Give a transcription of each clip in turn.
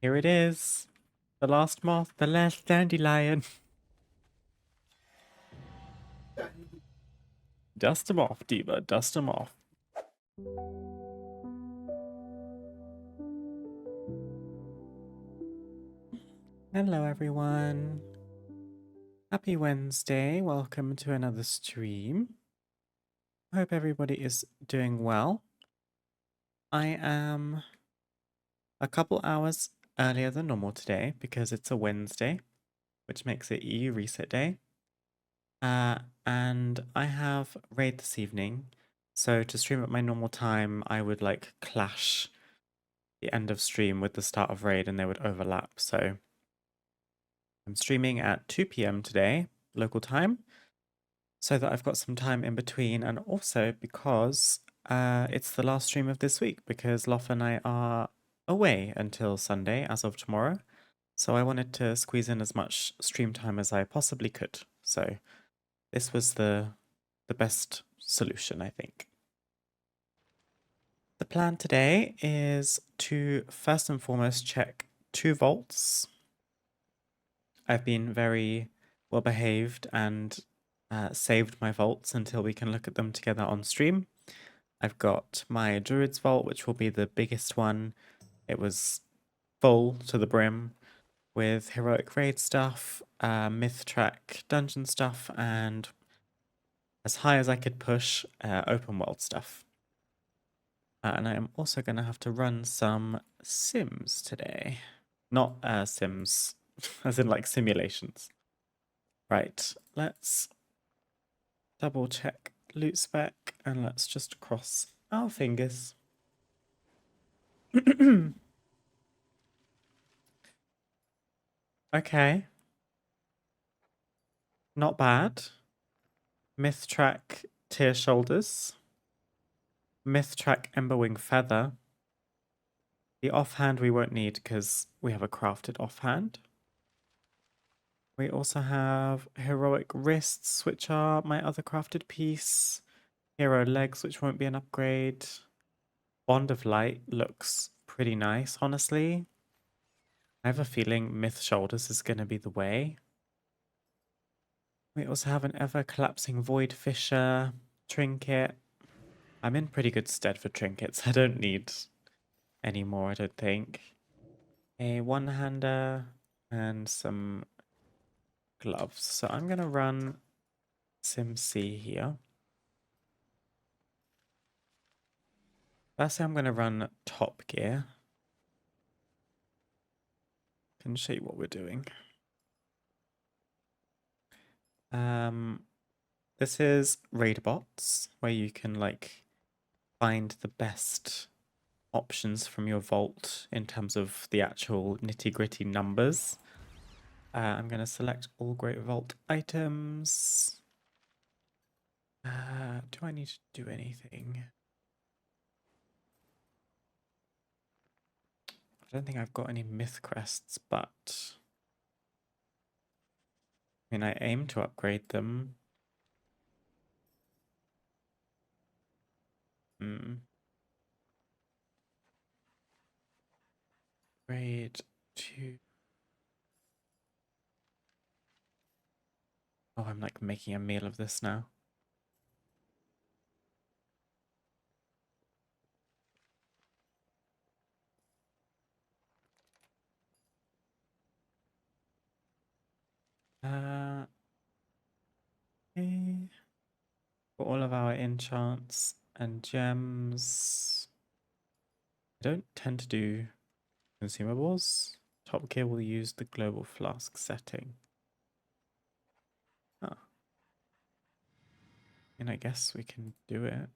Here it is. The last moth, the last dandelion. Dust him off, Diva. Dust him off. Hello, everyone. Happy Wednesday. Welcome to another stream. Hope everybody is doing well. I am a couple hours earlier than normal today because it's a Wednesday, which makes it EU reset day. And I have raid this evening. So to stream at my normal time, I would like clash the end of stream with the start of raid and they would overlap. So I'm streaming at 2 p.m. today, local time, so that I've got some time in between, and also because it's the last stream of this week because Loff and I are away until Sunday as of tomorrow. So I wanted to squeeze in as much stream time as I possibly could. So this was the best solution, I think. The plan today is to first and foremost check 2 vaults. I've been very well behaved and saved my vaults until we can look at them together on stream. I've got my Druid's vault, which will be the biggest one. It was full to the brim with heroic raid stuff, myth track dungeon stuff, and as high as I could push, open world stuff. And I am also going to have to run some sims today. Not sims, as in like simulations. Right, let's double check loot spec and let's just cross our fingers. Okay. Not bad. Myth track tear shoulders. Myth track Emberwing feather. The offhand we won't need because we have a crafted offhand. We also have heroic wrists, which are my other crafted piece. Hero legs, which won't be an upgrade. Bond of light looks pretty nice, honestly. I have a feeling myth shoulders is going to be the way. We also have an ever collapsing void fisher trinket. I'm in pretty good stead for trinkets. I don't need any more, I don't think. A one-hander and some gloves. So I'm going to run SimC here. Firstly, I'm going to run Top Gear. Can show you what we're doing. This is raid bots, where you can like find the best options from your vault in terms of the actual nitty-gritty numbers. I'm going to select all great vault items. Do I need to do anything? I don't think I've got any myth crests, but I mean, I aim to upgrade them. Grade 2. Oh, I'm like making a meal of this now. Okay. For all of our enchants and gems, I don't tend to do consumables. Top Gear will use the global flask setting. Ah. And I guess we can do it.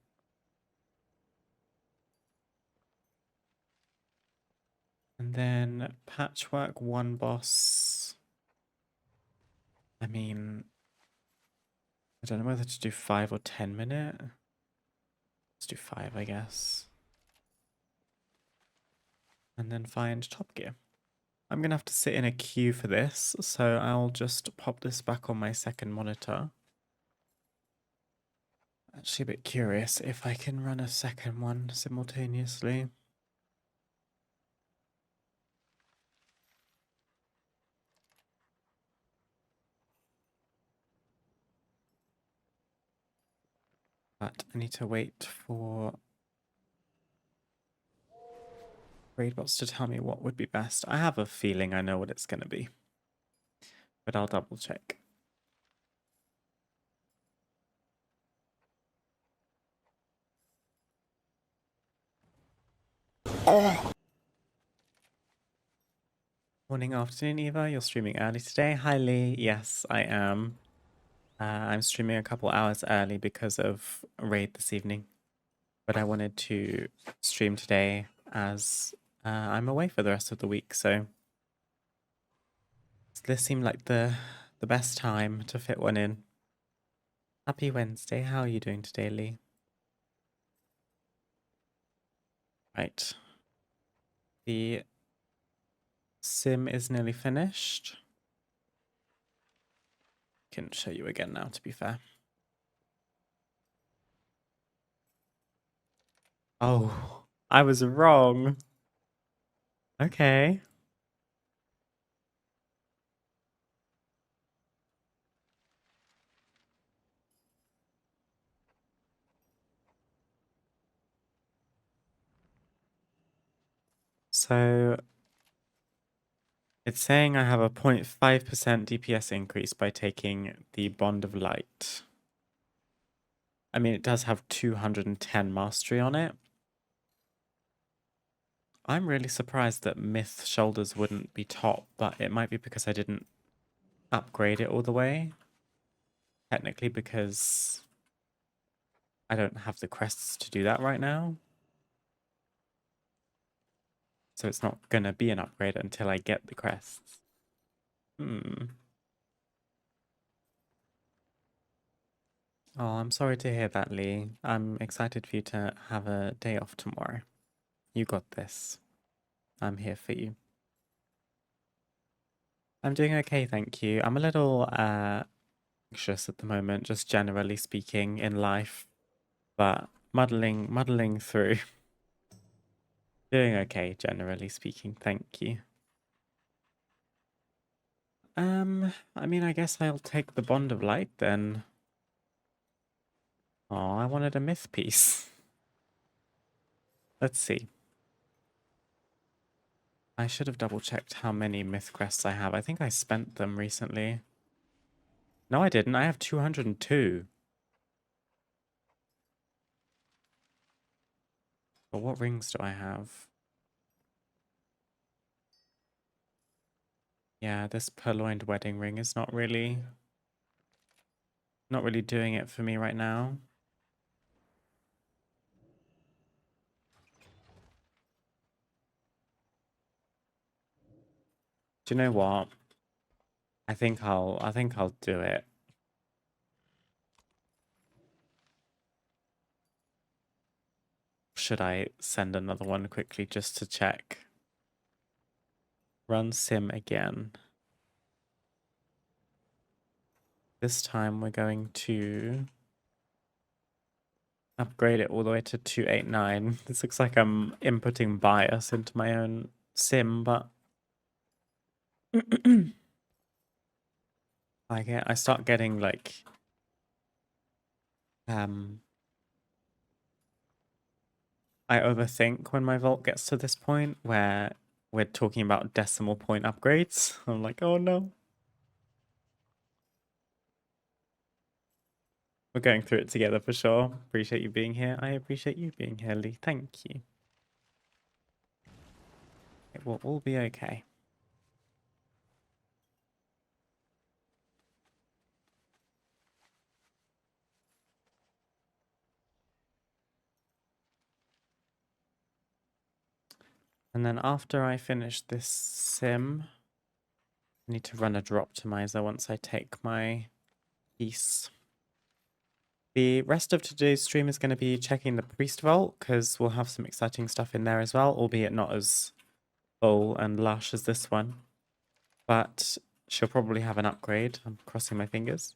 And then patchwork 1 boss. I mean, I don't know whether to do 5 or 10 minute. Let's do 5, I guess. And then find Top Gear. I'm going to have to sit in a queue for this, so I'll just pop this back on my second monitor. Actually a bit curious if I can run a second one simultaneously. But I need to wait for Raidbots to tell me what would be best. I have a feeling I know what it's going to be, but I'll double check. Morning, afternoon, Eva. You're streaming early today. Hi, Lee. Yes, I am. I'm streaming a couple hours early because of raid this evening. But I wanted to stream today as I'm away for the rest of the week, so this seemed like the best time to fit one in. Happy Wednesday. How are you doing today, Lee? Right. The sim is nearly finished. Can show you again now, to be fair. Oh, I was wrong. Okay. So it's saying I have a 0.5% DPS increase by taking the Bond of Light. I mean, it does have 210 mastery on it. I'm really surprised that Myth Shoulders wouldn't be top, but it might be because I didn't upgrade it all the way. Technically, because I don't have the crests to do that right now. So it's not gonna be an upgrade until I get the crests. Oh, I'm sorry to hear that, Lee. I'm excited for you to have a day off tomorrow. You got this. I'm here for you. I'm doing okay, thank you. I'm a little anxious at the moment, just generally speaking in life, but muddling through. Doing okay, generally speaking, thank you. I mean, I guess I'll take the Bond of Light then. Oh, I wanted a myth piece. Let's see. I should have double checked how many myth crests I have. I think I spent them recently. No, I didn't. I have 202. But what rings do I have? Yeah, this purloined wedding ring is not really doing it for me right now. Do you know what? I think I'll do it. Should I send another one quickly just to check? Run sim again. This time we're going to upgrade it all the way to 289. This looks like I'm inputting bias into my own sim, but I start getting like I overthink when my vault gets to this point where we're talking about decimal point upgrades. I'm like, oh no. We're going through it together for sure. Appreciate you being here. I appreciate you being here, Lee. Thank you. It will all be okay. And then after I finish this sim, I need to run a drop optimizer once I take my piece. The rest of today's stream is going to be checking the priest vault because we'll have some exciting stuff in there as well, albeit not as full and lush as this one. But she'll probably have an upgrade. I'm crossing my fingers.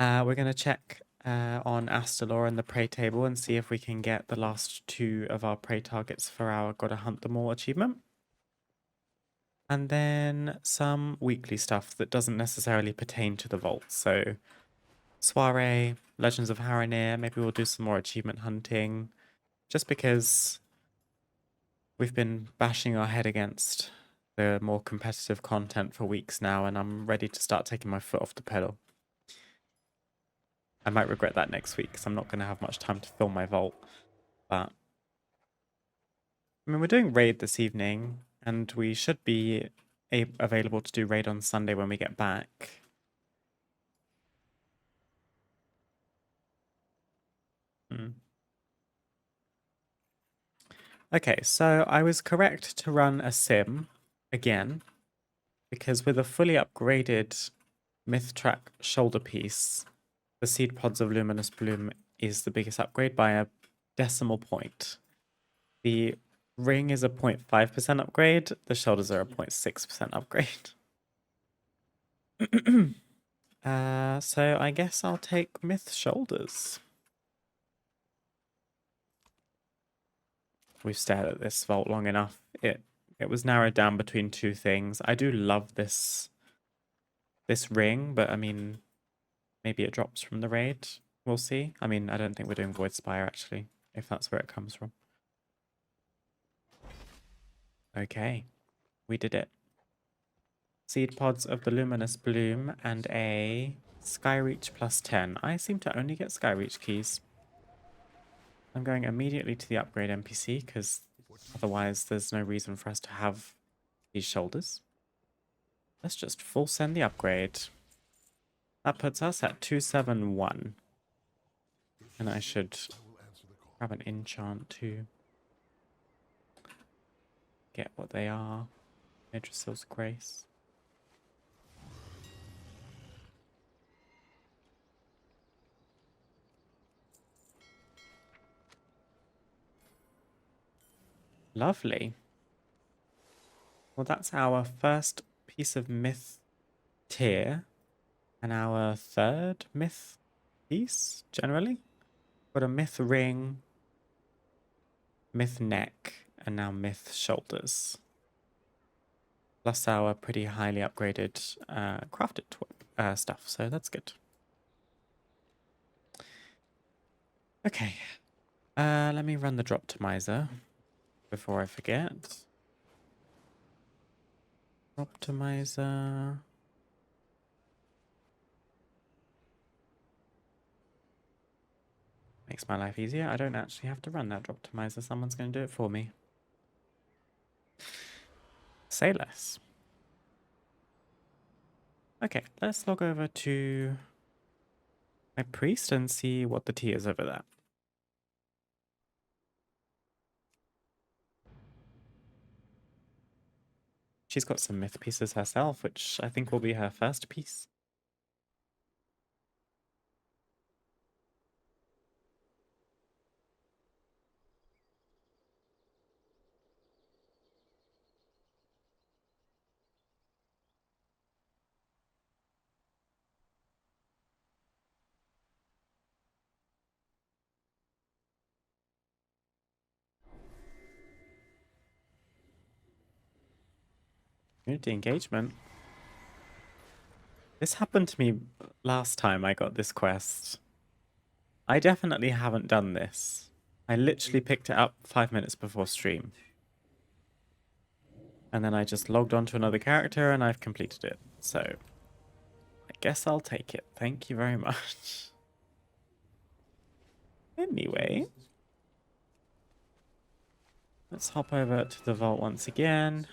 We're going to check on Astalor and the prey table and see if we can get the last 2 of our prey targets for our Gotta Hunt Them All achievement. And then some weekly stuff that doesn't necessarily pertain to the vault. So soiree, Legends of Haranir. Maybe we'll do some more achievement hunting. Just because we've been bashing our head against the more competitive content for weeks now, and I'm ready to start taking my foot off the pedal. I might regret that next week because I'm not going to have much time to fill my vault. But I mean, we're doing raid this evening, and we should be available to do raid on Sunday when we get back. Okay, so I was correct to run a sim again, because with a fully upgraded Myth Track shoulder piece, the Seed Pods of Luminous Bloom is the biggest upgrade by a decimal point. The ring is a 0.5% upgrade, the shoulders are a 0.6% upgrade. So I guess I'll take Myth Shoulders. We've stared at this vault long enough. It was narrowed down between two things. I do love this ring, but I mean, maybe it drops from the raid. We'll see. I mean, I don't think we're doing Void Spire actually, if that's where it comes from. Okay, we did it. Seed Pods of the Luminous Bloom and a Skyreach plus 10. I seem to only get Skyreach keys. I'm going immediately to the upgrade NPC because otherwise there's no reason for us to have these shoulders. Let's just full send the upgrade. That puts us at 271. And I should grab an enchant to get what they are. Idrisil's Grace. Lovely. Well, that's our first piece of myth tier and our third myth piece, generally. Got a myth ring, myth neck, and now myth shoulders. Plus our pretty highly upgraded crafted stuff, so that's good. Okay, let me run the Droptimizer before I forget. Optimizer. Makes my life easier. I don't actually have to run that Droptimizer. Someone's going to do it for me. Say less. Okay, let's log over to my priest and see what the tea is over there. She's got some myth pieces herself, which I think will be her first piece. Community engagement. This happened to me last time I got this quest. I definitely haven't done this. I literally picked it up 5 minutes before stream. And then I just logged on to another character and I've completed it. So, I guess I'll take it. Thank you very much. Anyway, let's hop over to the vault once again.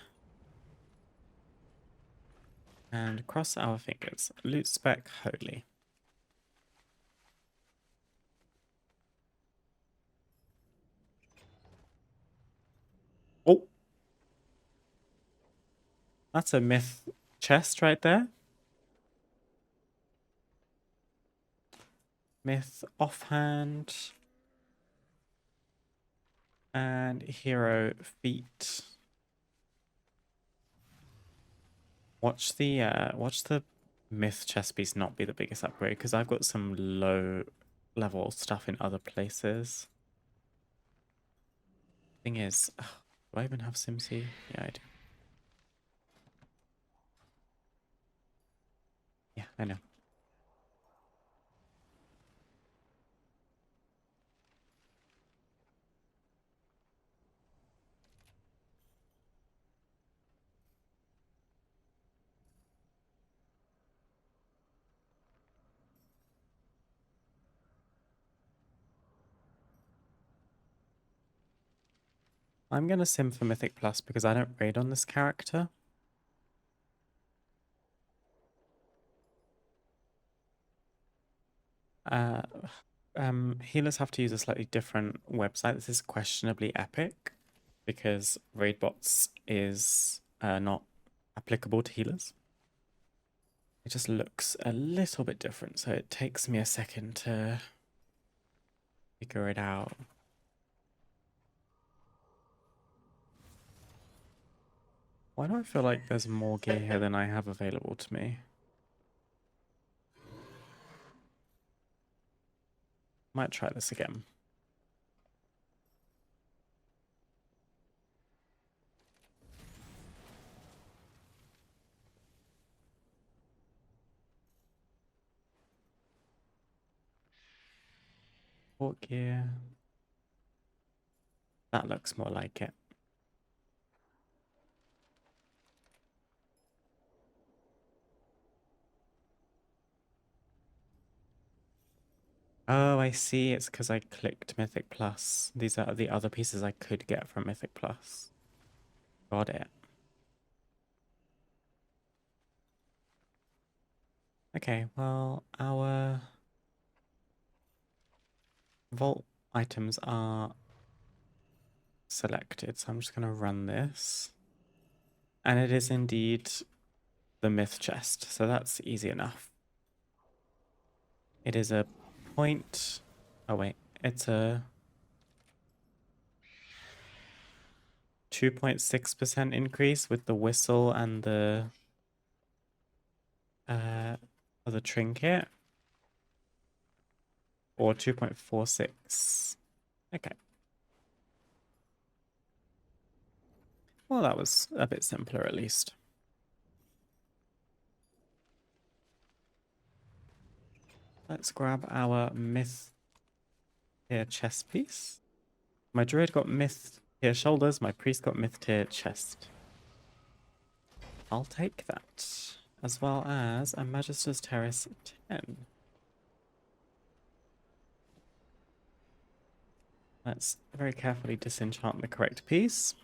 And cross our fingers. Loot spec holy. Oh! That's a myth chest right there. Myth offhand. And hero feet. Watch the myth chest piece not be the biggest upgrade, because I've got some low level stuff in other places. Thing is, do I even have SimC? Yeah, I do. Yeah, I know. I'm going to sim for Mythic Plus because I don't raid on this character. Healers have to use a slightly different website. This is questionably epic because raid bots is not applicable to healers. It just looks a little bit different, so it takes me a second to figure it out. Why do I feel like there's more gear here than I have available to me? Might try this again. What gear? That looks more like it. Oh, I see. It's because I clicked Mythic Plus. These are the other pieces I could get from Mythic Plus. Got it. Okay, well, our vault items are selected, so I'm just going to run this. And it is indeed the myth chest, so that's easy enough. It is a point... Oh, wait. It's a 2.6% increase with the whistle and the trinket. Or 2.46. Okay. Well, that was a bit simpler at least. Let's grab our myth tier chest piece. My druid got myth tier shoulders, my priest got myth tier chest. I'll take that. As well as a Magister's Terrace 10. Let's very carefully disenchant the correct piece.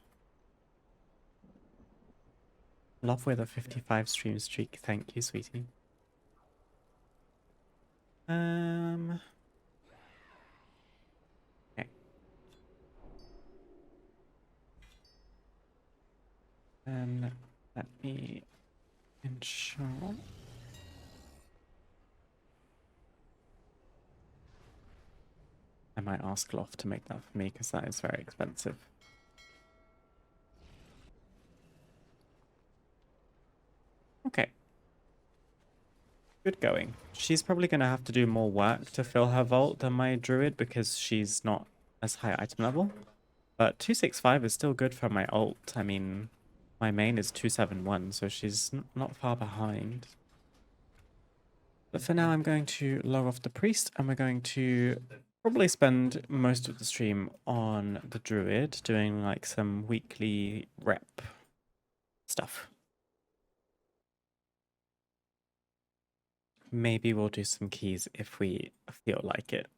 Love with a 55 stream streak. Thank you, sweetie. Okay. Then let me enchant. I might ask Loft to make that for me because that is very expensive. Okay. Good going. She's probably going to have to do more work to fill her vault than my druid because she's not as high item level. But 265 is still good for my ult. I mean, my main is 271, so she's not far behind. But for now, I'm going to log off the priest, and we're going to probably spend most of the stream on the druid, doing like some weekly rep stuff. Maybe we'll do some keys if we feel like it.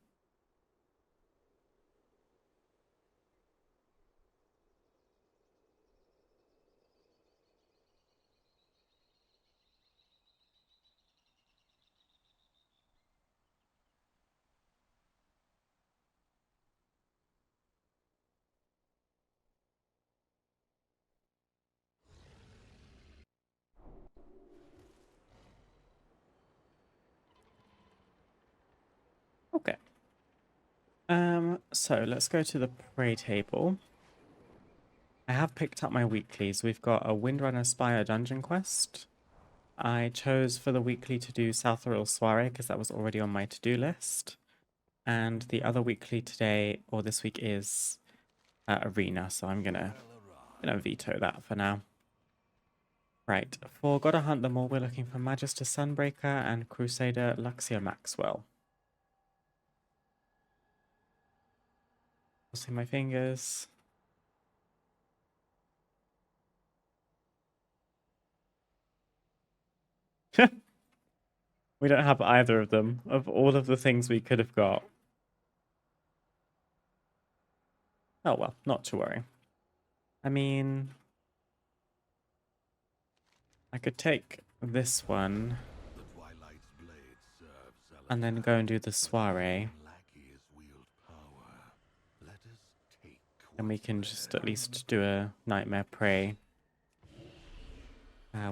Okay. So let's go to the prey table. I have picked up my weeklies. We've got a Windrunner Spire dungeon quest. I chose for the weekly to do Southrill Soiree because that was already on my to-do list. And the other weekly today, or this week, is Arena, so I'm gonna veto that for now. Right, for Gotta Hunt Them All, we're looking for Magister Sunbreaker and Crusader Luxia Maxwell. Crossing my fingers. We don't have either of them, of all of the things we could have got. Oh well, not to worry. I mean, I could take this one and then go and do the soiree. And we can just at least do a Nightmare Prey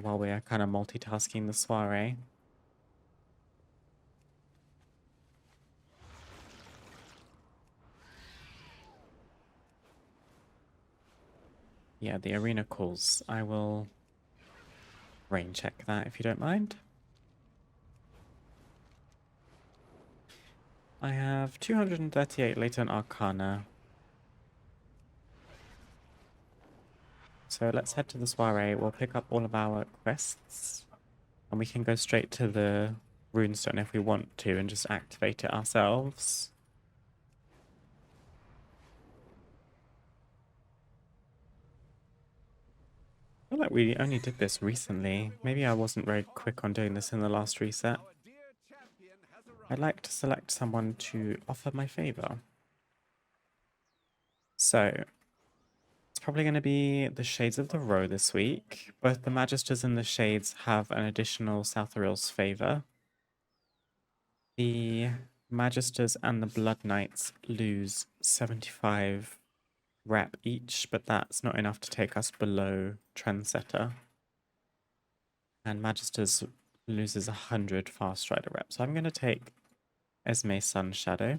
while we are kind of multitasking the soiree. Yeah, the arena calls. I will rain check that if you don't mind. I have 238 latent arcana. So let's head to the soiree. We'll pick up all of our quests. And we can go straight to the runestone if we want to and just activate it ourselves. I feel like we only did this recently. Maybe I wasn't very quick on doing this in the last reset. I'd like to select someone to offer my favor. So, it's probably going to be the Shades of the Row this week. Both the Magisters and the Shades have an additional Southeriel's favor. The Magisters and the Blood Knights lose 75 rep each, but that's not enough to take us below Trendsetter. And Magisters loses 100 Fast Rider rep. So I'm going to take Esme Sun Shadow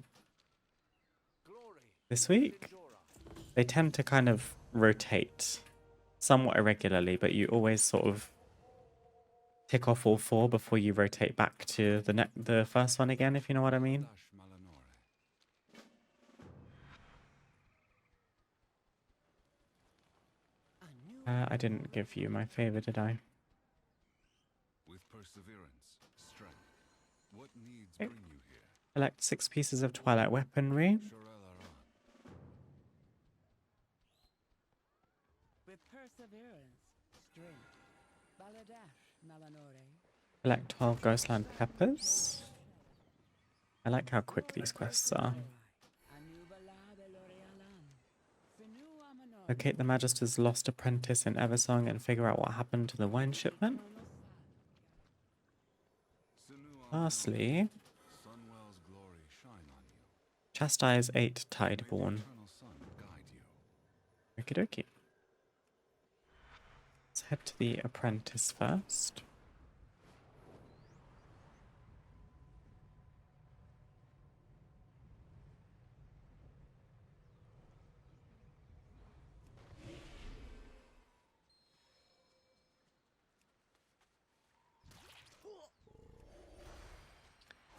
this week. They tend to kind of rotate somewhat irregularly, but you always sort of tick off all 4 before you rotate back to the first one again, if you know what I mean. I didn't give you my favor, did I? With perseverance, strength. What needs Okay. bring you here? Select 6 pieces of Twilight weaponry. With perseverance, strength. Baladash, Malanore. Select 12 Ghostland peppers. I like how quick these quests are. Locate the Magister's lost apprentice in Eversong and figure out what happened to the wine shipment. Lastly, chastise 8 Tideborn. Okie dokie. Let's head to the apprentice first.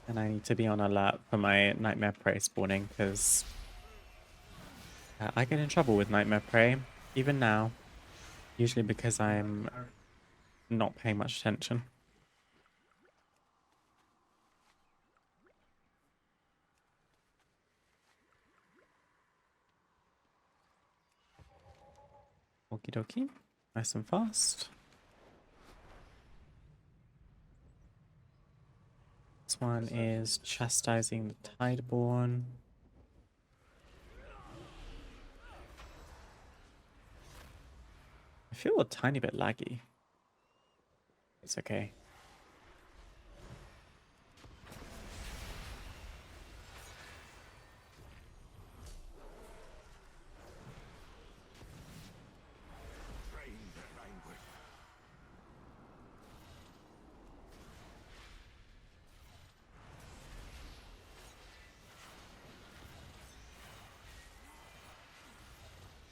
And I need to be on alert for my Nightmare Prey spawning, because I get in trouble with Nightmare Prey, even now. Usually because I'm not paying much attention. Okie dokie. Nice and fast. This one is chastising the Tideborn. I feel a tiny bit laggy. It's okay.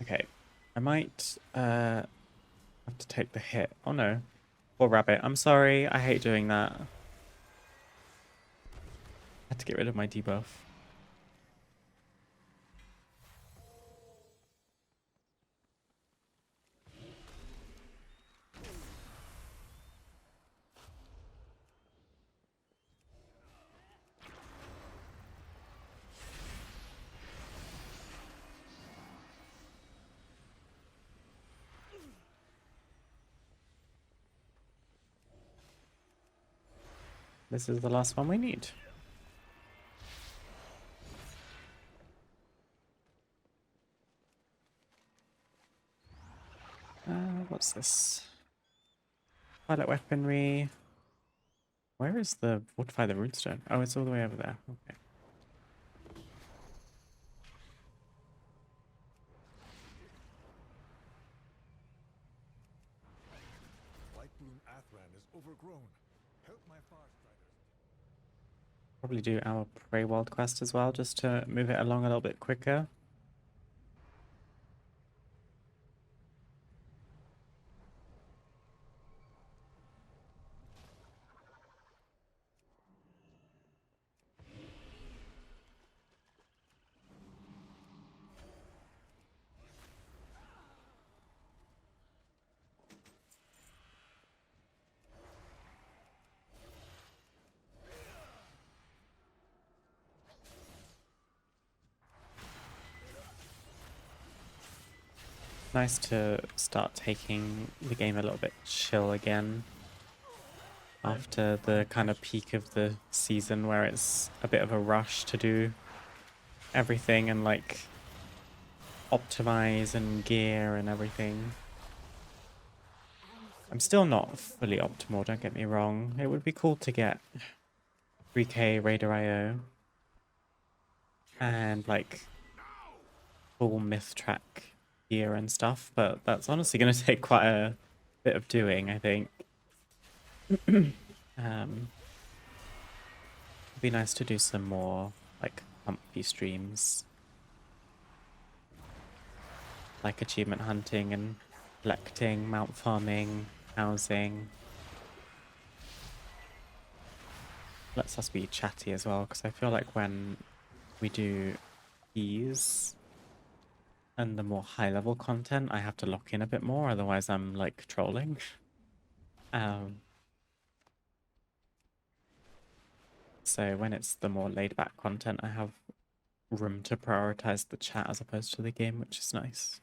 Okay, I might have to take the hit. Oh no. Poor rabbit. I'm sorry. I hate doing that. I had to get rid of my debuff. This is the last one we need. What's this? Pilot weaponry. Where is the fortify the runestone? Oh, it's all the way over there. Okay. Lightbloom Athran is overgrown. Help my Farstriders. Probably do our Prey World quest as well, just to move it along a little bit quicker. Nice to start taking the game a little bit chill again after the kind of peak of the season where it's a bit of a rush to do everything and like optimize and gear and everything. I'm still not fully optimal, don't get me wrong. It would be cool to get 3k Raider IO and like full myth track gear and stuff, but that's honestly going to take quite a bit of doing, I think. It'd be nice to do some more like comfy streams, like achievement hunting and collecting, mount farming, housing. Lets us be chatty as well, because I feel like when we do these and the more high level content, I have to lock in a bit more, otherwise I'm like trolling. So when it's the more laid back content, I have room to prioritize the chat as opposed to the game, which is nice.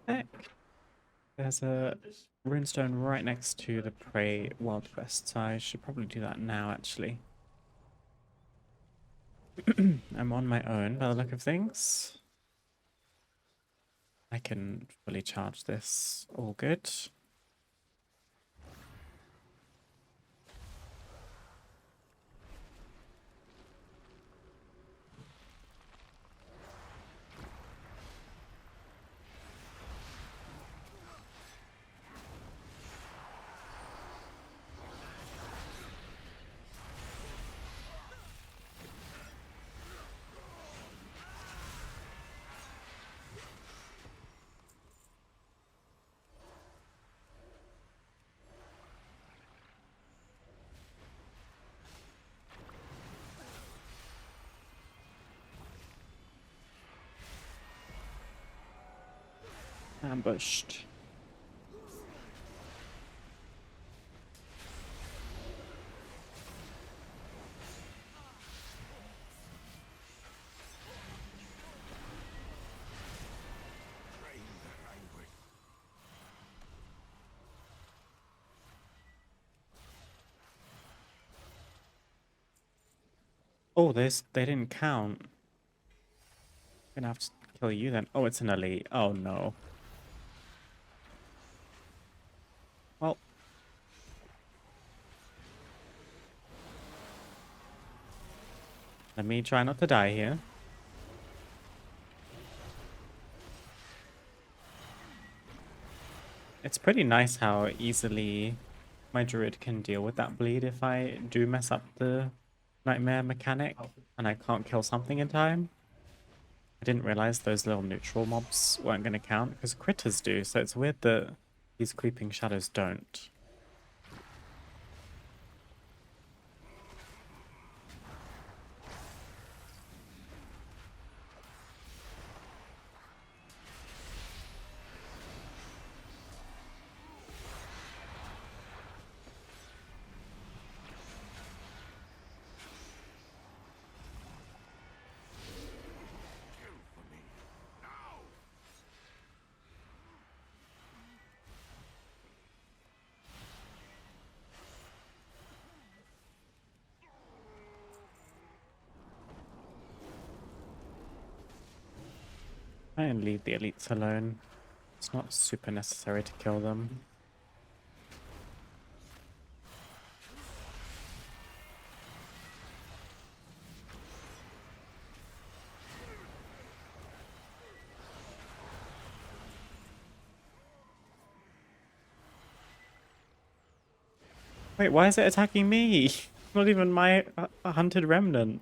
Heck. There's a runestone right next to the Prey Wild Quest, so I should probably do that now, actually. I'm on my own by the look of things. I can fully charge this. All good. Ambushed. Oh, they didn't count. Gonna have to kill you then. Oh, it's an elite. Oh no. Well. Let me try not to die here. It's pretty nice how easily my druid can deal with that bleed if I do mess up the nightmare mechanic and I can't kill something in time. I didn't realize those little neutral mobs weren't going to count because critters do, so it's weird that these creeping shadows don't. Try and leave the elites alone. It's not super necessary to kill them. Wait, why is it attacking me? Not even my hunted remnant.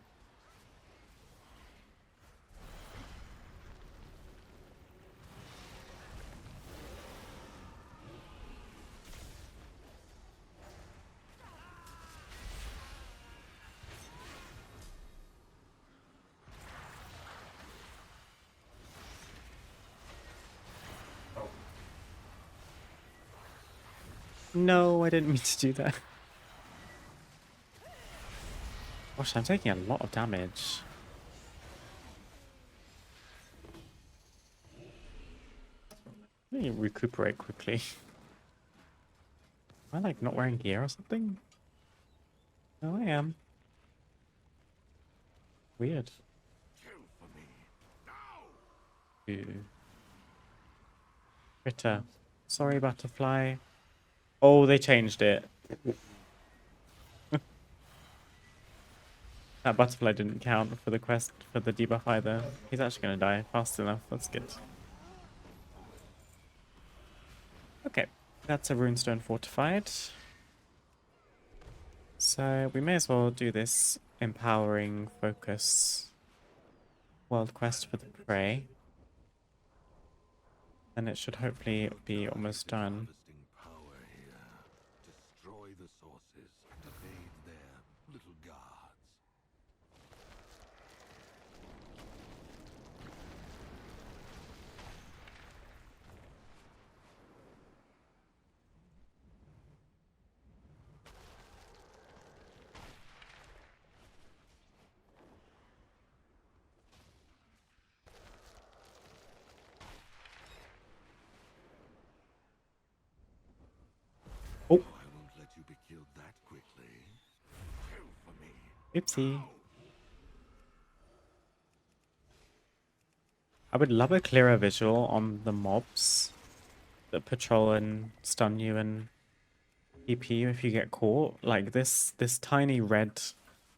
No, I didn't mean to do that. Gosh, I'm taking a lot of damage. Let me recuperate quickly. Am I like not wearing gear or something? No, I am. Weird. Ew. Critter. Sorry, butterfly. Oh, they changed it. That butterfly didn't count for the quest for the debuff either. He's actually going to die fast enough. That's good. Okay, that's a runestone fortified. So we may as well do this empowering focus world quest for the prey. And it should hopefully be almost done. Harvesting power here. Destroy the sources and evade their little gods. Oh, I won't let you be killed that quickly. Kill for me. oopsie. I would love a clearer visual on the mobs that patrol and stun you and TP you if you get caught. Like this tiny red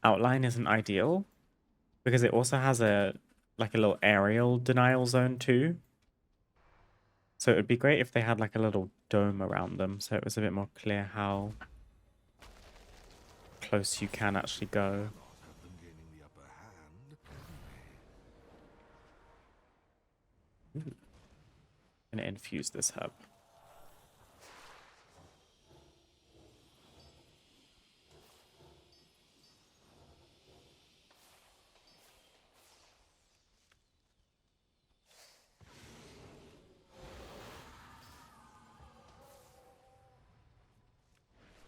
outline isn't ideal because it also has a like a little aerial denial zone too. So it would be great if they had like a little dome around them so it was a bit more clear how close you can actually go. Not have them gaining the upper hand. Gonna infuse this herb.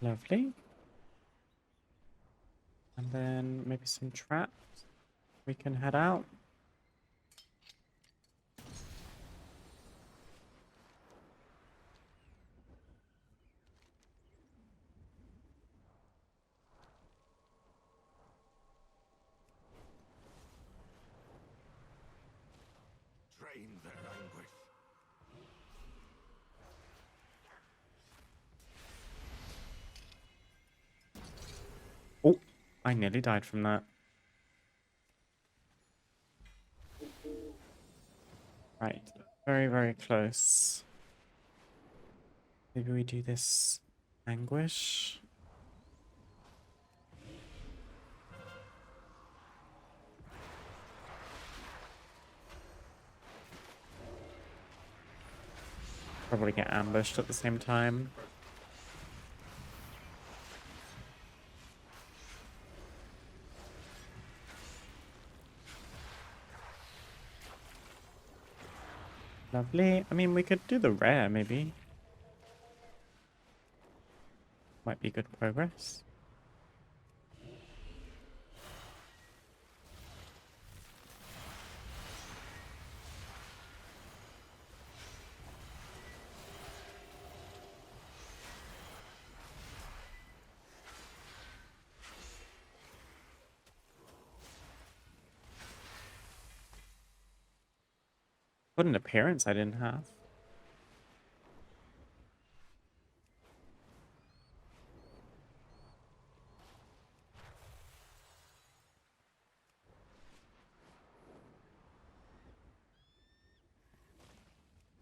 Lovely. And then maybe some traps. We can head out. Drain their anguish. Oh, I nearly died from that. Right, very, very close. Maybe we do this anguish. Probably get ambushed at the same time. Lovely. I mean, we could do the rare, maybe. Might be good progress. What an appearance I didn't have.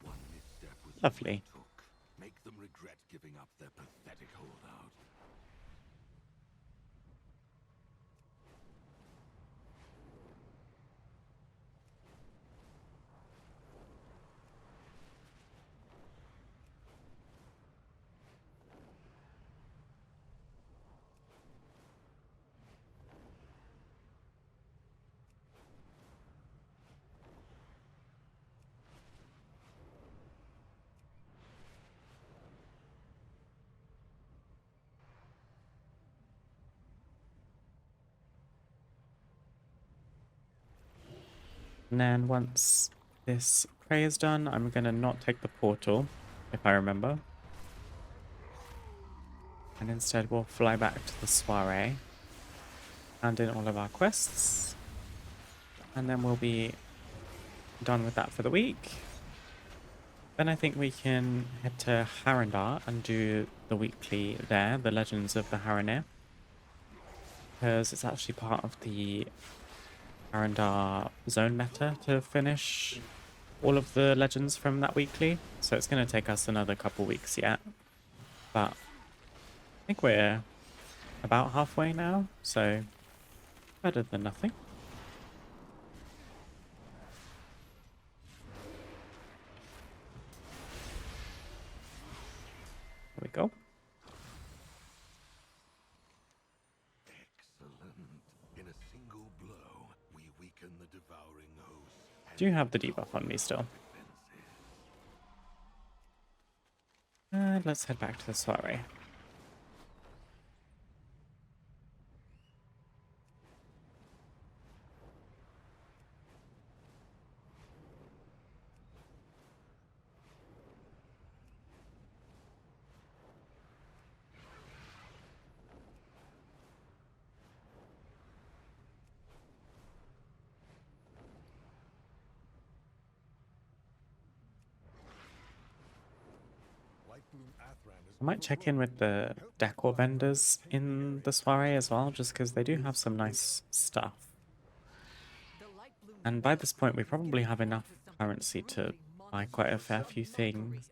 One misstep was all Lovely. it took. Make them regret giving up their pathetic holdout. And then once this prey is done, I'm gonna not take the portal, if I remember. And instead we'll fly back to the soiree, hand in all of our quests, and then we'll be done with that for the week. Then I think we can head to Harrendar and do the weekly there, the Legends of the Harrenir, because it's actually part of the Harrendar zone meta to finish all of the legends from that weekly. So it's going to take us another couple weeks yet, but I think we're about halfway now, so better than nothing. There we go. Excellent. In a single blow, we weaken the devouring host. Do you have the debuff on me still? And let's head back to the soiree. I might check in with the decor vendors in the soiree as well, just because they do have some nice stuff. And by this point, we probably have enough currency to buy quite a fair few things.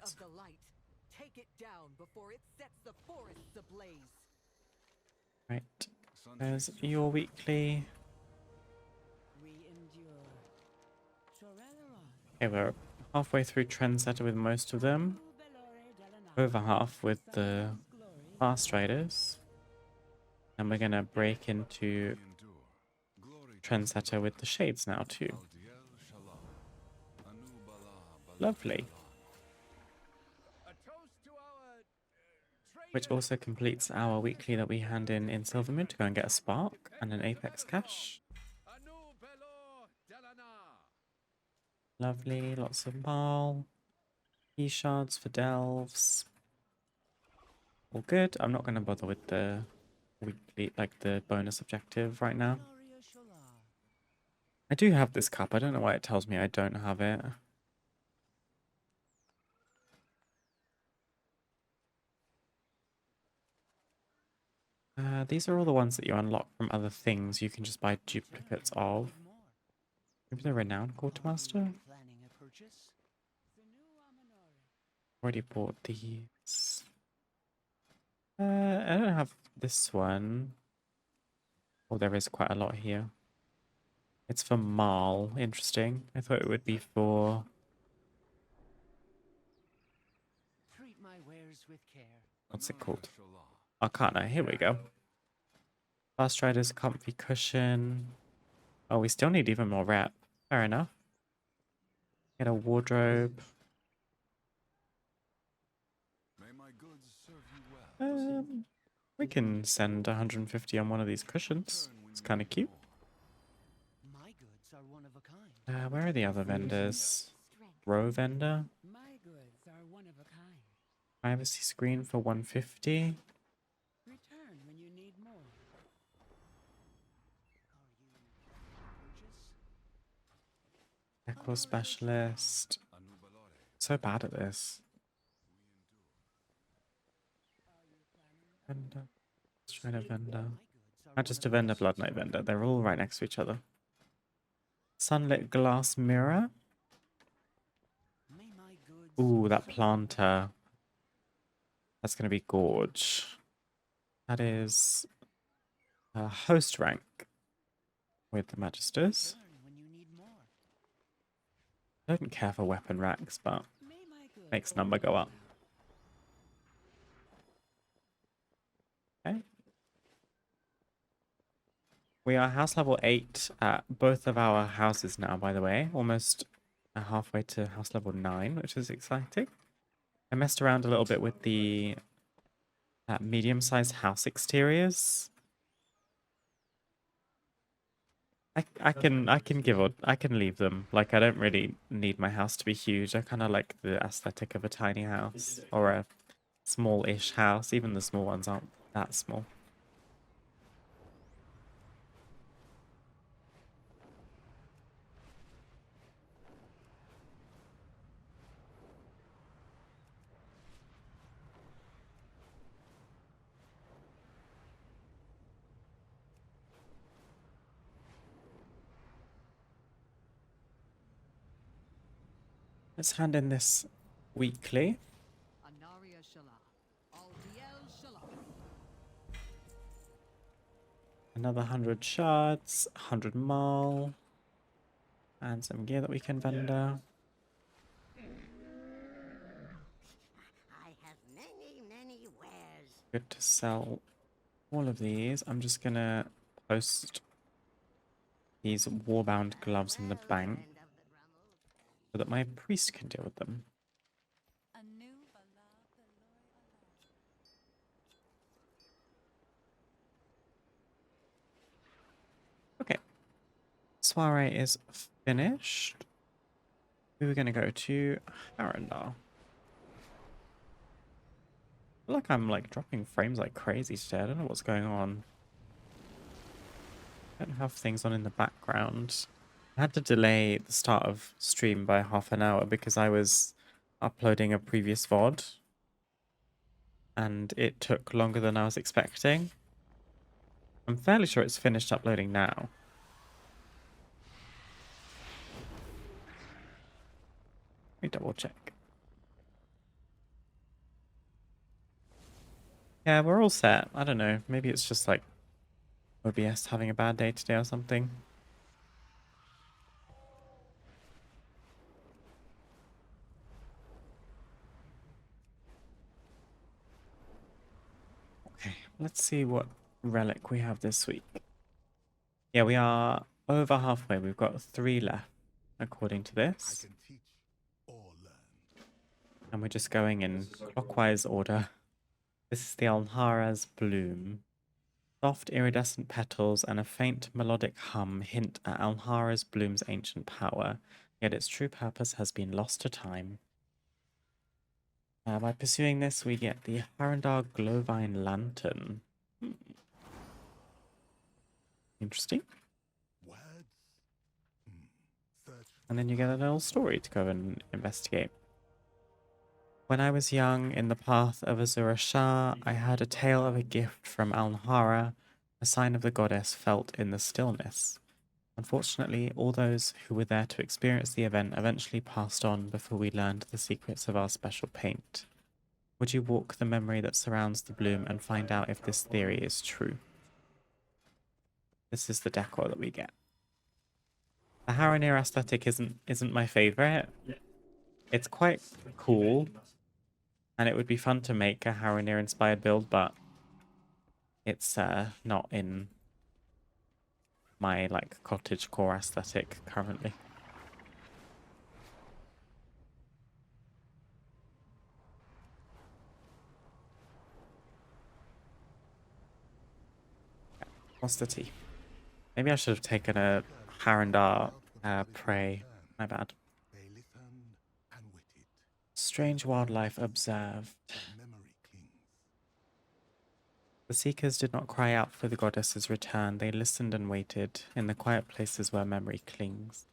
Right, there's your weekly. Okay, we're halfway through Trendsetter with most of them. Over half with the Fast Riders. And we're gonna break into Trendsetter with the Shades now too. Lovely. Which also completes our weekly that we hand in Silvermoon to go and get a Spark and an Apex Cash. Lovely, lots of ball. Key shards for delves. All good. I'm not going to bother with the weekly, like the bonus objective right now. I do have this cup. I don't know why it tells me I don't have it. These are all the ones that you unlock from other things you can just buy duplicates of. Maybe the Renowned Quartermaster? Already bought these. I don't have this one. Oh, there is quite a lot here. It's for Marl. Interesting. I thought it would be for... What's it called? Arcana. Here we go. Fast Rider's comfy cushion. Oh, we still need even more rep. Fair enough. Get a wardrobe. We can send 150 on one of these cushions. It's kind of cute. Where are the other vendors? Row vendor. Privacy screen for 150. Medical specialist. So bad at this. Vendor. Let's try a vendor. Not just a vendor, Blood Knight vendor. They're all right next to each other. Sunlit glass mirror. Ooh, that planter. That's going to be gorge. That is host rank with the Magisters. I don't care for weapon racks, but makes number go up. Okay. We are house level 8 at both of our houses now, by the way. Almost halfway to house level 9, which is exciting. I messed around a little bit with the medium-sized house exteriors. I can leave them. Like, I don't really need my house to be huge. I kind of like the aesthetic of a tiny house or a small-ish house. Even the small ones aren't that small. Let's hand in this weekly. Another 100 shards, 100 mall, and some gear that we can vendor. Good to sell all of these. I'm just gonna post these warbound gloves in the bank so that my priest can deal with them. Okay. Soiree is finished. We were gonna go to Arendar. I feel like I'm like dropping frames like crazy today. I don't know what's going on. I don't have things on in the background. I had to delay the start of stream by half an hour because I was uploading a previous VOD. And it took longer than I was expecting. I'm fairly sure it's finished uploading now. Let me double check. Yeah, we're all set. I don't know. Maybe it's just like OBS having a bad day today or something. Okay, let's see what relic we have this week. Yeah, we are over halfway. We've got 3 left, according to this. I can teach or learn. And we're just going in clockwise order. This is the Alhara's bloom. Soft iridescent petals and a faint melodic hum hint at Alhara's bloom's ancient power, yet its true purpose has been lost to time. By pursuing this, we get the Harandar Glowvine Lantern. Interesting. Words? Search. And then you get a little story to go and investigate. When I was young, in the path of Azura Shah, I heard a tale of a gift from Alhara, a sign of the goddess felt in the stillness. Unfortunately, all those who were there to experience the event eventually passed on before we learned the secrets of our special paint. Would you walk the memory that surrounds the bloom and find out if this theory is true? This is the decor that we get. The Haranir aesthetic isn't my favorite. It's quite cool, and it would be fun to make a Haranir inspired build, but it's not in my like cottage core aesthetic currently. What's the tea? Maybe I should have taken a Harandar prey. My bad. They listened and waited. Strange wildlife observed. Memory clings. The seekers did not cry out for the goddess's return. They listened and waited in the quiet places where memory clings.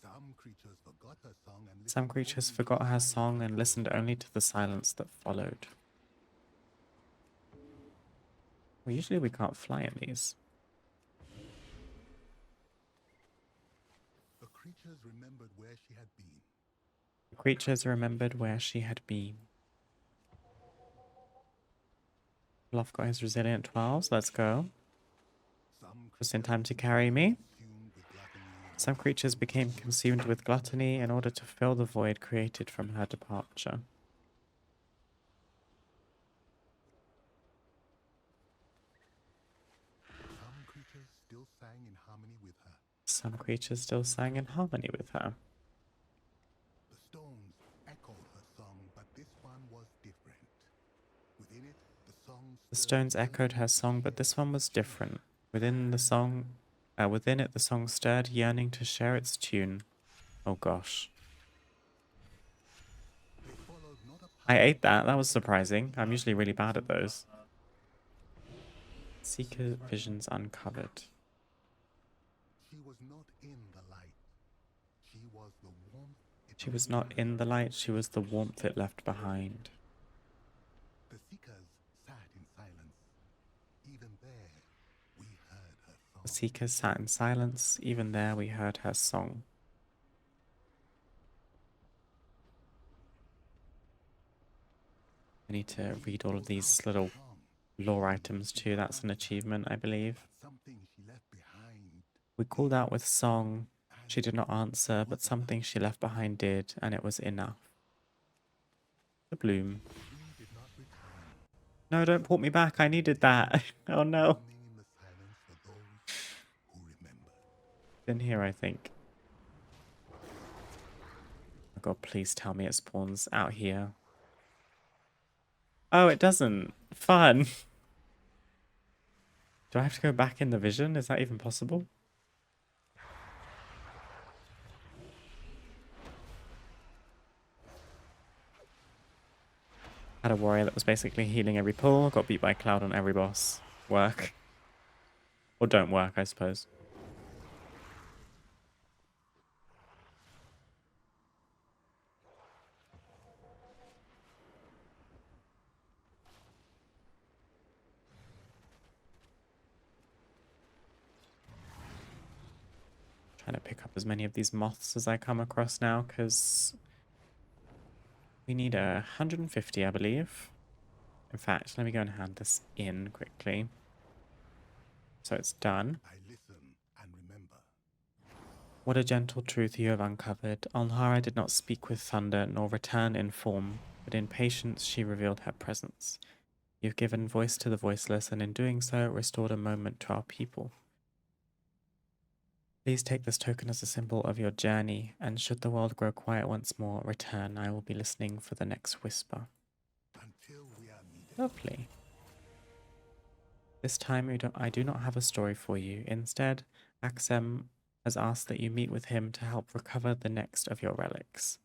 Some Some creatures forgot her song and Some creatures forgot her song and listened only to the silence that followed. Well, usually we can't fly in these. The creatures remembered where she had been. The creatures remembered where she had been. Bluff got his resilient 12s. Let's go. Some Just in time to carry me. consumed with gluttony and Some creatures became consumed with gluttony in order to fill the void created from her departure. some creatures still sang in harmony with her. Some creatures still sang in harmony with her. The stones echoed her song, but this one was different. Within it, the song The stirred stones yearning echoed her to song, but share this one was its tune. different. Within it, the song stirred, yearning to share its tune. Oh gosh. They followed not a I path ate that. That was surprising. I'm usually really bad at those. Seeker visions uncovered. She was not in the light. She was the warmth. She was not in the light, she was the warmth it left behind. The seekers sat in silence. Even there, we heard her song. The seekers sat in silence. Even there we heard her song. I need to read all of these little lore items too. That's an achievement, I believe. Something she left behind. We called out with song. She did not answer, but something she left behind did, and it was enough. The bloom. We did not return. No, don't port me back. I needed that. Oh no. Coming in the silence for those who remember. In here, I think. Oh god, please tell me it spawns out here. Oh, it doesn't. Fun. Do I have to go back in the vision? Is that even possible? Had a warrior that was basically healing every pull, got beat by Cloud on every boss. Work. Or don't work, I suppose. Trying to pick up as many of these moths as I come across now, because we need 150, I believe. In fact, let me go and hand this in quickly. So it's done. I listen and remember. What a gentle truth you have uncovered. Alhara did not speak with thunder, nor return in form, but in patience she revealed her presence. You've given voice to the voiceless, and in doing so, restored a moment to our people. Please take this token as a symbol of your journey, and should the world grow quiet once more, return. I will be listening for the next whisper. Until we are needed. Lovely. This time I do not have a story for you. Instead, Axem has asked that you meet with him to help recover the next of your relics.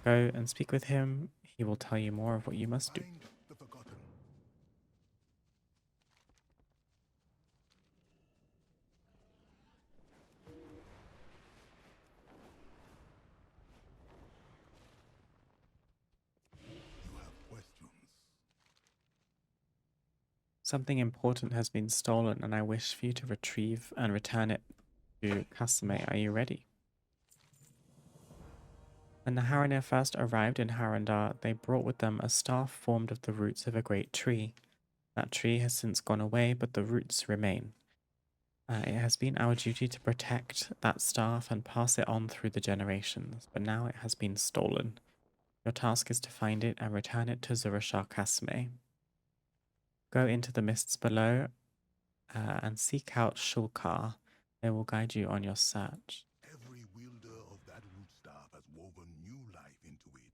Go and speak with him. He will tell you more of what you must do. Find the forgotten. You have questions. Something important has been stolen, and I wish for you to retrieve and return it to Kasame. Are you ready? When the Haranir first arrived in Harandar, they brought with them a staff formed of the roots of a great tree. That tree has since gone away, but the roots remain. It has been our duty to protect that staff and pass it on through the generations, but now it has been stolen. Your task is to find it and return it to Zurashar Kasame. Go into the mists below and seek out Shulkar. They will guide you on your search. Every wielder of that root staff has woven new life into it.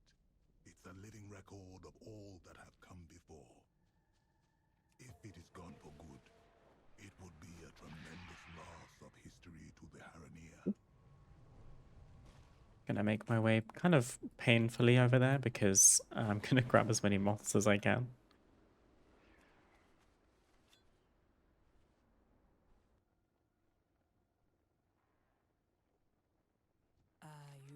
It's a living record of all that have come before. If it is gone for good, it would be a tremendous loss of history to the Haranir. Gonna make my way kind of painfully over there because I'm gonna grab as many moths as I can. Ah, you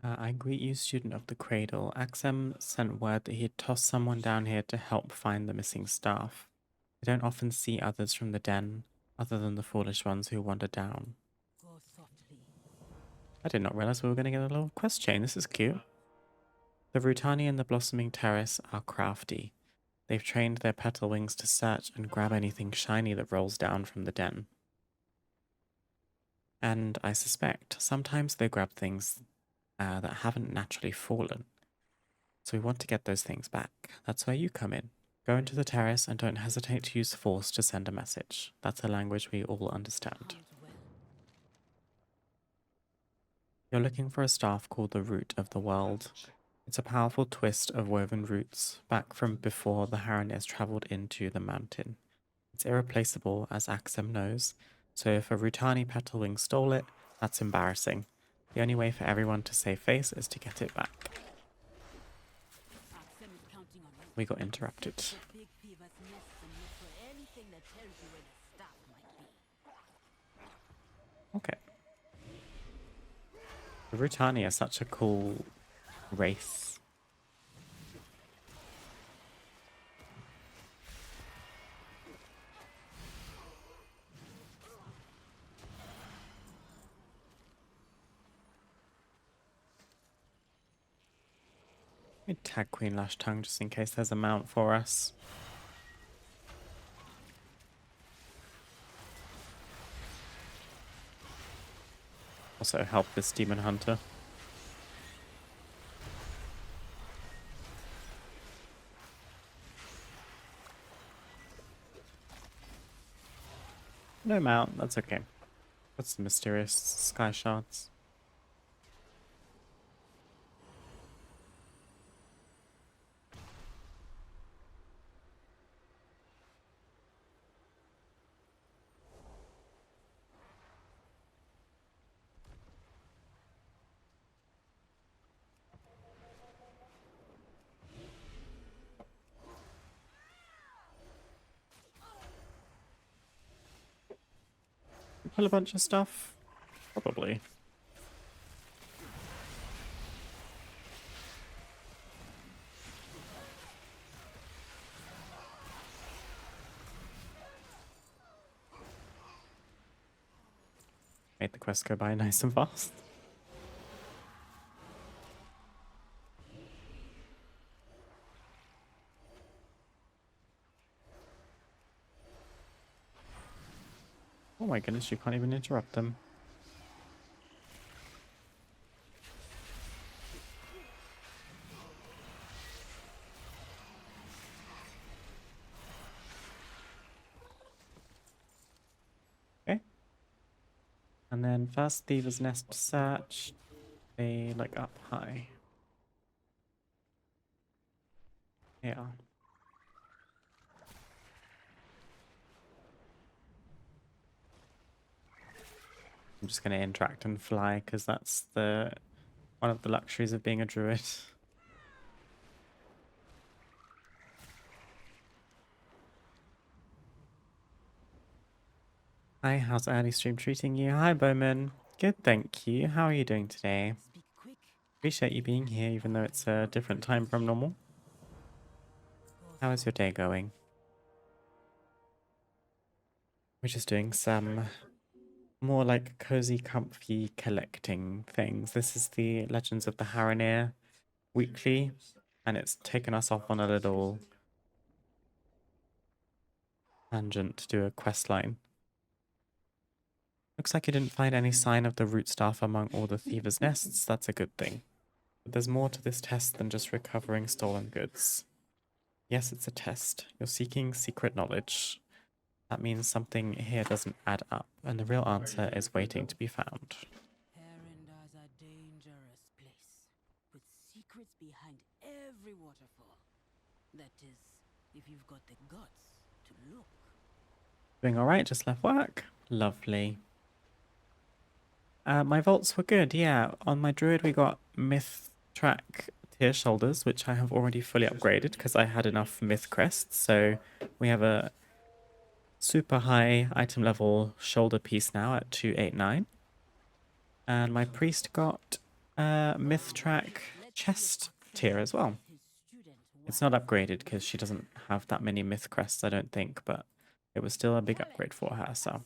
I greet you, student of the cradle. Axem sent word that he had tossed someone down here to help find the missing staff. I don't often see others from the den, other than the foolish ones who wander down. Go softly. I did not realize we were going to get a little quest chain. This is cute. The Rutani and the Blossoming Terrace are crafty. They've trained their petal wings to search and grab anything shiny that rolls down from the den. And I suspect sometimes they grab things that haven't naturally fallen. So we want to get those things back. That's where you come in. Go into the terrace and don't hesitate to use force to send a message. That's a language we all understand. Count well. You're looking for a staff called the Root of the World. It's a powerful twist of woven roots back from before the Haranirs travelled into the mountain. It's irreplaceable, as Axem knows, so if a Rutani Petalwing stole it, that's embarrassing. The only way for everyone to save face is to get it back. Axem is counting on you. We got interrupted. The big beaver's nests and look for anything that tells you where the staff might be. Okay. The Rutani are such a cool race. Let me tag Queen Lash Tongue just in case there's a mount for us. Also help this demon hunter. No mount, that's okay. What's the mysterious sky shards? Pull a bunch of stuff? Probably. Made the quest go by nice and fast. Oh my goodness, you can't even interrupt them. Okay. And then first Thieves' Nest search. They like up high. Yeah. I'm just going to interact and fly because that's the one of the luxuries of being a druid. Hi, how's early stream treating you? Hi, Bowman. Good, thank you. How are you doing today? Speak quick. Appreciate you being here, even though it's a different time from normal. How is your day going? We're just doing some more like cozy, comfy collecting things. This is the Legends of the Haranir weekly, and it's taken us off on a little tangent to do a quest line. Looks like you didn't find any sign of the root staff among all the thieves' nests. That's a good thing. But there's more to this test than just recovering stolen goods. Yes, it's a test. You're seeking secret knowledge. That means something here doesn't add up, and the real answer is waiting to be found. Herendar's a dangerous place, with secrets behind every waterfall. That is, if you've got the guts to look. Doing alright, just left work. Lovely. My vaults were good, yeah. On my druid we got myth track tier shoulders, which I have already fully upgraded because I had enough myth crests. So we have a super high item level shoulder piece now at 289. And my priest got myth track chest tier as well. It's not upgraded because she doesn't have that many myth crests, I don't think, but it was still a big upgrade for her, so.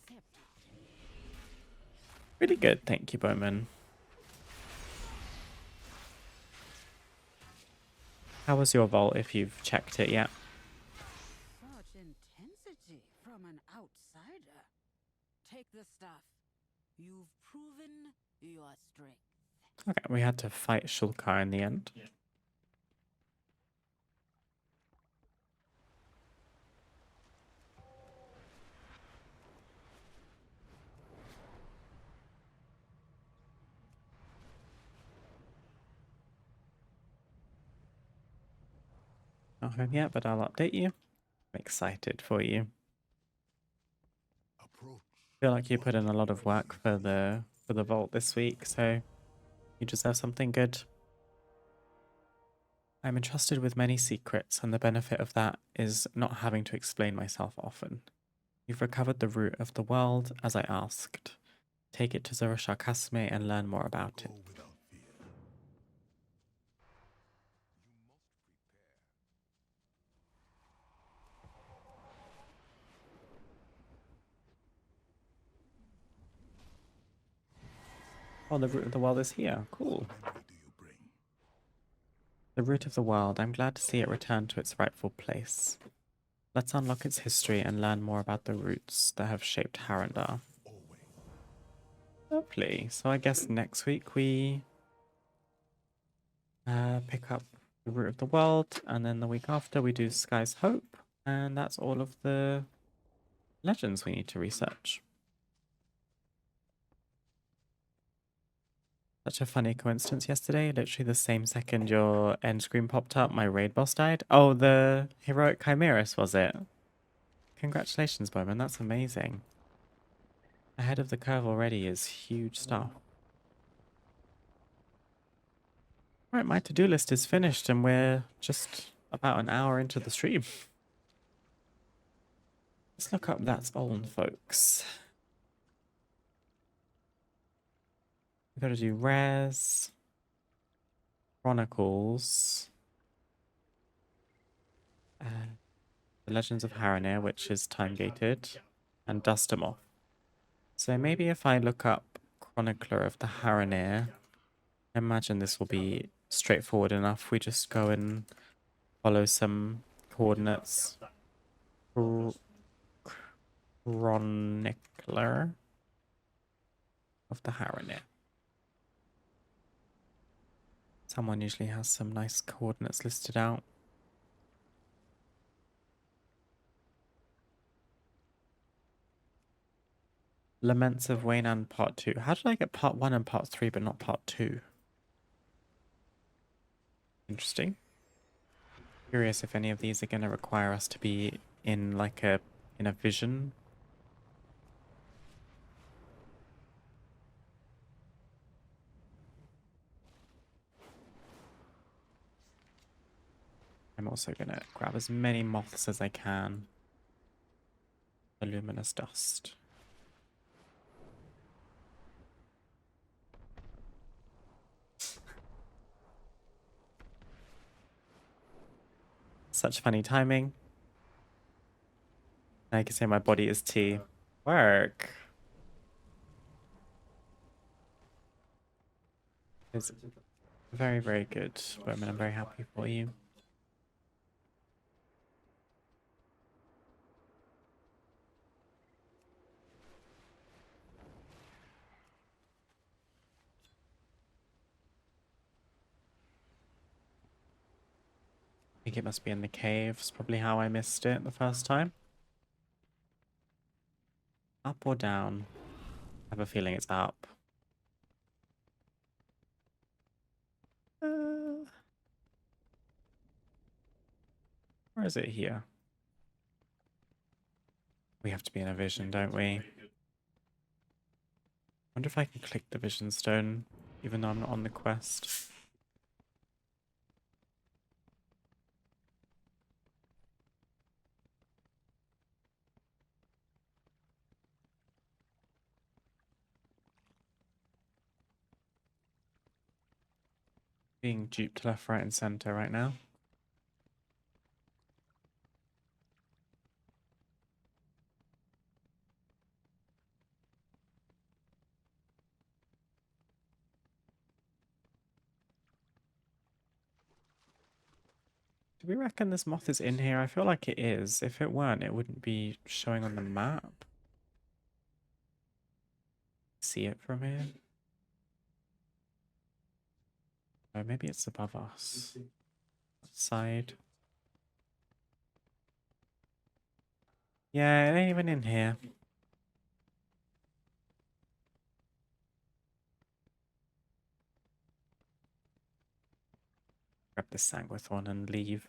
Really good, thank you, Bowman. How was your vault if you've checked it yet? Such intensity from an outsider. Take the stuff. You've proven your strength. Okay, we had to fight Shulkar in the end. Not home yet, but I'll update you. I'm excited for you. Approach. Feel like you put in a lot of work for the vault this week, so you deserve something good. I'm entrusted with many secrets, and the benefit of that is not having to explain myself often. You've recovered the root of the world, as I asked. Take it to Zoroshar Kasme and learn more about it. Go without fear. Oh, the root of the world is here. Cool. Memory do you bring? The root of the world. I'm glad to see it return to its rightful place. Let's unlock its history and learn more about the roots that have shaped Harandar. Always. Lovely. So I guess next week we pick up the root of the world, and then the week after we do Sky's Hope, and that's all of the legends we need to research. Such a funny coincidence yesterday. Literally the same second your end screen popped up, my raid boss died. Oh, the heroic Chimeras, was it? Congratulations, Bowman. That's amazing. Ahead of the curve already is huge stuff. Right, my to-do list is finished and we're just about an hour into the stream. Let's look up That's Old, folks. We've got to do Rares, Chronicles, The Legends of Haranir, which is time-gated, and dust them off. So maybe if I look up Chronicler of the Haranir, I imagine this will be straightforward enough. We just go and follow some coordinates. Chronicler of the Haranir. Someone usually has some nice coordinates listed out. Laments of Waynan Part 2. How did I get Part 1 and Part 3 but not Part 2? Interesting. Curious if any of these are going to require us to be in like a vision. I'm also going to grab as many moths as I can. The luminous dust. Such funny timing. I can say my body is tea. Work. It's very, very good, Bowman. I'm very happy for you. I think it must be in the caves, probably how I missed it the first time. Up or down? I have a feeling it's up. Or is it here? We have to be in a vision, don't we? Wonder if I can click the vision stone, even though I'm not on the quest. Being duped left, right, and center right now. Do we reckon this moth is in here? I feel like it is. If it weren't, it wouldn't be showing on the map. See it from here? Oh, maybe it's above us. Side. Yeah, it ain't even in here. Grab the Sanguithorn and leave.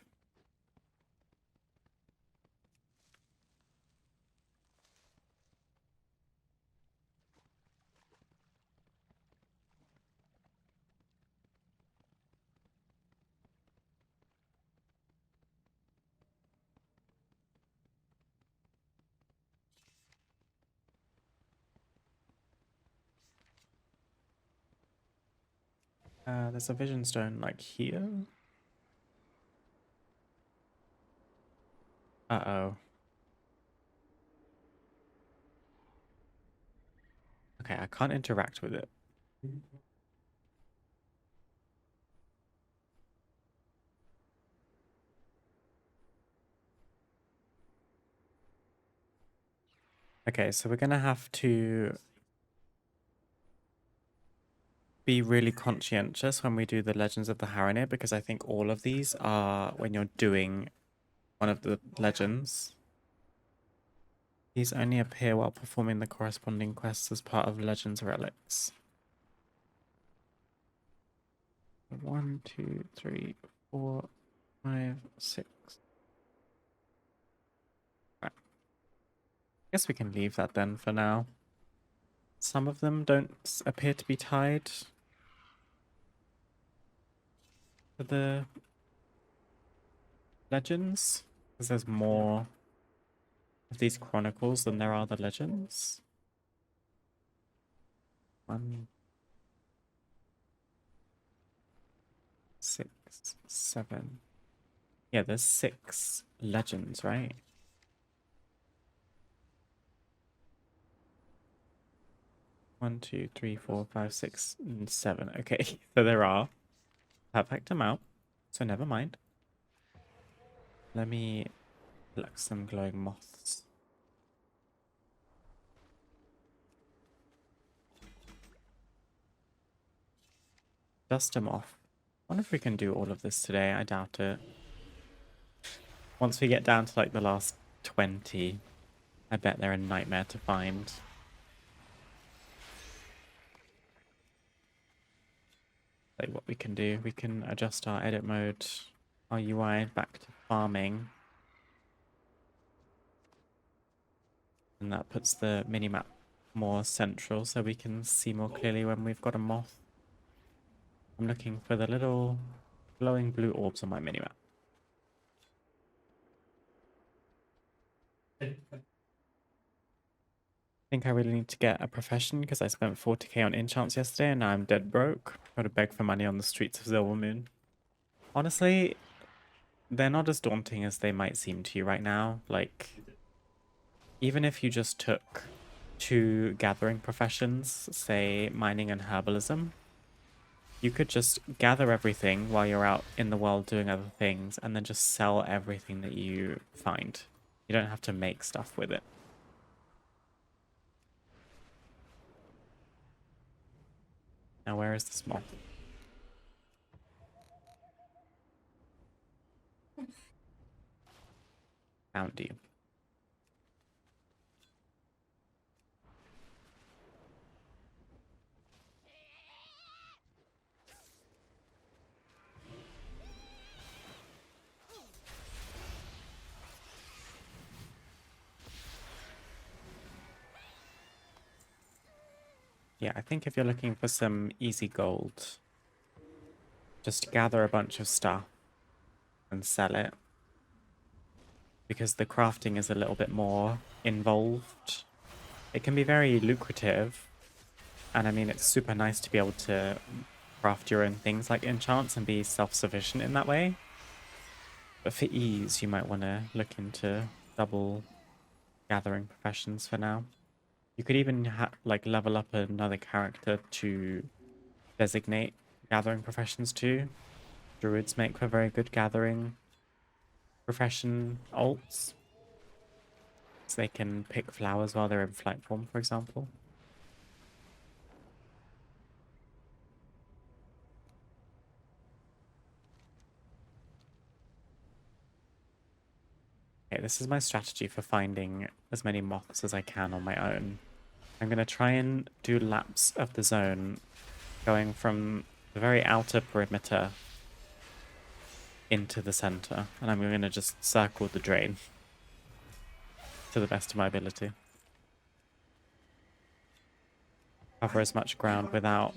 There's a vision stone like here. Uh-oh. Okay, I can't interact with it. Okay, so we're gonna have to be really conscientious when we do the Legends of the Haranir, because I think all of these are when you're doing one of the legends. These only appear while performing the corresponding quests as part of Legends Relics. 1, 2, 3, 4, 5, 6. Right. Guess we can leave that then for now. Some of them don't appear to be tied to the legends, because there's more of these chronicles than there are the legends. 1, 6, 7. Yeah, there's 6 legends, right? One, 2, 3, 4, 5, 6, and 7. Okay, so there are. Perfect amount. So never mind. Let me collect some glowing moths. Dust them off. Wonder if we can do all of this today. I doubt it. Once we get down to like the last 20, I bet they're a nightmare to find. Like what we can do, we can adjust our edit mode, our UI back to farming. And that puts the minimap more central so we can see more clearly when we've got a moth. I'm looking for the little glowing blue orbs on my minimap. I think I really need to get a profession because I spent 40k on enchants yesterday and now I'm dead broke. Gotta beg for money on the streets of Silvermoon. Honestly, they're not as daunting as they might seem to you right now. Like, even if you just took 2 gathering professions, say mining and herbalism, you could just gather everything while you're out in the world doing other things and then just sell everything that you find. You don't have to make stuff with it. Now, where is the small? Found you. Yeah, I think if you're looking for some easy gold, just gather a bunch of stuff and sell it. Because the crafting is a little bit more involved. It can be very lucrative. And I mean, it's super nice to be able to craft your own things like enchants and be self-sufficient in that way. But for ease, you might want to look into double gathering professions for now. You could even like level up another character to designate gathering professions too. Druids make for very good gathering profession alts. So they can pick flowers while they're in flight form, for example. Okay, this is my strategy for finding as many moths as I can on my own. I'm going to try and do laps of the zone, going from the very outer perimeter into the center. And I'm going to just circle the drain to the best of my ability. Cover as much ground without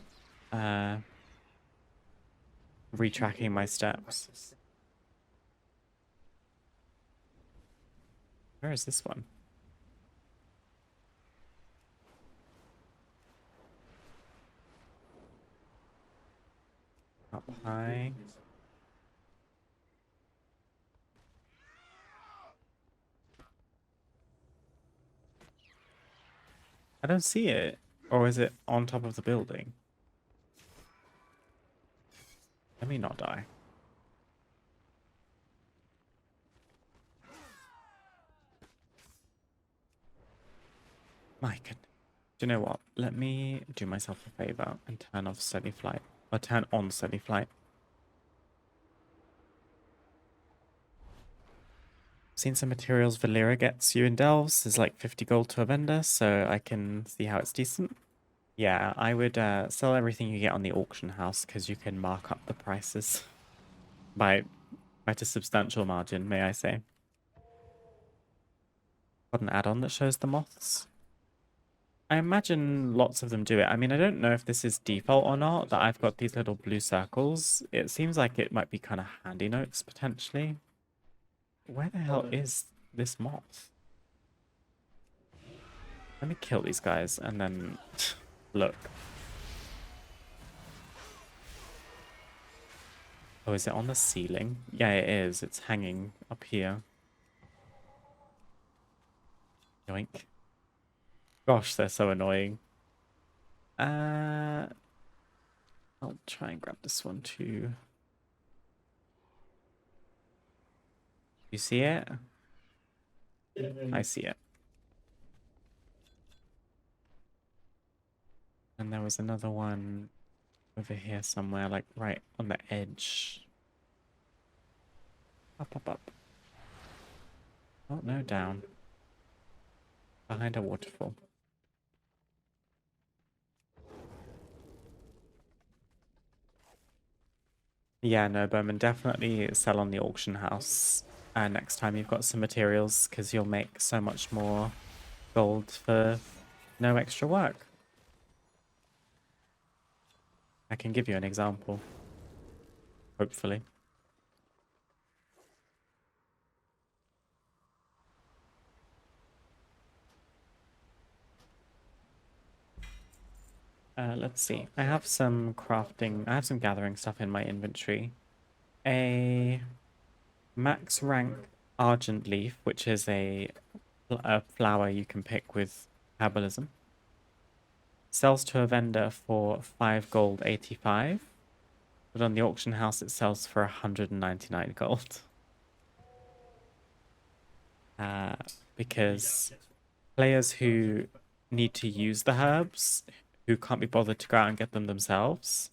retracking my steps. Where is this one? Up high. I don't see it. Or is it on top of the building? Let me not die. My goodness. Do you know what? Let me do myself a favor and turn off steady flight. Or turn on steady flight. Seen some materials Valera gets you in Delves. There's like 50 gold to a vendor, so I can see how it's decent. Yeah, I would sell everything you get on the auction house because you can mark up the prices by quite a substantial margin, may I say. Got an add-on that shows the moths. I imagine lots of them do it. I mean, I don't know if this is default or not, that I've got these little blue circles. It seems like it might be kind of handy notes, potentially. Where the hell is this moth? Let me kill these guys and then look. Oh, is it on the ceiling? Yeah, it is. It's hanging up here. Yoink. Gosh, they're so annoying. I'll try and grab this one too. You see it? I see it. And there was another one over here somewhere, like right on the edge. Up, up, up. Oh, no, down. Behind a waterfall. Yeah, no, Bowman, definitely sell on the auction house next time you've got some materials, because you'll make so much more gold for no extra work. I can give you an example. Hopefully. Let's see. I have some gathering stuff in my inventory. A max rank argent leaf, which is a flower you can pick with herbalism. Sells to a vendor for 5 gold 85. But on the auction house it sells for 199 gold. Because players who need to use the herbs, who can't be bothered to go out and get them themselves,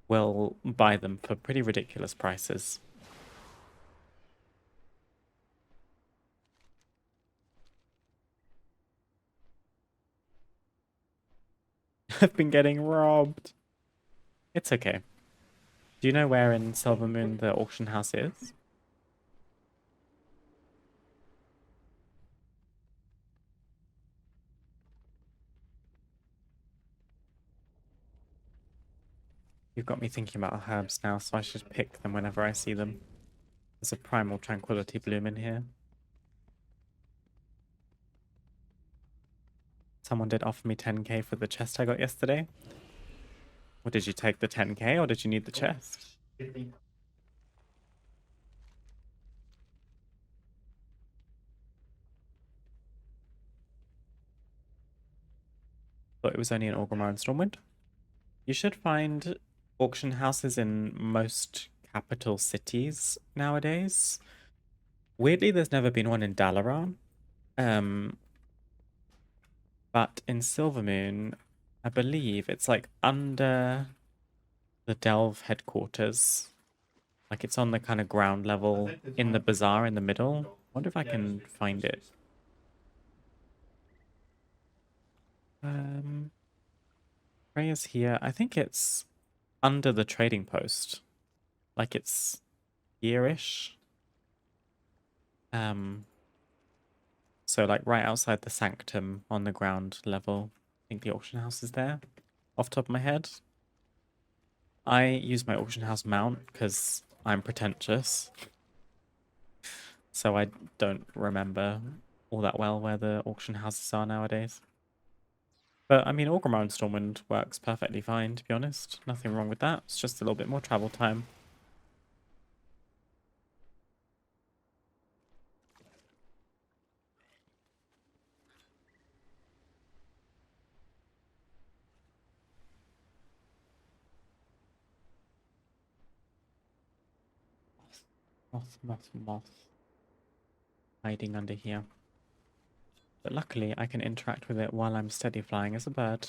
will buy them for pretty ridiculous prices. I've been getting robbed. It's okay. Do you know where in Silvermoon the auction house is? You've got me thinking about herbs now, so I should pick them whenever I see them. There's a primal tranquility bloom in here. Someone did offer me 10k for the chest I got yesterday. Or did you take the 10k or did you need the chest? Thought it was only in Orgrimmar and Stormwind. You should find auction houses in most capital cities nowadays. Weirdly, there's never been one in Dalaran. But in Silvermoon, I believe it's like under the Delve headquarters. Like it's on the kind of ground level in the bazaar in the middle. Wonder if I can find it. Freya's here. I think it's under the trading post. Like it's here-ish. So like right outside the sanctum on the ground level. I think the auction house is there. Off the top of my head. I use my auction house mount because I'm pretentious. So I don't remember all that well where the auction houses are nowadays. But I mean, Orgrimmar and Stormwind works perfectly fine, to be honest. Nothing wrong with that. It's just a little bit more travel time. Moth. Hiding under here. But luckily, I can interact with it while I'm steady flying as a bird.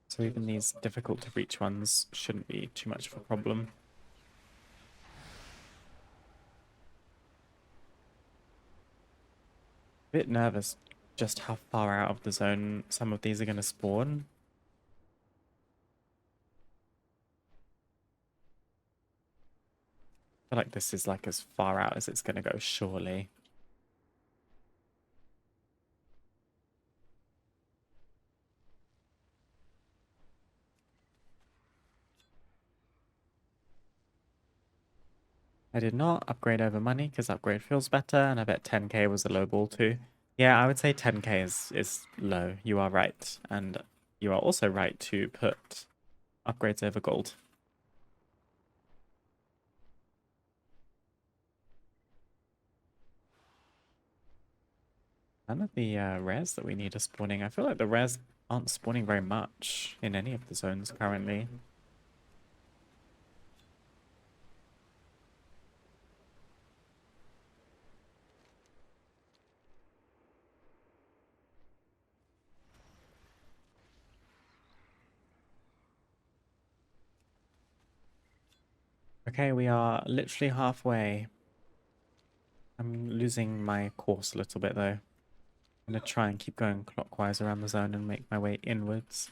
So even these difficult to reach ones shouldn't be too much of a problem. Bit nervous just how far out of the zone some of these are going to spawn. I feel like this is like as far out as it's going to go, surely. I did not upgrade over money because upgrade feels better, and I bet 10k was a low ball too. Yeah, I would say 10k is low. You are right. And you are also right to put upgrades over gold. None of the rares that we need are spawning. I feel like the rares aren't spawning very much in any of the zones currently. Okay, we are literally halfway. I'm losing my course a little bit though. I'm going to try and keep going clockwise around the zone and make my way inwards.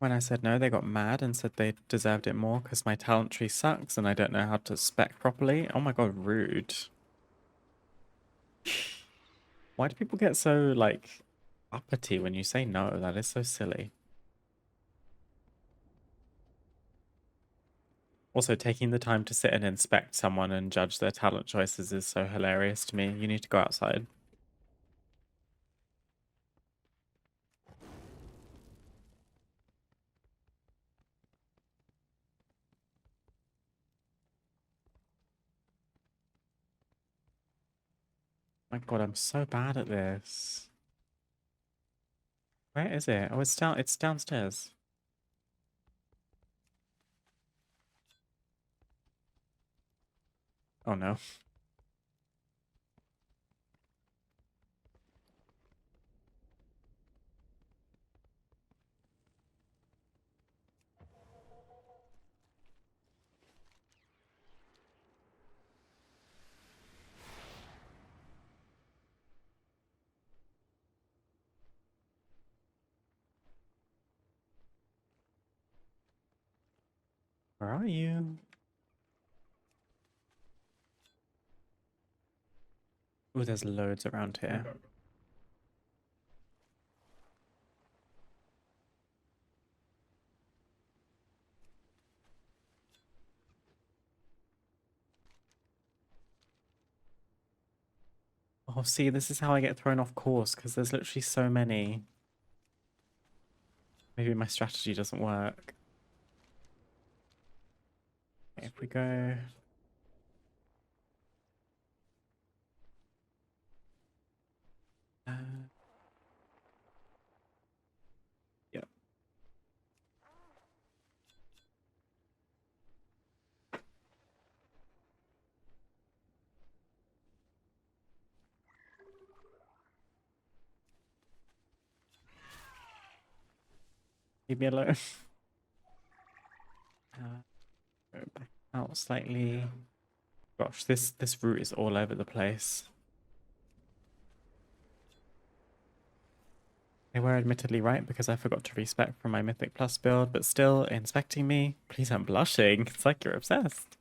When I said no, they got mad and said they deserved it more because my talent tree sucks and I don't know how to spec properly. Oh my god, rude. Why do people get so, like, uppity when you say no? That is so silly. Also, taking the time to sit and inspect someone and judge their talent choices is so hilarious to me. You need to go outside. My god, I'm so bad at this. Where is it? Oh, it's downstairs. Oh no. Where are you? Oh, there's loads around here. Oh, see, this is how I get thrown off course, because there's literally so many. Maybe my strategy doesn't work. Okay, if we go... yeah. Leave me alone. Go back out slightly. Gosh, this route is all over the place. They were admittedly right because I forgot to respec from my Mythic Plus build, but still, inspecting me? Please, I'm blushing. It's like you're obsessed.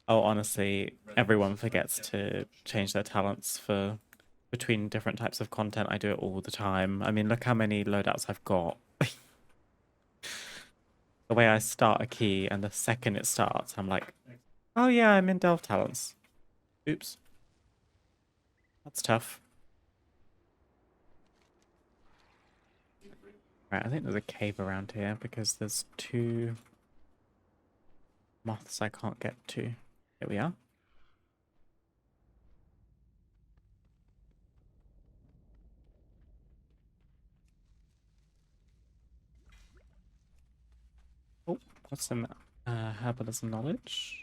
Oh, honestly, everyone forgets to change their talents for between different types of content. I do it all the time. I mean, look how many loadouts I've got. The way I start a key and the second it starts, I'm like, oh yeah, I'm in Delve Talents. Oops. That's tough. Right, I think there's a cave around here because there's 2 moths I can't get to. Here we are. Oh, what's some herbalism knowledge?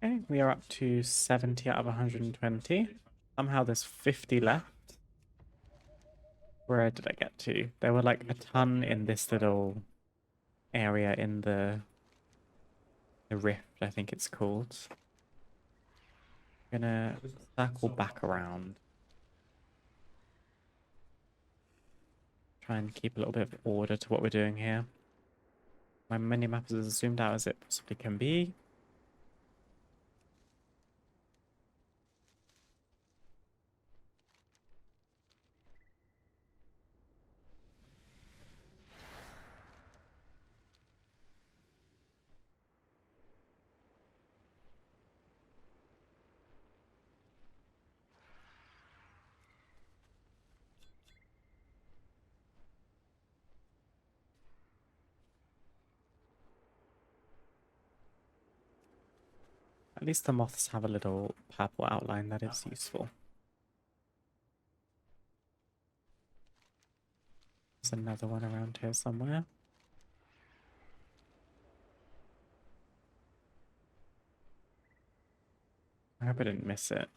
Okay, we are up to 70 out of 120. Somehow there's 50 left. Where did I get to? There were like a ton in this little area in the rift, I think it's called. I'm gonna circle back around. Try and keep a little bit of order to what we're doing here. My minimap is as zoomed out as it possibly can be. At least the moths have a little purple outline that is useful. There's another one around here somewhere. I hope I didn't miss it.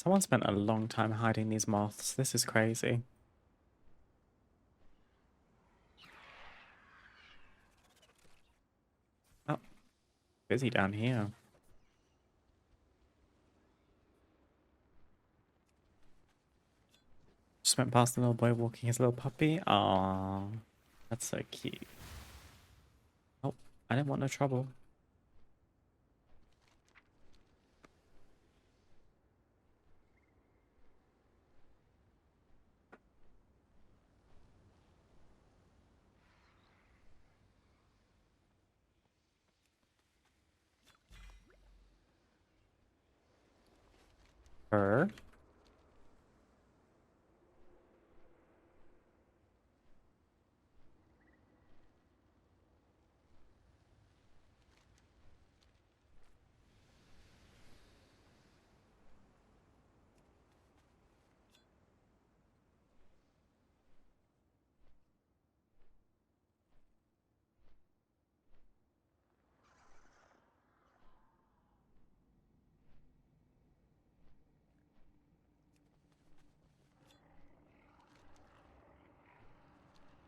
Someone spent a long time hiding these moths. This is crazy. Oh, busy down here. Just went past the little boy walking his little puppy. Aww, that's so cute. Oh, I didn't want no trouble. Her.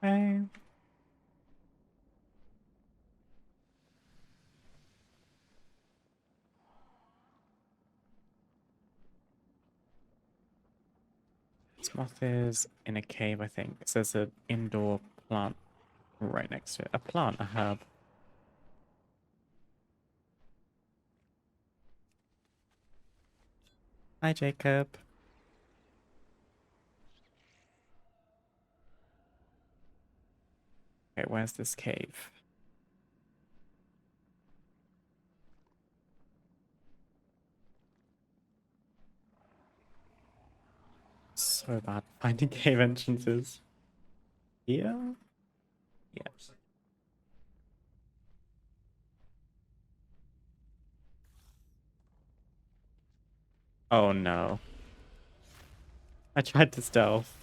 Hey. This moth is in a cave, I think. It says an indoor plant right next to it. A plant, a herb. Hi, Jacob. Okay, where's this cave? So bad finding cave entrances. Here? Yeah. Oh no. I tried to stealth.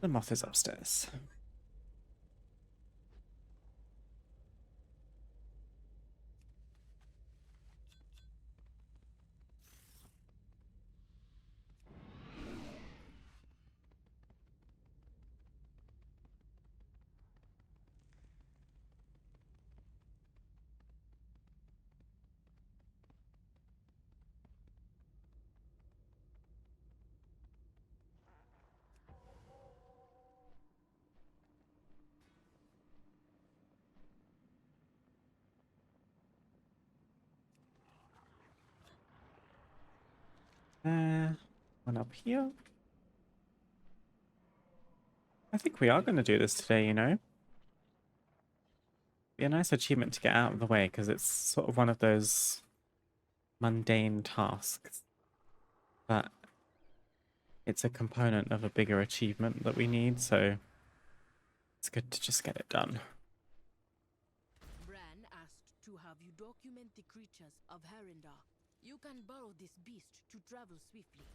The moth is upstairs. One up here. I think we are going to do this today, you know? Be a nice achievement to get out of the way, because it's sort of one of those mundane tasks. But it's a component of a bigger achievement that we need, so it's good to just get it done. Bran asked to have you document the creatures of Herindar. You can borrow this beast to travel swiftly.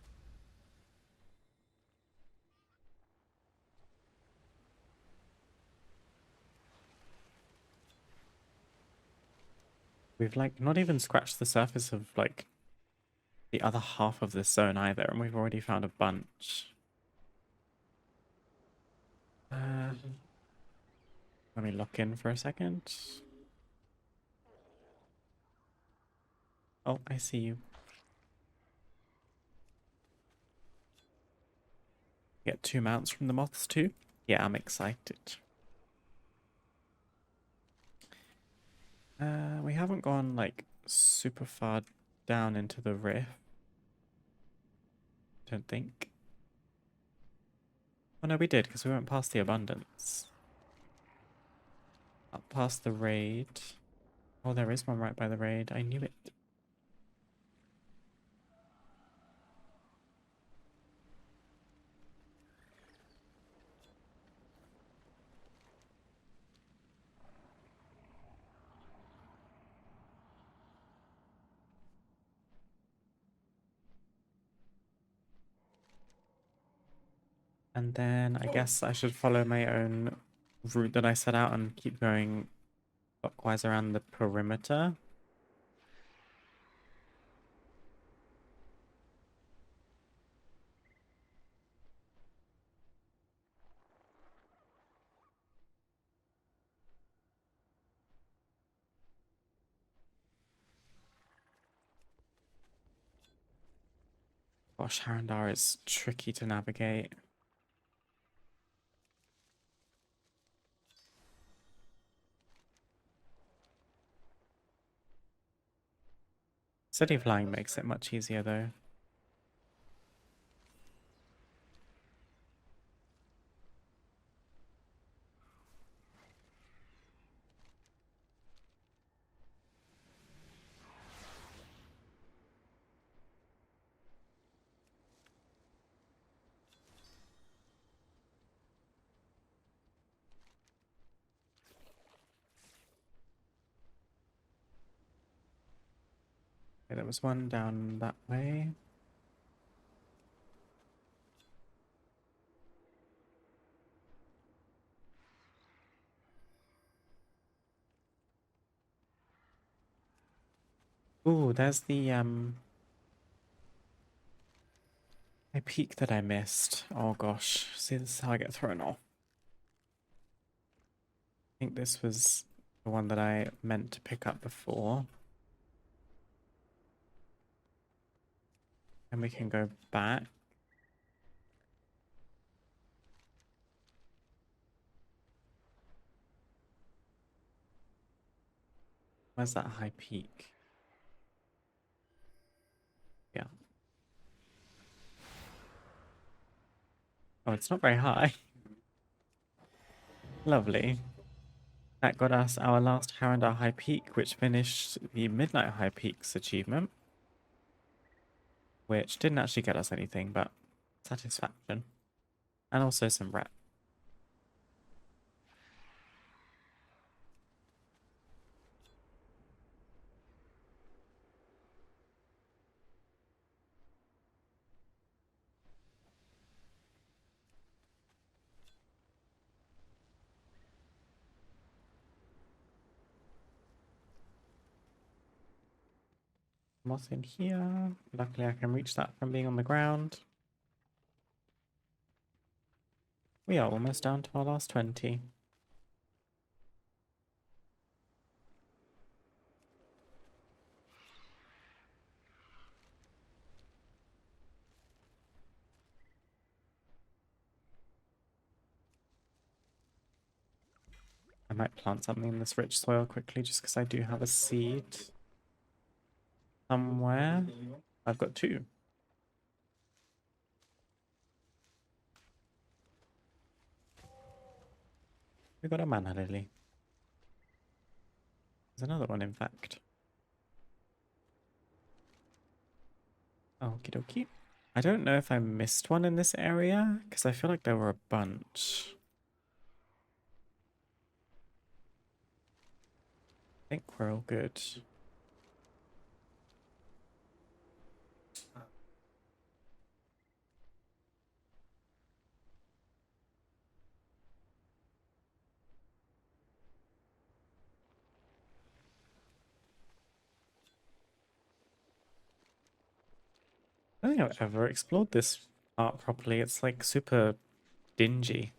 We've like not even scratched the surface of like the other half of this zone either, and we've already found a bunch. Let me lock in for a second. Oh, I see you. Get 2 mounts from the moths too? Yeah, I'm excited. We haven't gone like super far down into the rift. Don't think. Oh no, we did, because we went past the abundance. Up past the raid. Oh, there is one right by the raid. I knew it. And then I guess I should follow my own route that I set out and keep going clockwise around the perimeter. Gosh, Harandar is tricky to navigate. City flying makes it much easier though. Okay, there was one down that way. Ooh, there's the my peak that I missed. Oh gosh. See, this is how I get thrown off. I think this was the one that I meant to pick up before. And we can go back. Where's that high peak? Yeah. Oh, it's not very high. Lovely. That got us our last Harandar High Peak, which finished the Midnight High Peaks achievement. Which didn't actually get us anything, but satisfaction. And also some rep. What's in here? Luckily I can reach that from being on the ground. We are almost down to our last 20. I might plant something in this rich soil quickly just because I do have a seed somewhere. I've got 2. We got a mana lily. There's another one, in fact. Okie dokie. I don't know if I missed one in this area because I feel like there were a bunch. I think we're all good. I don't think I've ever explored this part properly. It's like super dingy.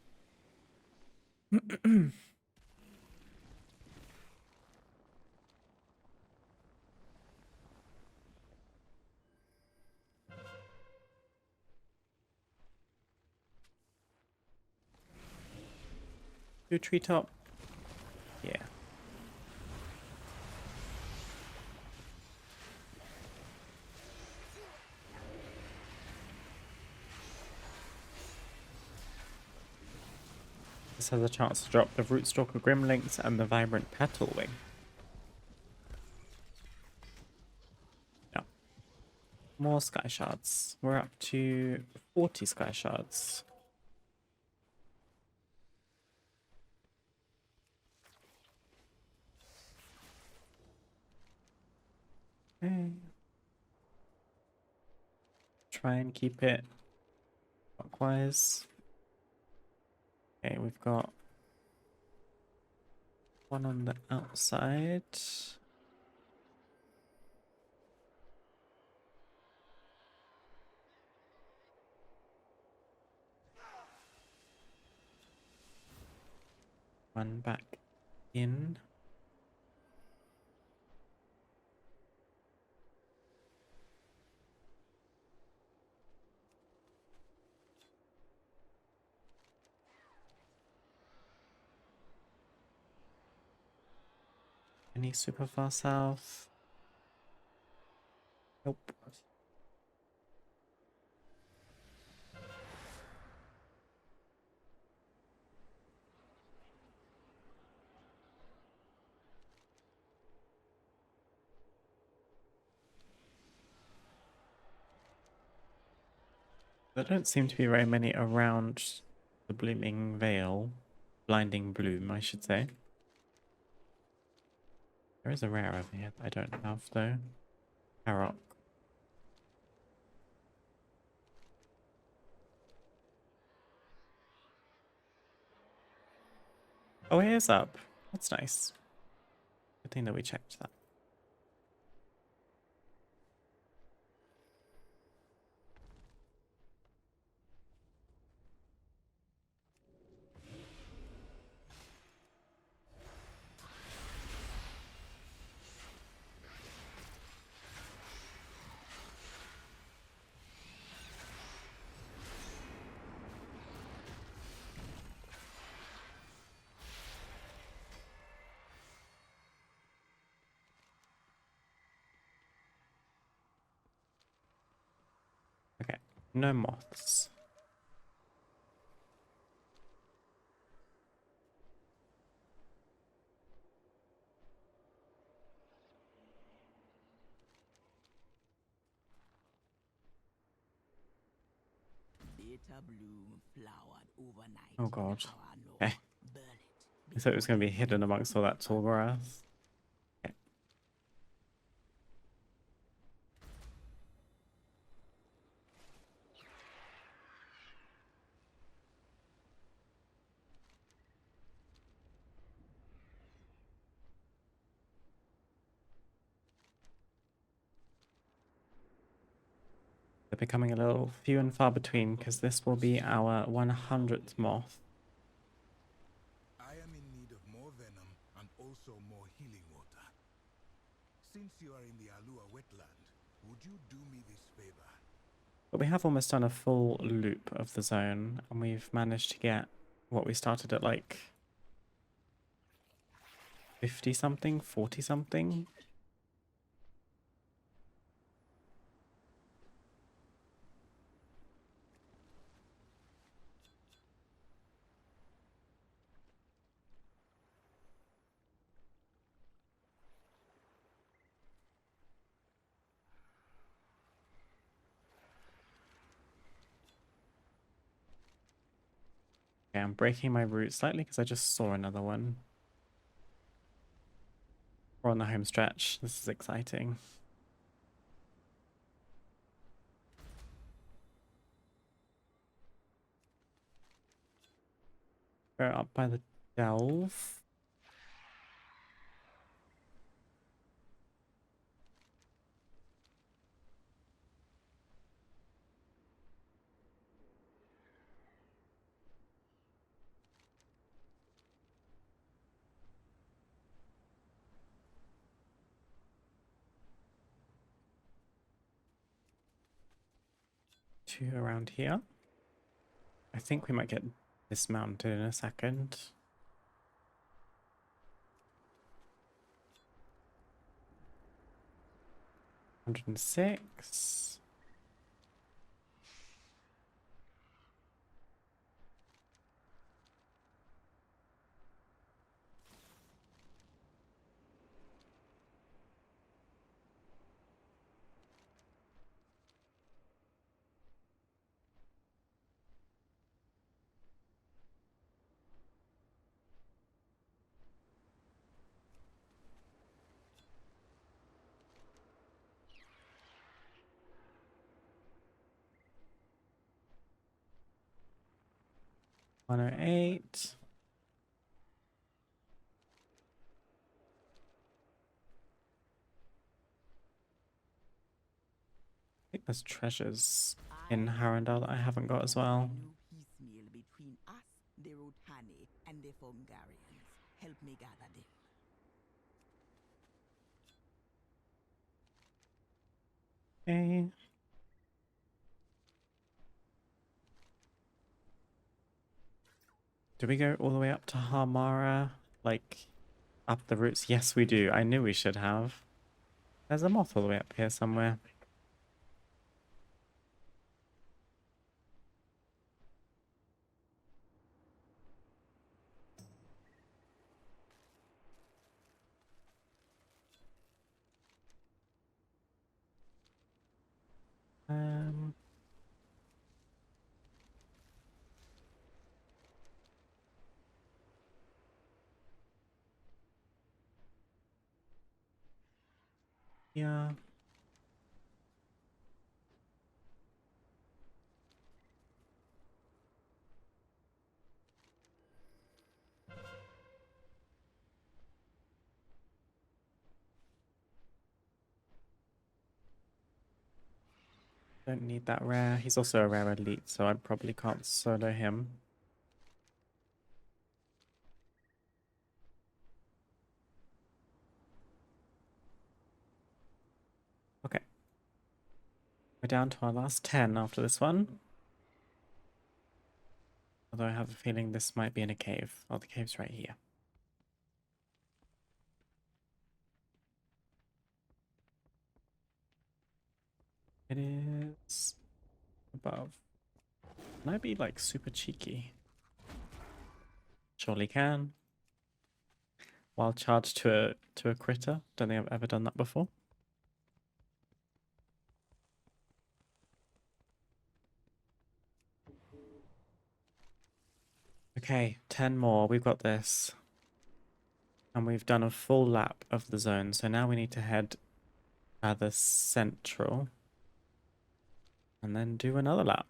Do treetop? Yeah. This has a chance to drop the Rootstalker Grimlinks and the Vibrant Petal Wing. Yeah. More Sky Shards. We're up to 40 Sky Shards. Okay. Try and keep it clockwise. Okay, we've got one on the outside. One back in. Any super far south? Nope. There don't seem to be very many around the blooming veil. Blinding bloom, I should say. There is a rare over here that I don't have though. Harrock. Oh, it is up. That's nice. Good thing that we checked that. Okay, no moths. Bitter bloom flowered overnight. Oh god. Our law. Okay. Burn I it thought it was before going to be the hidden heat amongst all that tall grass. Okay. They're becoming a little few and far between because this will be our 100th moth. I am in need of more venom and also more healing water. Since you are in the Alua wetland, would you do me this favor? But we have almost done a full loop of the zone and we've managed to get what we started at like 50 something, 40 something. Okay, I'm breaking my route slightly because I just saw another one. We're on the home stretch. This is exciting. We're up by the delve. Two around here. I think we might get dismounted in a second. $106. 108. I think there's treasures in Harrendal that I haven't got as well. No piecemeal between us, the Rotani, and the Fungarians. Help me gather them. Okay. Do we go all the way up to Harmara? Like, up the roots? Yes, we do. I knew we should have. There's a moth all the way up here somewhere. Um, yeah. Don't need that rare. He's also a rare elite, so I probably can't solo him. Okay. We're down to our last 10 after this one. Although I have a feeling this might be in a cave. Oh, the cave's right here. It is above. Can I be like super cheeky? Surely can. Wild charge to a critter. Don't think I've ever done that before. Okay, 10 more. We've got this. And we've done a full lap of the zone. So now we need to head the central. And then do another lap.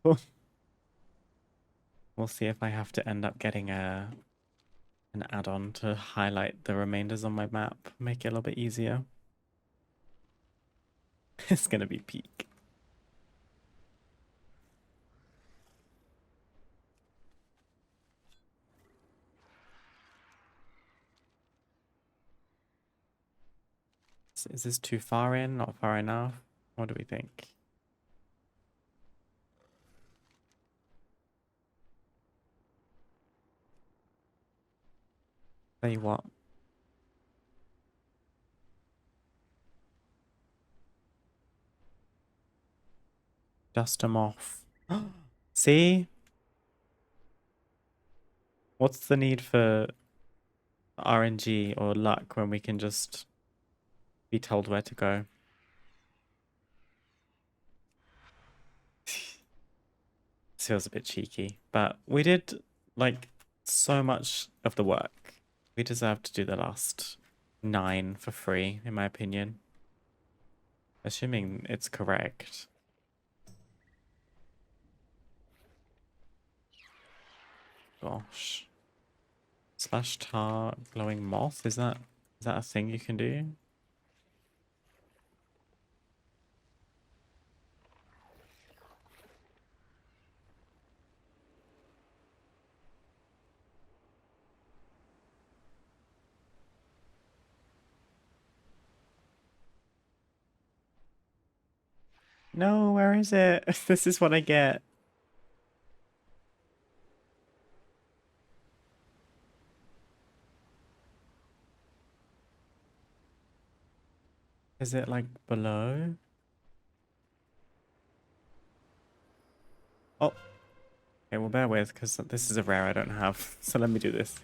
We'll see if I have to end up getting an add-on to highlight the remainders on my map. Make it a little bit easier. It's gonna be peak. Is this too far in? Not far enough? What do we think? Tell you what. Dust them off. See? What's the need for RNG or luck when we can just be told where to go? This feels a bit cheeky, but we did like so much of the work. We deserve to do the last 9 for free, in my opinion. Assuming it's correct. Gosh. Slash tar glowing moth, is that a thing you can do? No, where is it? This is what I get. Is it like below? Oh. Okay, well bear with, because this is a rare I don't have. So let me do this.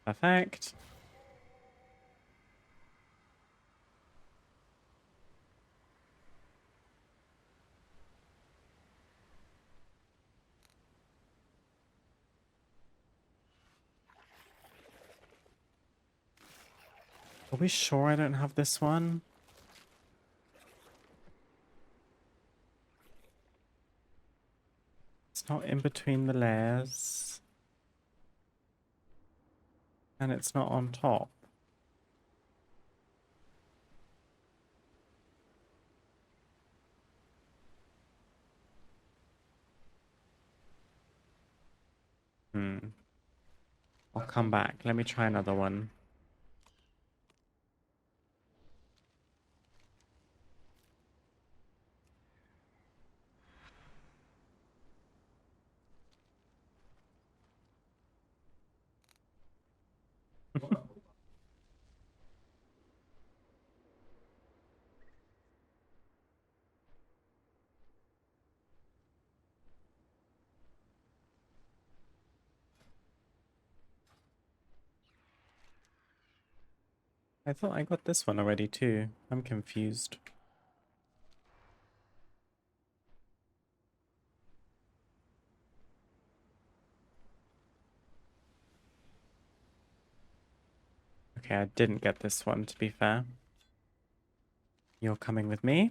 Perfect. Are we sure I don't have this one? It's not in between the layers. And it's not on top. I'll come back. Let me try another one. I thought I got this one already too. I'm confused. Okay, I didn't get this one, to be fair. You're coming with me?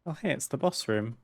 Oh, hey, it's the boss room.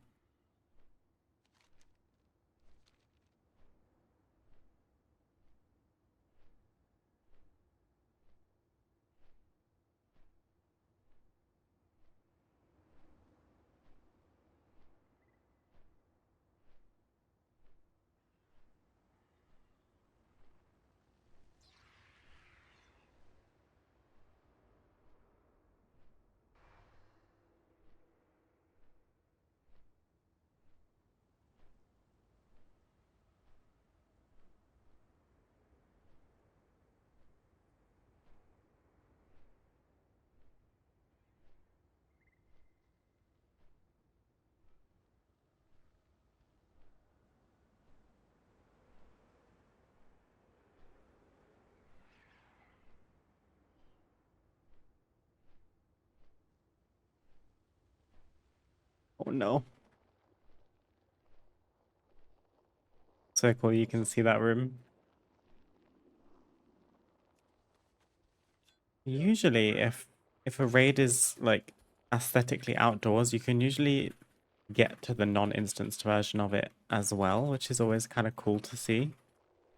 Oh no. So cool, you can see that room. Usually, if a raid is like aesthetically outdoors, you can usually get to the non-instanced version of it as well, which is always kind of cool to see.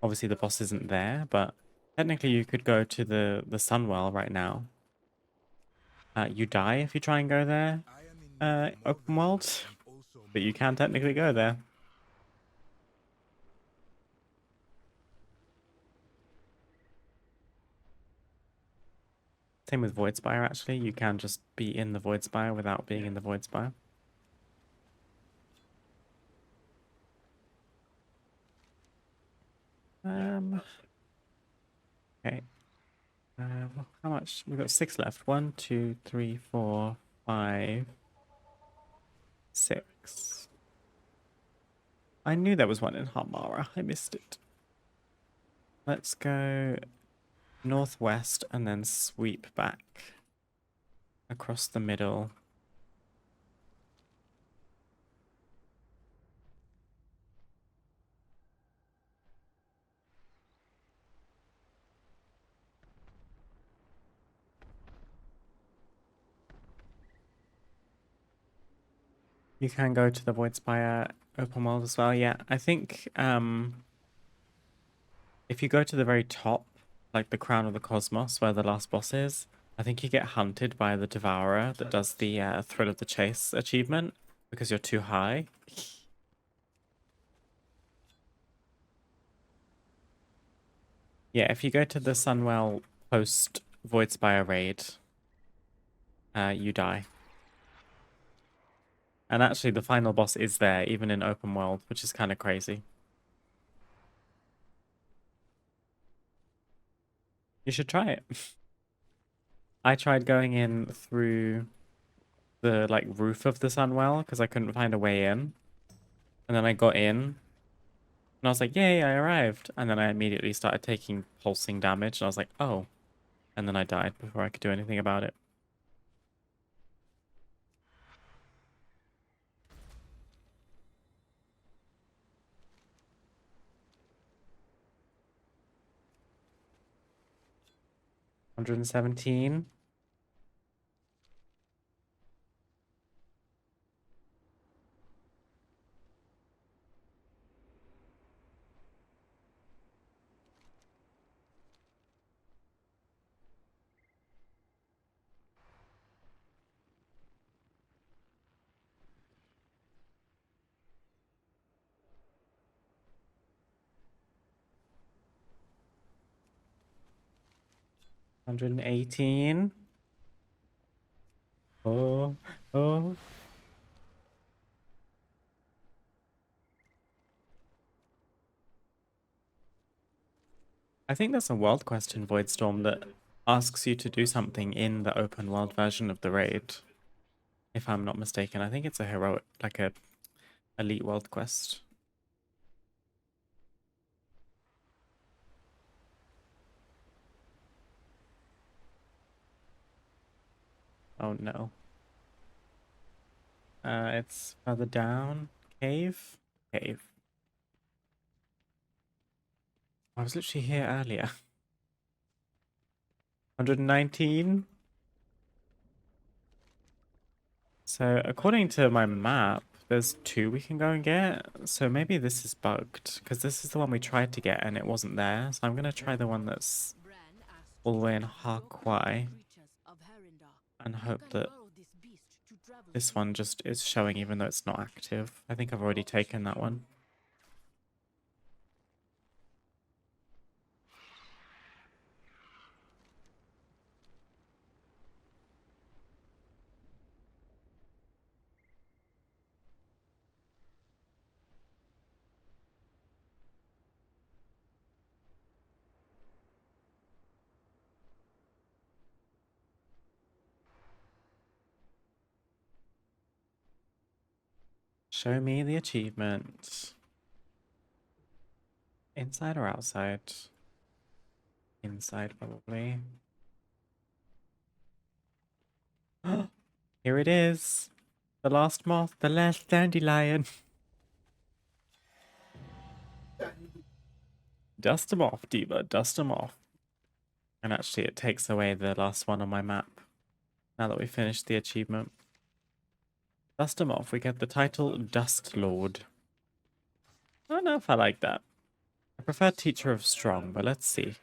Obviously, the boss isn't there, but technically you could go to the Sunwell right now. You die if you try and go there, I am in open world, and also but you can technically go there. Same with Void Spire, actually. You can just be in the Void Spire without being in the Void Spire. Okay. How much? We've got 6 left. 1, 2, 3, 4, 5, 6. I knew there was one in Harmara. I missed it. Let's go northwest and then sweep back across the middle. You can go to the Void Spire open world as well. Yeah, I think if you go to the very top, like the Crown of the Cosmos, where the last boss is, I think you get hunted by the Devourer that does the Thrill of the Chase achievement because you're too high. Yeah, if you go to the Sunwell post Void Spire raid, you die. And actually, the final boss is there, even in open world, which is kind of crazy. You should try it. I tried going in through the like roof of the Sunwell because I couldn't find a way in. And then I got in, and I was like, yay, I arrived. And then I immediately started taking pulsing damage, and I was like, oh. And then I died before I could do anything about it. 117. $118. Oh, oh. I think there's a world quest in Voidstorm that asks you to do something in the open world version of the raid. If I'm not mistaken, I think it's a heroic, like a elite world quest. Oh no. It's further down. Cave? Cave. I was literally here earlier. 119? So according to my map, there's 2 we can go and get. So maybe this is bugged, because this is the one we tried to get and it wasn't there. So I'm going to try the one that's Bran asked all the way in to travel with the Harkwai creatures of Herendar. and You hope can that borrow this beast to travel this through. one just is showing even though it's not active. I think I've already taken that one. Show me the achievement. Inside or outside? Inside, probably. Here it is. The last moth, the last dandelion. Dust them off, Diva. Dust them off. And actually, it takes away the last one on my map. Now that we finished the achievement. Dust them off. We get the title Dust Lord. I don't know if I like that. I prefer Teacher of Strong, but let's see.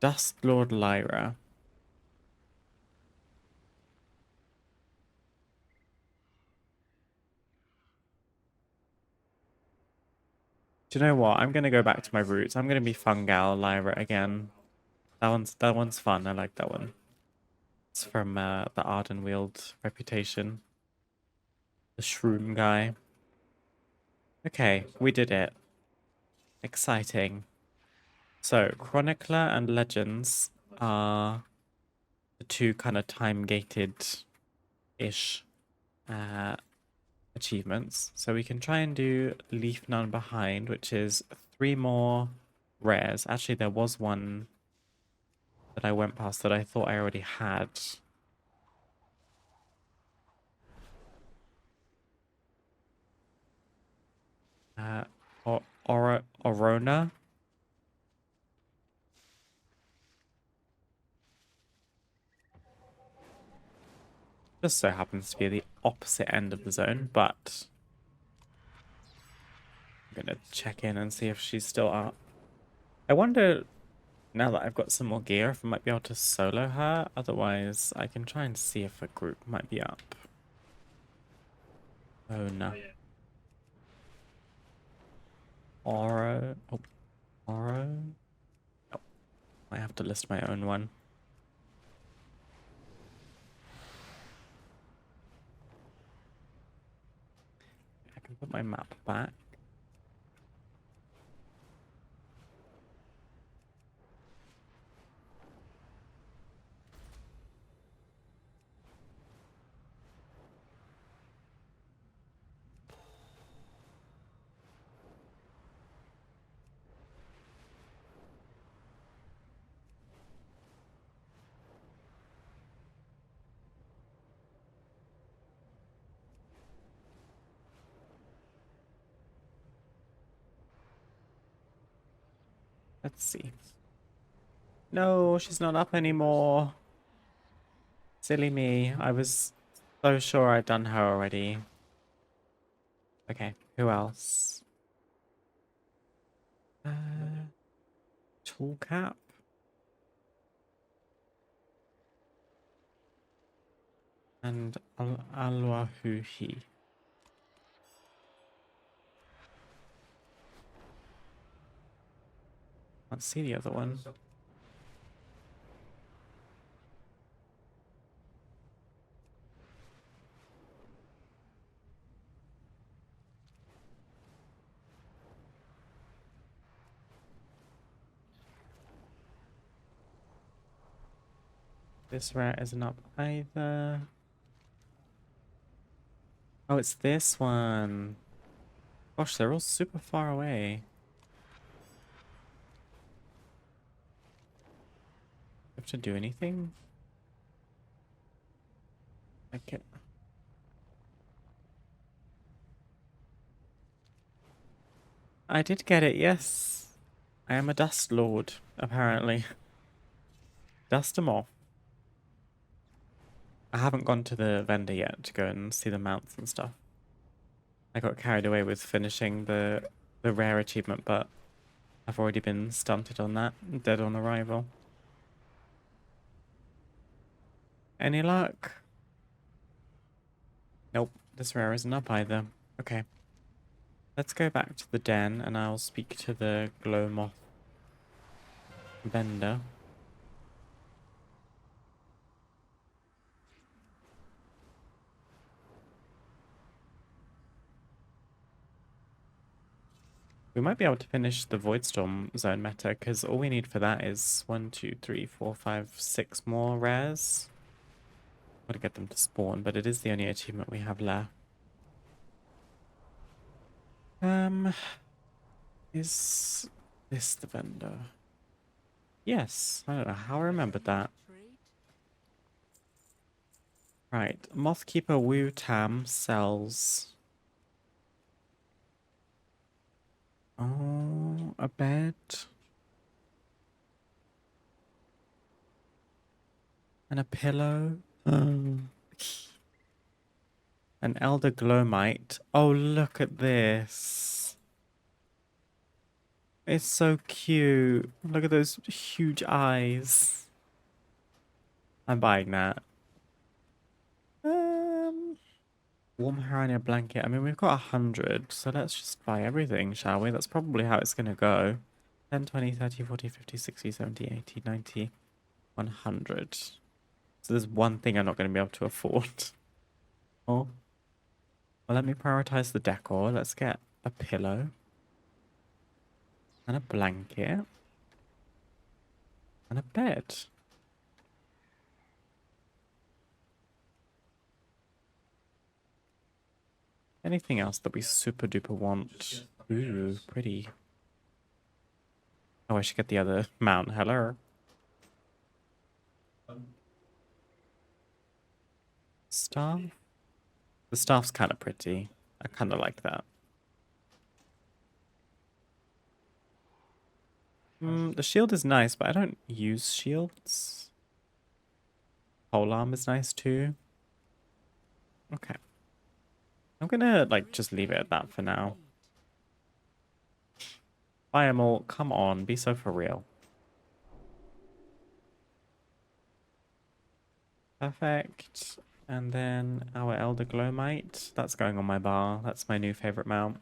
Dust Lord Lyra. Do you know what? I'm gonna go back to my roots. I'm gonna be Fungal Lyra again. That one's fun. I like that one. It's from the Ardenweald reputation. The shroom guy. Okay, we did it. Exciting. So, Chronicler and Legends are the 2 kind of time-gated-ish achievements. So we can try and do Leave None Behind, which is 3 more rares. Actually, there was one that I went past that I thought I already had. Orona. Just so happens to be the opposite end of the zone, but I'm gonna check in and see if she's still up. I wonder, now that I've got some more gear, if I might be able to solo her. Otherwise, I can try and see if a group might be up. Oh no. Oro. Oh, Oro. Oh, I have to list my own one. I can put my map back. Let's see. No, she's not up anymore. Silly me. I was so sure I'd done her already. Okay, who else? Tool cap? And Alwahuhi. Let's see the other one. This rare isn't up either. Oh, it's this one. Gosh, they're all super far away. Have to do anything? Okay. I did get it, yes. I am a dust lord, apparently. Dust them off. I haven't gone to the vendor yet to go and see the mounts and stuff. I got carried away with finishing the rare achievement, but I've already been stunted on that. Dead on arrival. Any luck? Nope, this rare isn't up either. Okay. Let's go back to the den and I'll speak to the glow moth vendor. We might be able to finish the Voidstorm zone meta, because all we need for that is 1, 2, 3, 4, 5, 6 more rares. Gotta get them to spawn, but it is the only achievement we have left. Is this the vendor? Yes, I don't know how I remembered that. Right, Mothkeeper Wu Tam sells... Oh, a bed. And a pillow. An Elder Glowmite. Oh, look at this. It's so cute. Look at those huge eyes. I'm buying that. Warm Harania blanket. I mean, we've got 100, so let's just buy everything, shall we? That's probably how it's going to go. 10, 20, 30, 40, 50, 60, 70, 80, 90, 100. So there's one thing I'm not going to be able to afford. Oh. Well, let me prioritize the decor. Let's get a pillow. And a blanket. And a bed. Anything else that we super duper want? Ooh, pretty. Oh, I should get the other mount. Hello. Staff? The staff's kind of pretty. I kind of like that. The shield is nice, but I don't use shields. Polearm is nice too. Okay. I'm gonna, like, just leave it at that for now. Buy 'em all. Come on, be so for real. Perfect. And then our Elder Glowmite. That's going on my bar. That's my new favorite mount.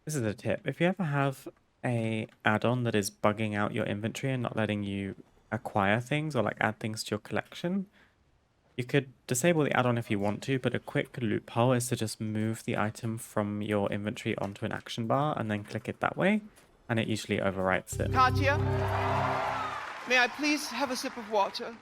This is a tip. If you ever have a add-on that is bugging out your inventory and not letting you acquire things or like add things to your collection, you could disable the add-on if you want to, but a quick loophole is to just move the item from your inventory onto an action bar and then click it that way, and it usually overwrites it. Katya, may I please have a sip of water?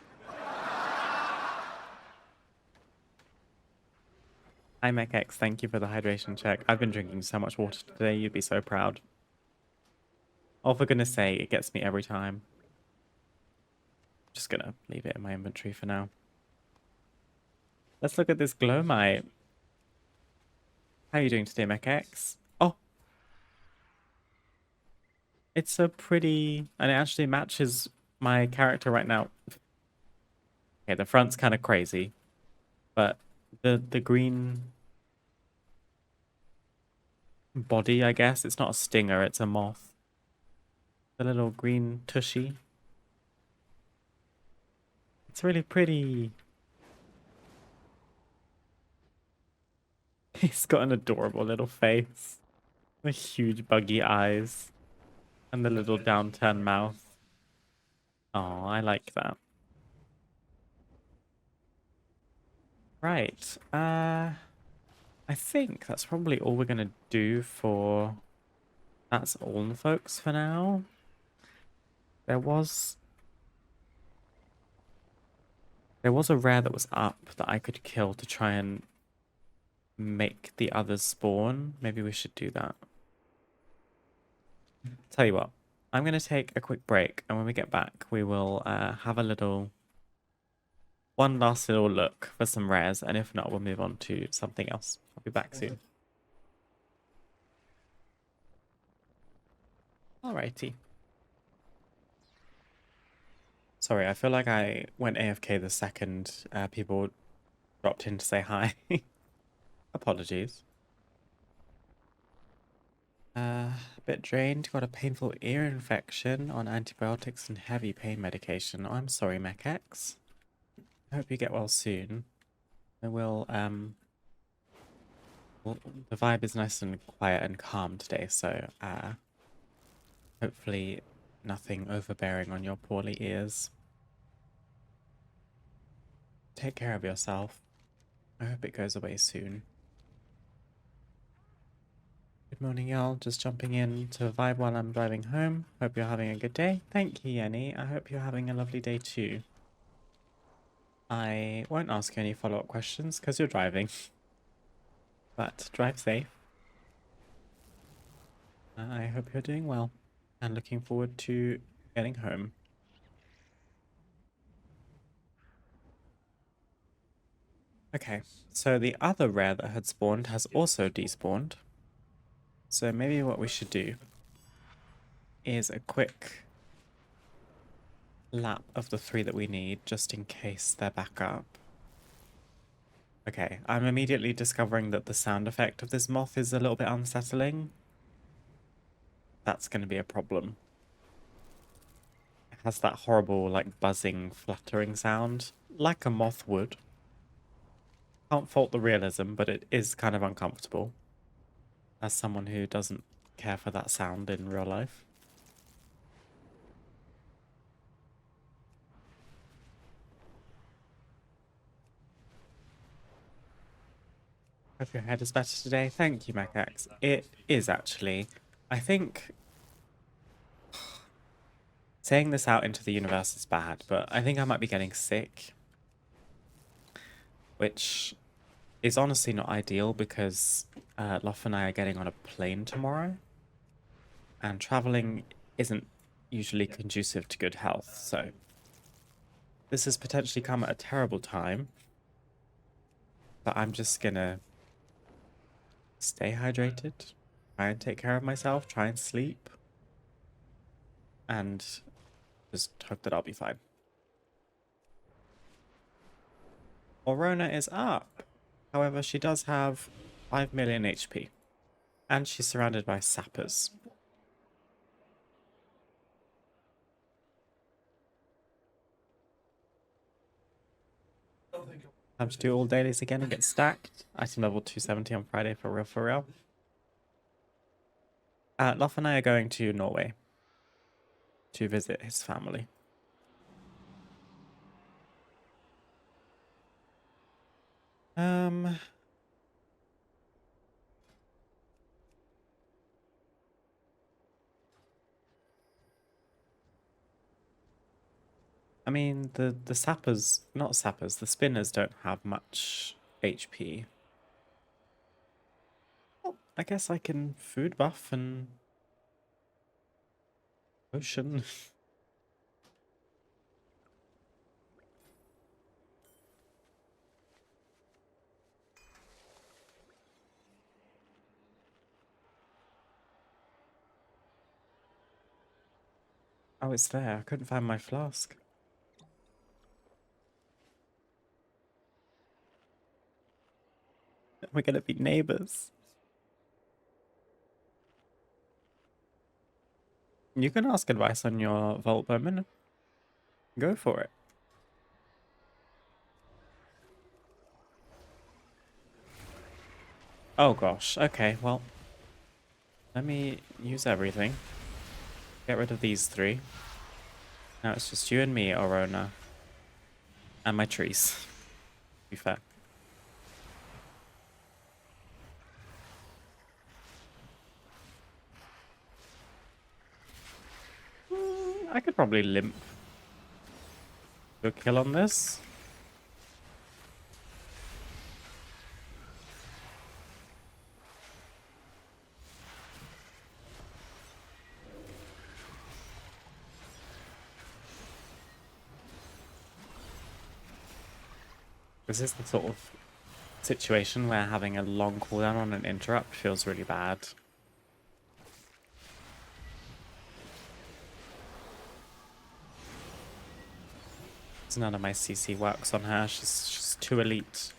Hi MechX, thank you for the hydration check. I've been drinking so much water today, you'd be so proud. Oh, for goodness sake, it gets me every time. Just gonna leave it in my inventory for now. Let's look at this Glowmite. How are you doing today, MechX? Oh! It's a pretty, and it actually matches my character right now. Okay, the front's kind of crazy, but the green body, I guess, it's not a stinger, it's a moth. The little green tushy. It's really pretty. He's got an adorable little face. The huge buggy eyes. And the little downturned mouth. Oh, I like that. Right. I think that's probably all we're gonna do for... That's all, folks, for now. There was a rare that was up that I could kill to try and make the others spawn. Maybe we should do that. Tell you what, I'm going to take a quick break, and when we get back, we will have one last little look for some rares, and if not, we'll move on to something else. I'll be back soon. Alrighty. Sorry, I feel like I went AFK the second people dropped in to say hi. Apologies. A bit drained, got a painful ear infection on antibiotics and heavy pain medication. Oh, I'm sorry, Mechex. I hope you get well soon. I will, well, the vibe is nice and quiet and calm today, so, hopefully nothing overbearing on your poorly ears. Take care of yourself. I hope it goes away soon. Good morning, y'all. Just jumping in to vibe while I'm driving home. Hope you're having a good day. Thank you, Yenny. I hope you're having a lovely day too. I won't ask you any follow-up questions because you're driving. But drive safe. I hope you're doing well and looking forward to getting home. Okay, so the other rare that had spawned has also despawned. So maybe what we should do is a quick lap of the 3 that we need, just in case they're back up. Okay, I'm immediately discovering that the sound effect of this moth is a little bit unsettling. That's going to be a problem. It has that horrible, like, buzzing, fluttering sound, like a moth would. Can't fault the realism, but it is kind of uncomfortable. As someone who doesn't care for that sound in real life. Hope your head is better today. Thank you, Macax. It is actually. I think saying this out into the universe is bad, but I think I might be getting sick. Which is honestly not ideal because Loff and I are getting on a plane tomorrow. And traveling isn't usually conducive to good health, so this has potentially come at a terrible time. But I'm just gonna stay hydrated, try and take care of myself, try and sleep, and just hope that I'll be fine. Orona is up. However, she does have 5 million HP. And she's surrounded by sappers. Time to do all dailies again and get stacked. Item level 270 on Friday, for real, for real. Loff and I are going to Norway to visit his family. I mean, the sappers, not sappers, the spinners don't have much HP. Well, I guess I can food buff and potion. Oh, it's there. I couldn't find my flask. We're gonna be neighbors. You can ask advice on your vault, Bowman. Go for it. Oh gosh. Okay, well. Let me use everything. Get rid of these three. Now it's just you and me, Orona. And my trees. To be fair. I could probably limp to a kill on this. This is the sort of situation where having a long cooldown on an interrupt feels really bad. So none of my CC works on her. She's too elite.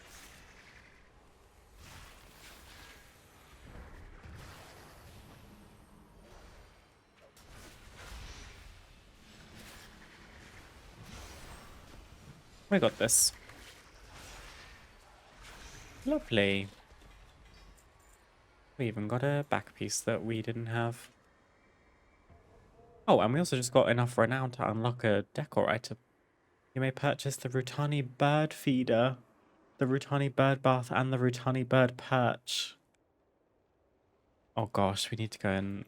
We got this. Lovely. We even got a back piece that we didn't have. Oh, and we also just got enough renown to unlock a decor item. You may purchase the Rutani bird feeder, the Rutani bird bath, and the Rutani bird perch. Oh gosh, we need to go and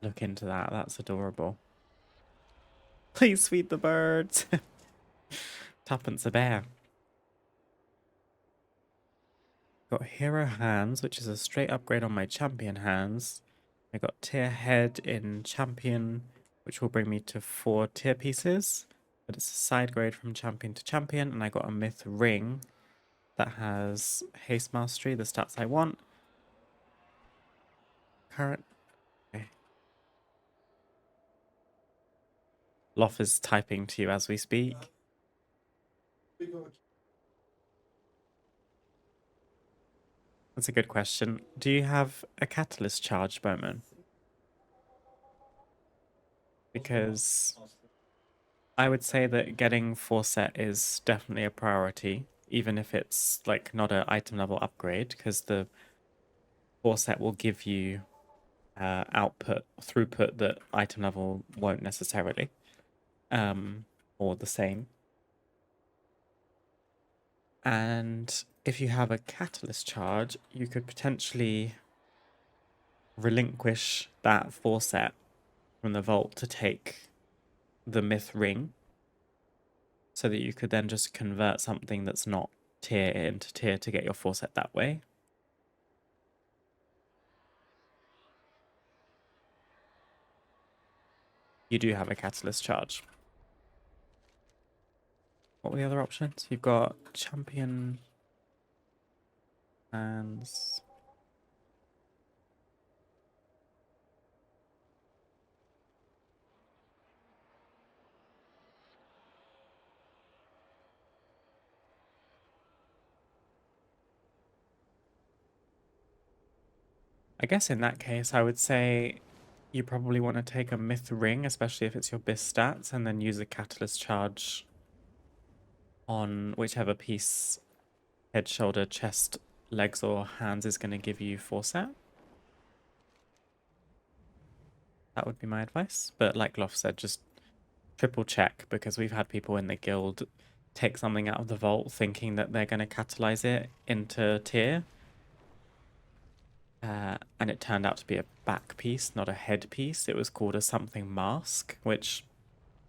look into that. That's adorable. Please feed the birds. Tuppence a bear. Got hero hands, which is a straight upgrade on my champion hands. I got tier head in champion, which will bring me to 4 tier pieces. But it's a side grade from champion to champion. And I got a myth ring that has haste mastery, the stats I want. Current. Okay. Loth is typing to you as we speak. That's a good question. Do you have a catalyst charge, Bowman? Because I would say that getting 4 set is definitely a priority, even if it's like not an item level upgrade, because the 4 set will give you output, throughput that item level won't necessarily, or the same. And if you have a catalyst charge, you could potentially relinquish that 4 set from the vault to take the myth ring, so that you could then just convert something that's not tier into tier to get your 4 set that way. You do have a catalyst charge. What were the other options? You've got champion hands. I guess in that case, I would say you probably want to take a myth ring, especially if it's your BIS stats, and then use a catalyst charge on whichever piece, head, shoulder, chest, legs, or hands is going to give you 4 set. That would be my advice. But like Lof said, just triple check, because we've had people in the guild take something out of the vault thinking that they're going to catalyze it into tier. And it turned out to be a back piece, not a head piece. It was called a something mask, which,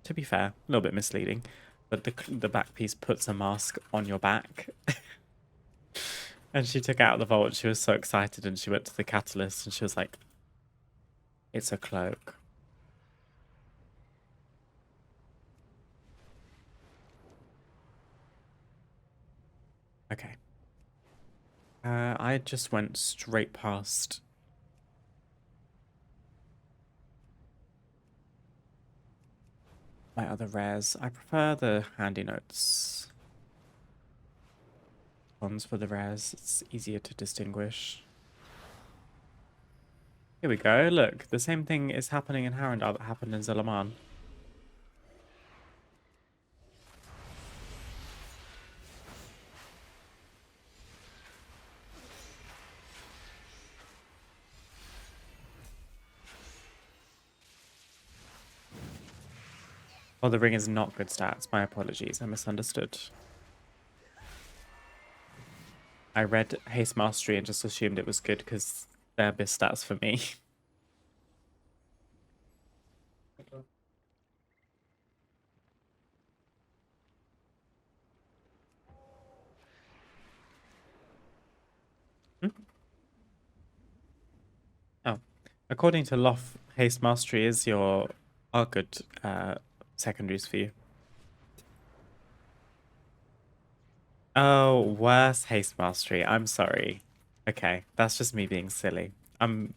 to be fair, a little bit misleading. But the back piece puts a mask on your back. And she took it out of the vault. She was so excited, and she went to the catalyst, and she was like, "It's a cloak." Okay. I just went straight past. buy other rares. I prefer the handy notes ones for the rares. It's easier to distinguish. Here we go. Look, the same thing is happening in Harrendal that happened in Zalaman. Oh, the ring is not good stats. My apologies. I misunderstood. I read Haste Mastery and just assumed it was good because they're best stats for me. Hmm? Oh, according to Loth, Haste Mastery is are good secondaries for you. Oh, worse Haste Mastery. I'm sorry. Okay, that's just me being silly. I'm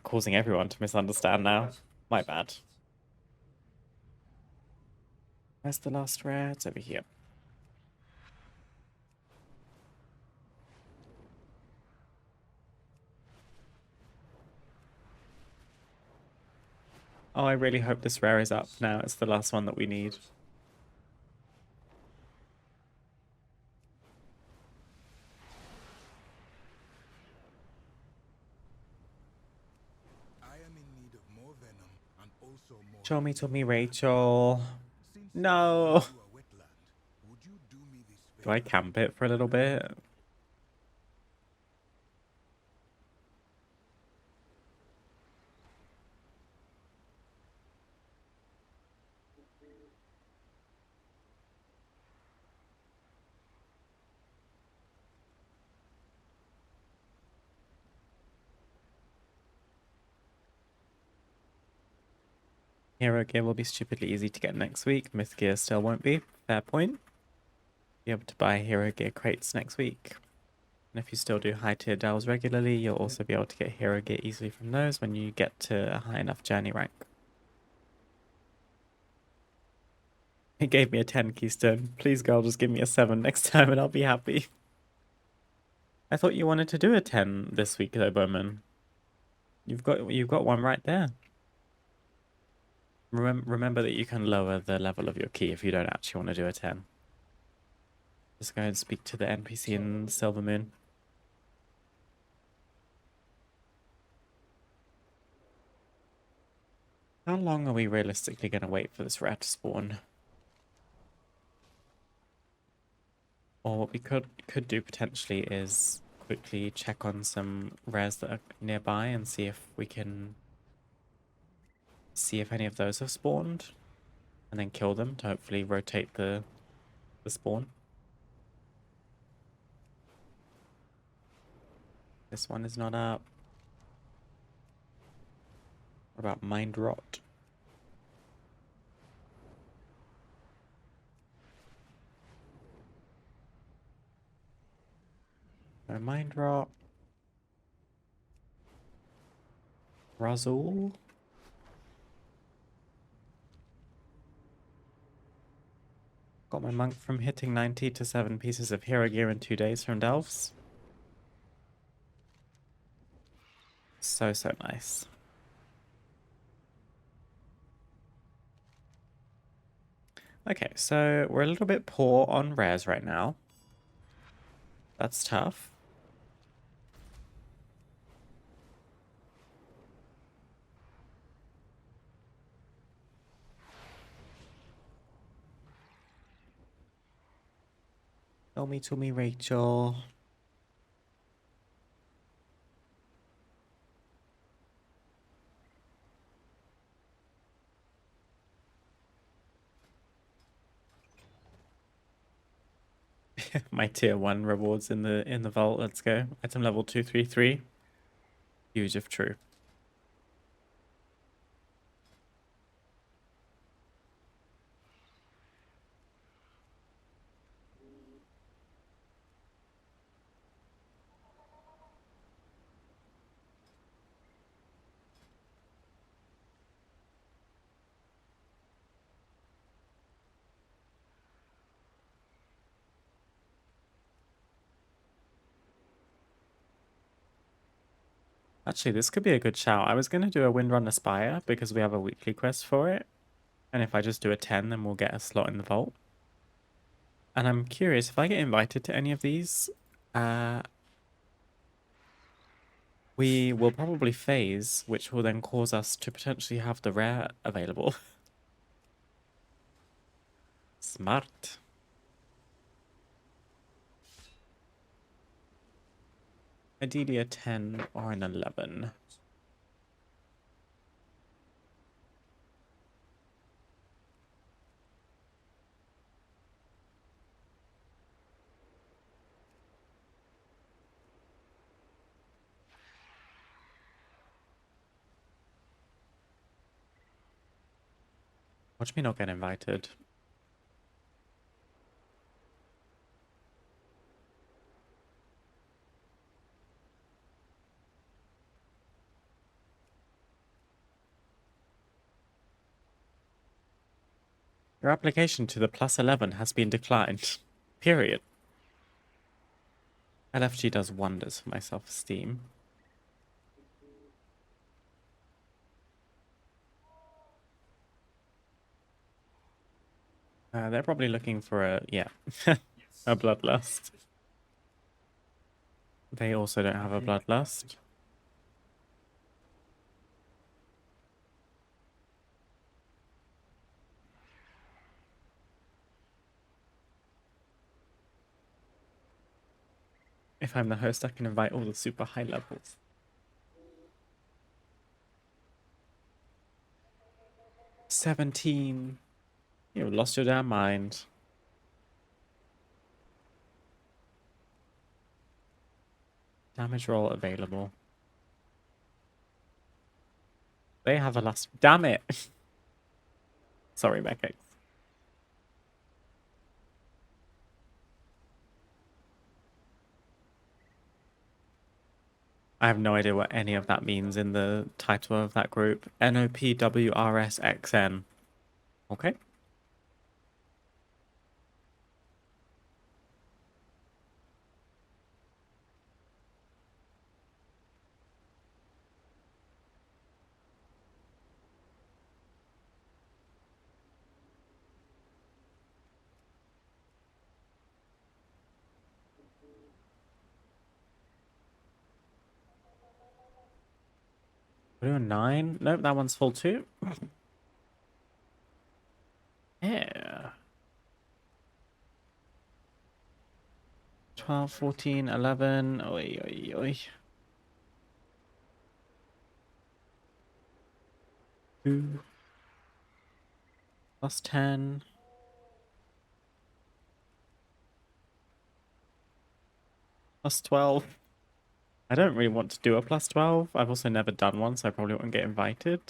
causing everyone to misunderstand now. My bad. Where's the last rare? It's over here. Oh, I really hope this rare is up now. It's the last one that we need. I am in need of more venom and also more. Show me to me, Rachel. Since No. you are wetland, would you do me this favor? Do I camp it for a little bit? Hero gear will be stupidly easy to get next week. Myth gear still won't be. Fair point. Be able to buy hero gear crates next week. And if you still do high tier delves regularly, you'll also be able to get hero gear easily from those when you get to a high enough journey rank. It gave me a 10 keystone. Please, girl, just give me a 7 next time and I'll be happy. I thought you wanted to do a 10 this week though, Bowman. You've got one right there. Remember that you can lower the level of your key if you don't actually want to do a 10. Just go and speak to the NPC in Silver Moon. How long are we realistically going to wait for this rat to spawn? Or what we could do potentially is quickly check on some rares that are nearby and see if we can see if any of those have spawned, and then kill them to hopefully rotate the spawn. This one is not up. What about Mind Rot? No Mind Rot. Razul. Got my monk from hitting 90 to 7 pieces of hero gear in 2 days from Delves. So nice. Okay, so we're a little bit poor on rares right now. That's tough. Tell me to me, Rachel. My tier 1 rewards in the vault. Let's go. Item level 233. Huge if true. Actually, this could be a good shout. I was going to do a Windrunner Spire because we have a weekly quest for it. And if I just do a 10, then we'll get a slot in the vault. And I'm curious, if I get invited to any of these, we will probably phase, which will then cause us to potentially have the rare available. Smart. Ideally a 10 or an 11. Watch me not get invited. Your application to the +11 has been declined. Period. LFG does wonders for my self-esteem. They're probably looking for a, yeah, a bloodlust. They also don't have a bloodlust. If I'm the host, I can invite all the super high levels. 17. You lost your damn mind. Damage roll available. They have a last. Damn it! Sorry, Mechax. I have no idea what any of that means in the title of that group. NOPWRSXN. Okay. We're doing 9. Nope, that one's full too. Yeah. 12, 14, 11. Oi, oi, oi. 2. +10. +12. I don't really want to do a +12. I've also never done one, so I probably won't get invited.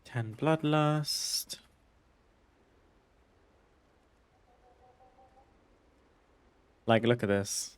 10 bloodlust. Like, look at this.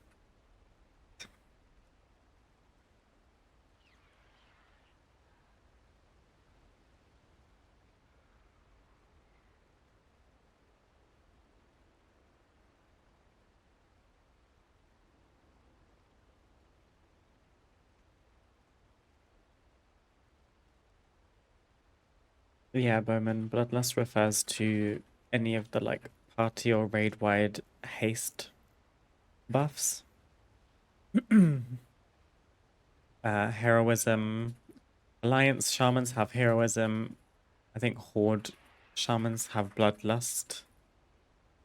Yeah, Bowman, bloodlust refers to any of the, like, party or raid-wide haste buffs. Heroism. Alliance shamans have heroism. I think Horde shamans have bloodlust.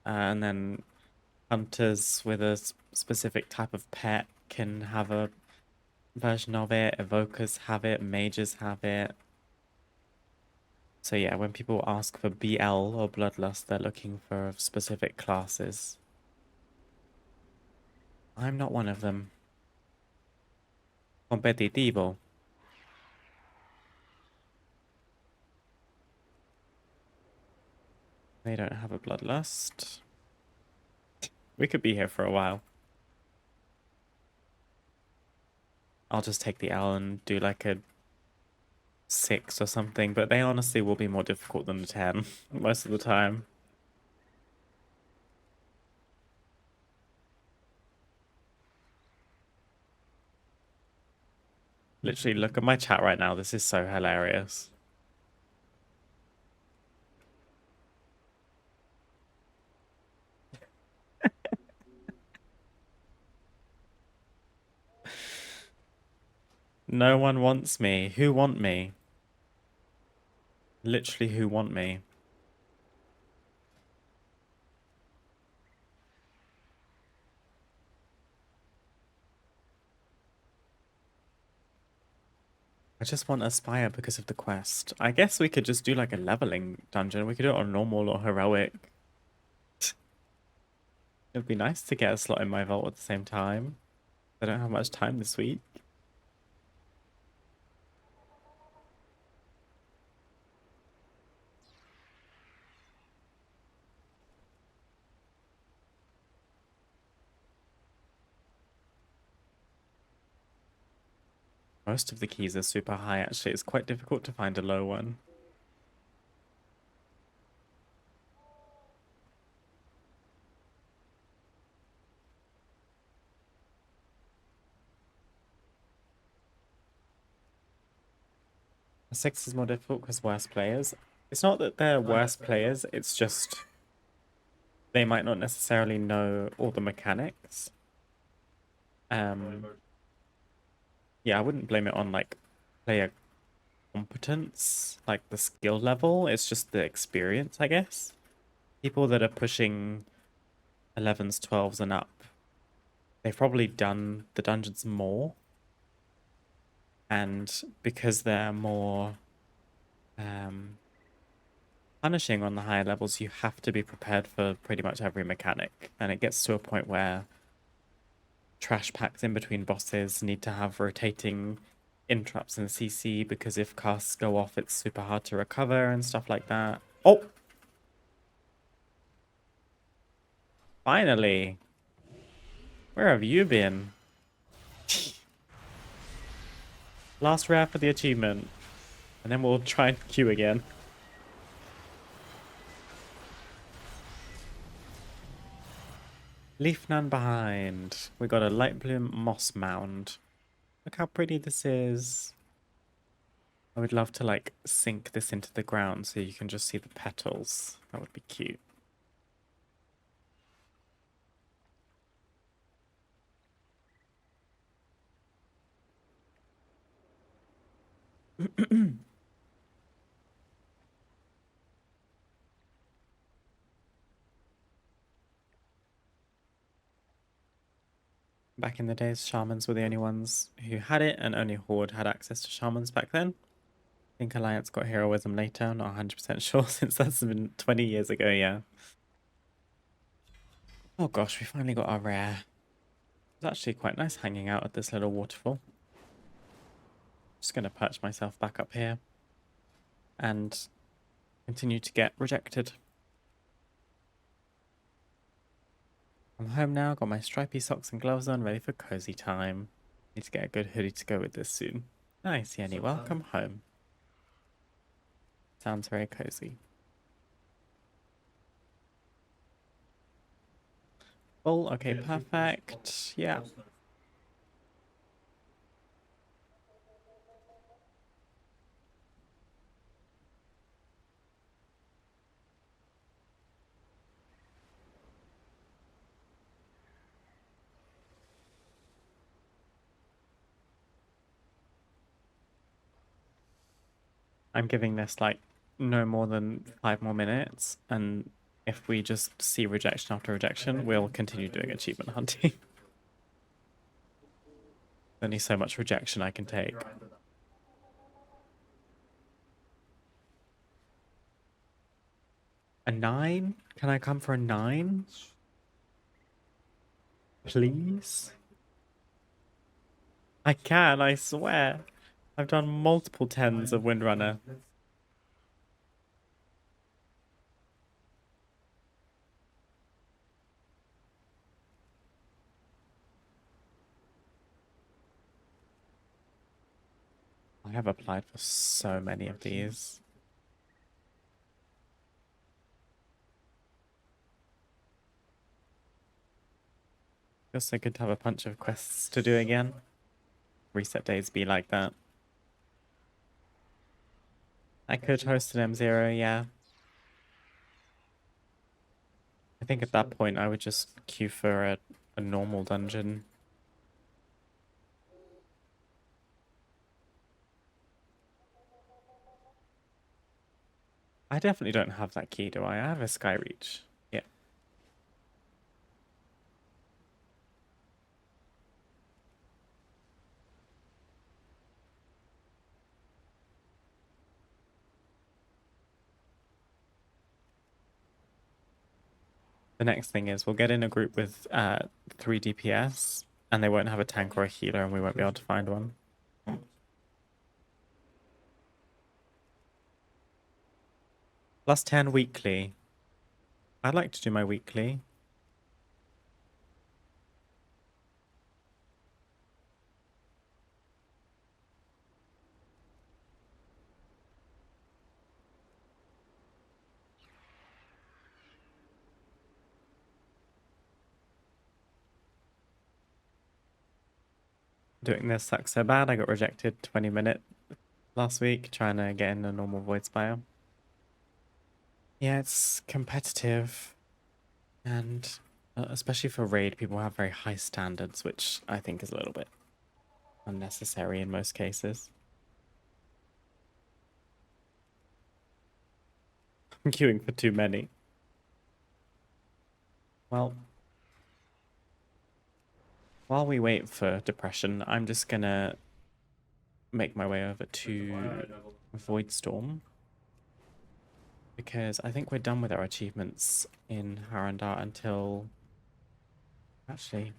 And then hunters with a specific type of pet can have a version of it. Evokers have it. Mages have it. So yeah, when people ask for BL or bloodlust, they're looking for specific classes. I'm not one of them. Competitivo. They don't have a bloodlust. We could be here for a while. I'll just take the L and do like a 6 or something, but they honestly will be more difficult than the 10 most of the time. Literally, look at my chat right now. This is so hilarious. No one wants me. Who want me? Literally, who want me? I just want Aspire because of the quest. I guess we could just do like a leveling dungeon. We could do it on normal or heroic. It'd be nice to get a slot in my vault at the same time. I don't have much time this week. Most of the keys are super high, actually. It's quite difficult to find a low one. A 6 is more difficult because worse players. It's not that they're worse players, it's just they might not necessarily know all the mechanics. Yeah, I wouldn't blame it on like player competence, like the skill level. It's just the experience, I guess. People that are pushing 11s, 12s and up, they've probably done the dungeons more. And because they're more punishing on the higher levels, you have to be prepared for pretty much every mechanic. And it gets to a point where trash packs in between bosses need to have rotating interrupts in CC because if casts go off, it's super hard to recover and stuff like that. Oh! Finally! Where have you been? Last rare for the achievement. And then we'll try and queue again. Leaf none behind. We got a light bloom moss mound. Look how pretty this is. I would love to like sink this into the ground so you can just see the petals. That would be cute. Back in the days, shamans were the only ones who had it, and only Horde had access to shamans back then. I think Alliance got heroism later, not 100% sure since that's been 20 years ago, yeah. Oh gosh, we finally got our rare. It's actually quite nice hanging out at this little waterfall. Just going to perch myself back up here and continue to get rejected. I'm home now, got my stripy socks and gloves on, ready for cozy time. Need to get a good hoodie to go with this soon. Nice, Yenny, welcome home. Sounds very cozy. Full, okay, perfect. Yeah. I'm giving this like no more than 5 more minutes, and if we just see rejection after rejection, we'll continue doing achievement hunting. Only so much rejection I can take. A 9? Can I come for a 9? Please? I can, I swear. I've done multiple 10s of Windrunner. I have applied for so many of these. Feels so good to have a bunch of quests to do again. reset days be like that. I could host an M0, yeah. I think at that point I would just queue for a normal dungeon. I definitely don't have that key, do I? I have a Skyreach. Yeah. The next thing is we'll get in a group with 3 DPS, and they won't have a tank or a healer, and we won't be able to find one. Plus 10 weekly. I'd like to do my weekly. Doing this sucks so bad. I got rejected 20-minute last week trying to get in a normal Void Spire. Yeah, it's competitive. And especially for raid, people have very high standards, which I think is a little bit unnecessary in most cases. I'm queuing for too many. Well, while we wait for depression, I'm just gonna make my way over to Voidstorm, because I think we're done with our achievements in Harandar until... Actually,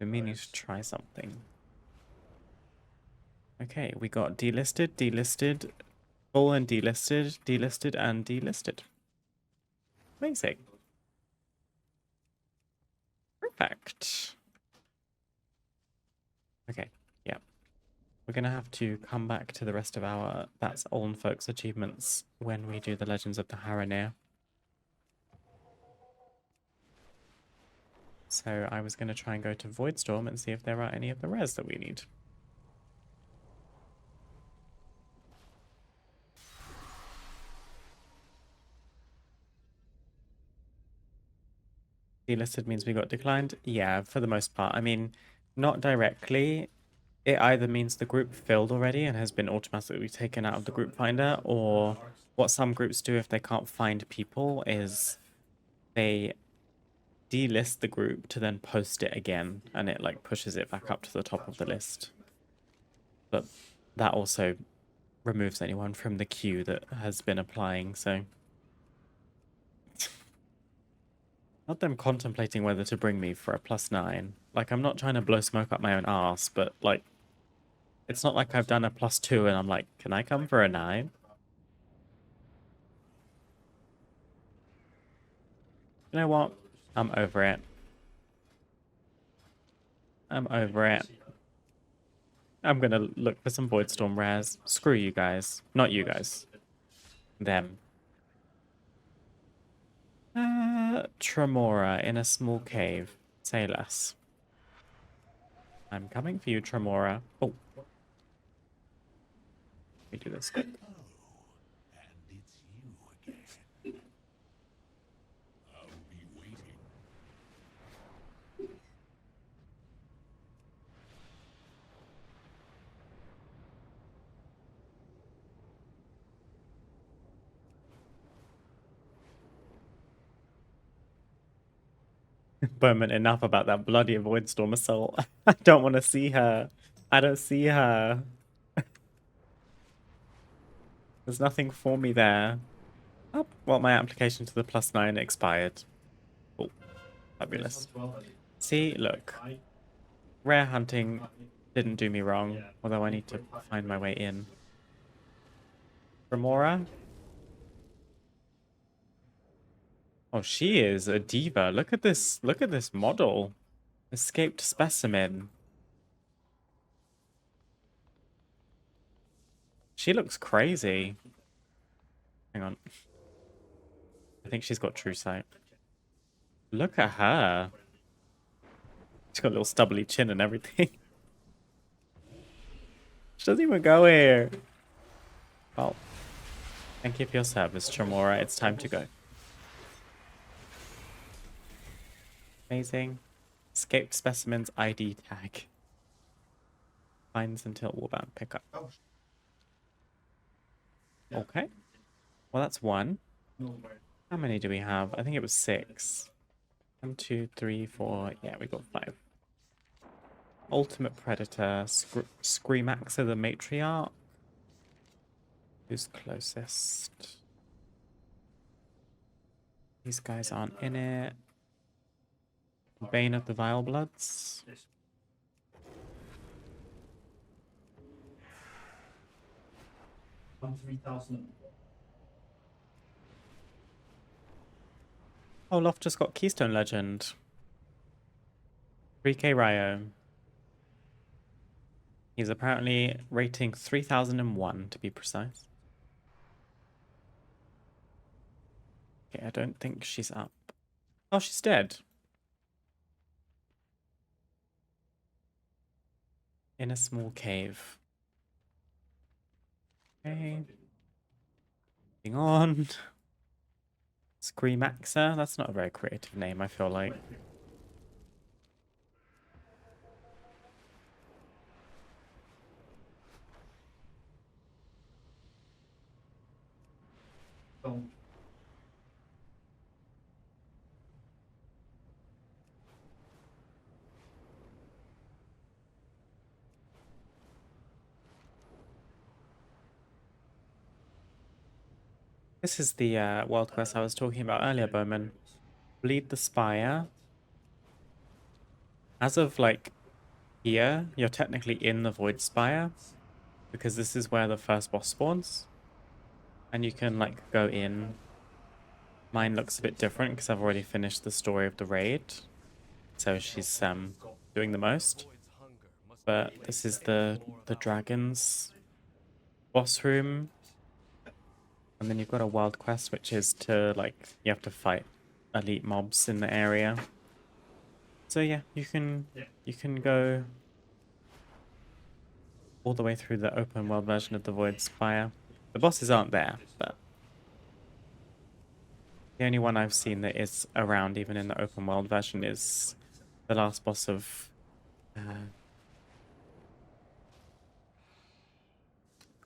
we're meaning to try something. Okay, we got delisted, delisted, full and delisted, delisted and delisted. Amazing. Perfect. Okay, yeah. We're gonna have to come back to the rest of our That's Oln Folks achievements when we do the Legends of the Haranir. So I was gonna try and go to Voidstorm and see if there are any of the rares that we need. Delisted means we got declined? Yeah, for the most part. I mean, not directly. It either means the group filled already and has been automatically taken out of the group finder, or what some groups do if they can't find people is they delist the group to then post it again, and it like pushes it back up to the top of the list. But that also removes anyone from the queue that has been applying, so... Not them contemplating whether to bring me for a +9. Like, I'm not trying to blow smoke up my own ass, but, like, it's not like I've done a +2 and I'm like, can I come for a 9? You know what? I'm over it. I'm over it. I'm gonna look for some Voidstorm rares. Screw you guys. Not you guys. Them. Tremora in a small cave. Say less. I'm coming for you, Tremora. Oh. Let me do this quick. And it's you again. I'll be waiting. Bowman, enough about that bloody Voidstorm assault. I don't want to see her. I don't see her. There's nothing for me there. Oh, well, my application to the +9 expired. Oh, fabulous. See, look. Rare hunting didn't do me wrong, although I need to find my way in. Remora? Oh, she is a diva. Look at this model. Escaped specimen. She looks crazy. Hang on. I think she's got true sight. Look at her. She's got a little stubbly chin and everything. She doesn't even go here. Well, thank you for your service, Tremora. It's time to go. Amazing. Escaped specimens ID tag. Finds until warband pickup. Okay. Well, that's one. How many do we have? I think it was 6. 1, 2, 3, 4. Yeah, we got 5. Ultimate Predator. Screamaxer the Matriarch. Who's closest? These guys aren't in it. Bane of the Vile Bloods. Oh, Loft just got Keystone Legend. 3k Ryo. He's apparently rating 3001 to be precise. Okay, I don't think she's up. Oh, she's dead. In a small cave. Okay. Moving on. Screamaxer. That's not a very creative name, I feel like. This is the world quest I was talking about earlier, Bowman. Bleed the Spire. As of, like, here, you're technically in the Void Spire, because this is where the first boss spawns. And you can, like, go in. Mine looks a bit different, because I've already finished the story of the raid. So she's doing the most. But this is the dragon's boss room. And then you've got a wild quest, which is to, like, you have to fight elite mobs in the area. So yeah, you can go all the way through the open world version of the Void Spire. The bosses aren't there, but the only one I've seen that is around even in the open world version is the last boss of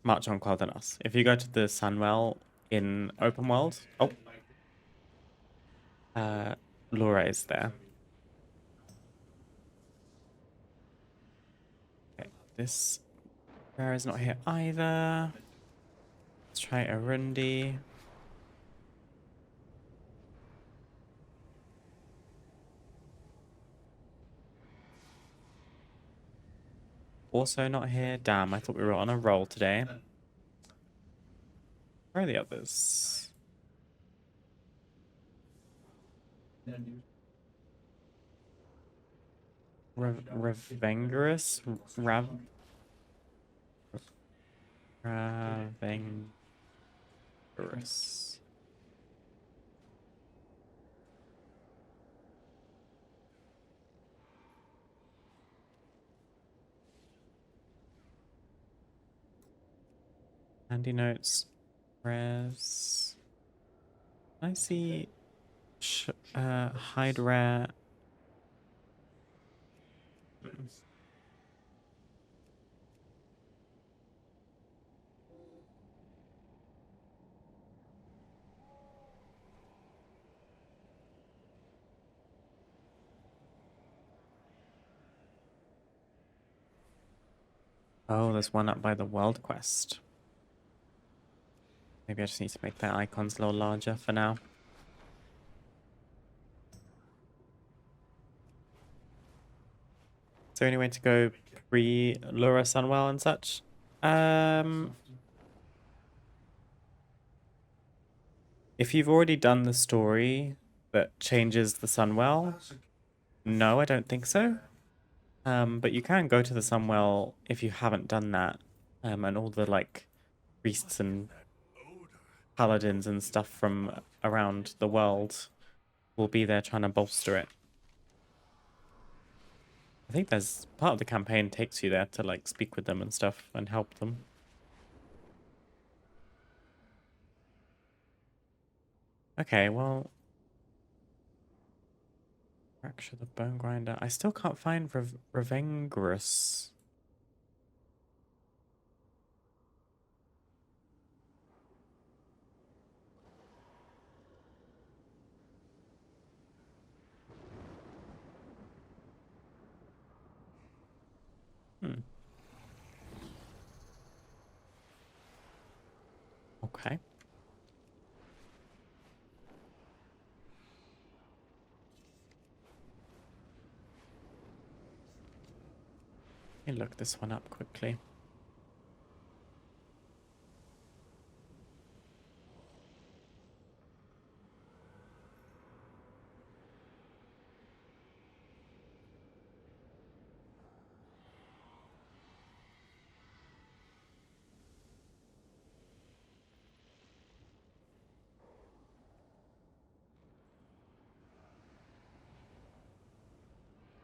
March on Quel'Thanos. If you go to the Sunwell in open world, Laura is there. Okay, this bear is not here either. Let's try Arundi. Also not here. Damn, I thought we were on a roll today. Where are the others? Ravengerous? Ravengerous. Handy notes. Res. I see Hydra. Oh, there's one up by the world quest. Maybe I just need to make their icons a little larger for now. Is there any way to go pre-Lura Sunwell and such? If you've already done the story that changes the Sunwell, no, I don't think so. But you can go to the Sunwell if you haven't done that. And all the, like, priests and paladins and stuff from around the world will be there trying to bolster it. I think there's part of the campaign takes you there to like speak with them and stuff and help them. Okay, well, fracture the bone grinder. I still can't find Revengrus. Hmm. Okay. Let me look this one up quickly.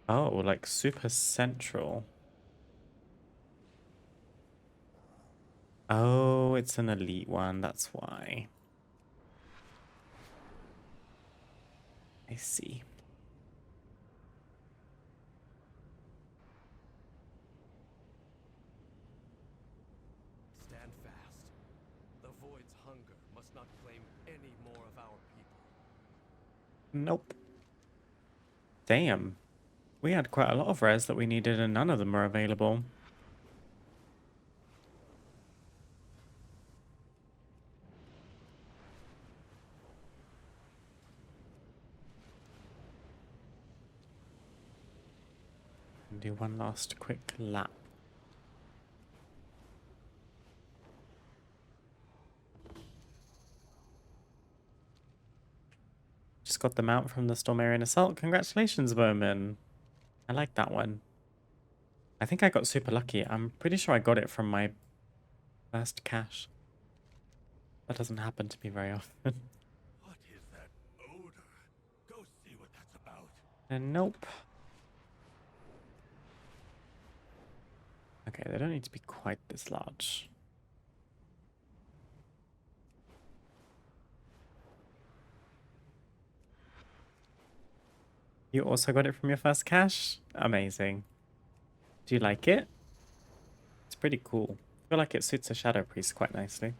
Oh, like super central. Oh, it's an elite one, that's why. I see. Stand fast. The Void's hunger must not claim any more of our people. Nope. Damn. We had quite a lot of rares that we needed and none of them are available. Do one last quick lap. Just got the mount from the Stormarian Assault. Congratulations, Bowman. I like that one. I think I got super lucky. I'm pretty sure I got it from my first cache. That doesn't happen to me very often. What is that odor? Go see what that's about. And nope. Okay, they don't need to be quite this large. You also got it from your first cache? Amazing. Do you like it? It's pretty cool. I feel like it suits a Shadow Priest quite nicely.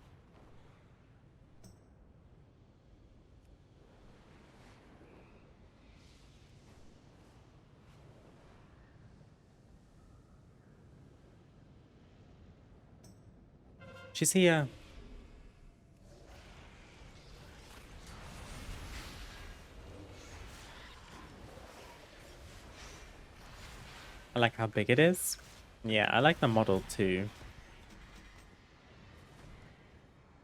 She's here. I like how big it is. Yeah, I like the model too.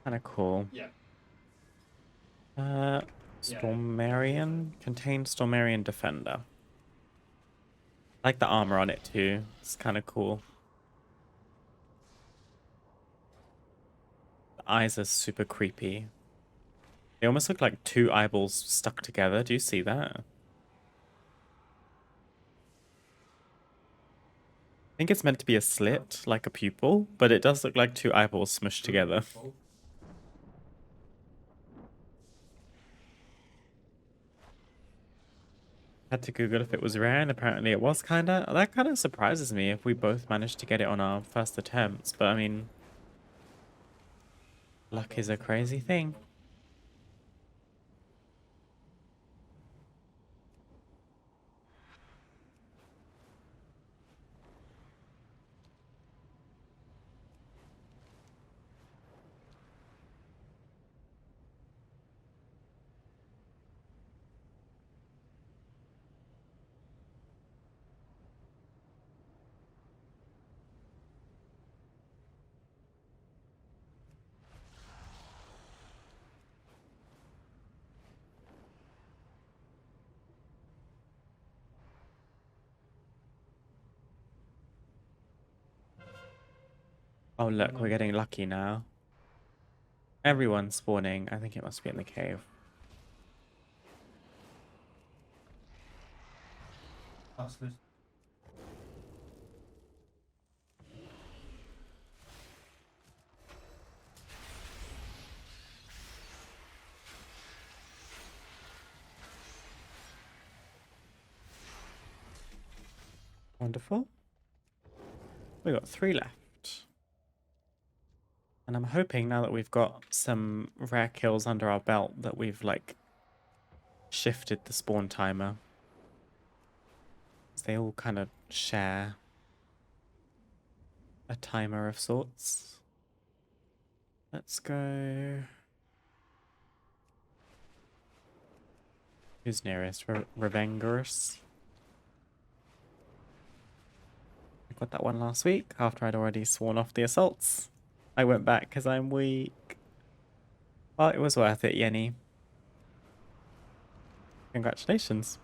Kind of cool. Yeah. Stormarian? Contained Stormarian Defender. I like the armor on it too. It's kind of cool. The eyes are super creepy. They almost look like two eyeballs stuck together. Do you see that? I think it's meant to be a slit, like a pupil, but it does look like two eyeballs smushed together. Had to Google if it was rare, and apparently it was kinda. That kind of surprises me if we both managed to get it on our first attempts, but I mean, luck is a crazy thing. Oh look, we're getting lucky now. Everyone's spawning. I think it must be in the cave. Wonderful. We got 3 left. And I'm hoping now that we've got some rare kills under our belt that we've, like, shifted the spawn timer. They all kind of share a timer of sorts. Let's go... Who's nearest? Revengerus. I got that one last week after I'd already sworn off the assaults. I went back because I'm weak. Well, it was worth it, Yenny. Congratulations.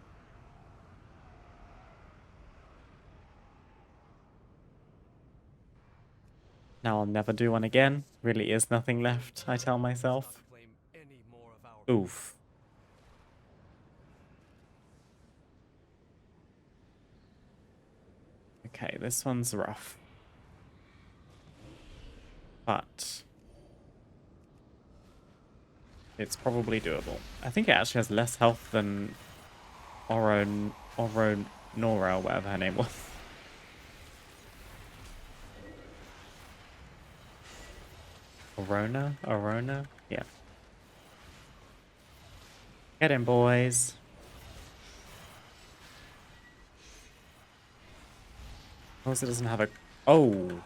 Now I'll never do one again. Really is nothing left, I tell myself. Claim any more of our Oof. Okay, this one's rough. But it's probably doable. I think it actually has less health than Nora, whatever her name was. Arona? Yeah. Get in, boys. As long as it doesn't have a... Oh!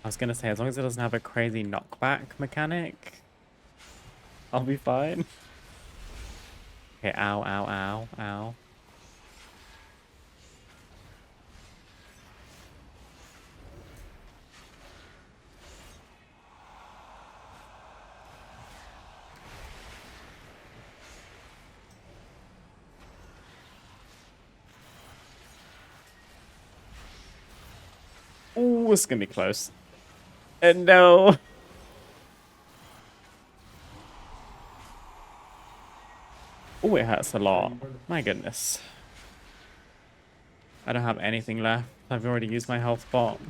I was gonna say, as long as it doesn't have a crazy knockback mechanic, I'll be fine. Okay, ow, ow, ow, ow. Ooh, it's gonna be close. No! Oh, it hurts a lot. My goodness. I don't have anything left. I've already used my health bot.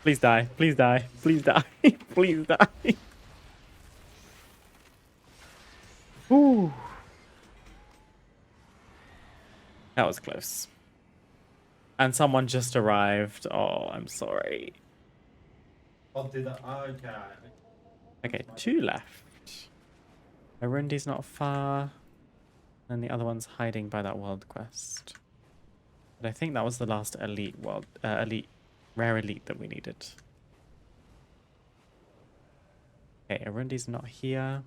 Please die. Please die. Please die. Please die. Ooh. That was close. And someone just arrived. Oh, I'm sorry. Okay, 2 left. Arundi's not far. And the other one's hiding by that world quest. But I think that was the last rare elite that we needed. Okay, Arundi's not here.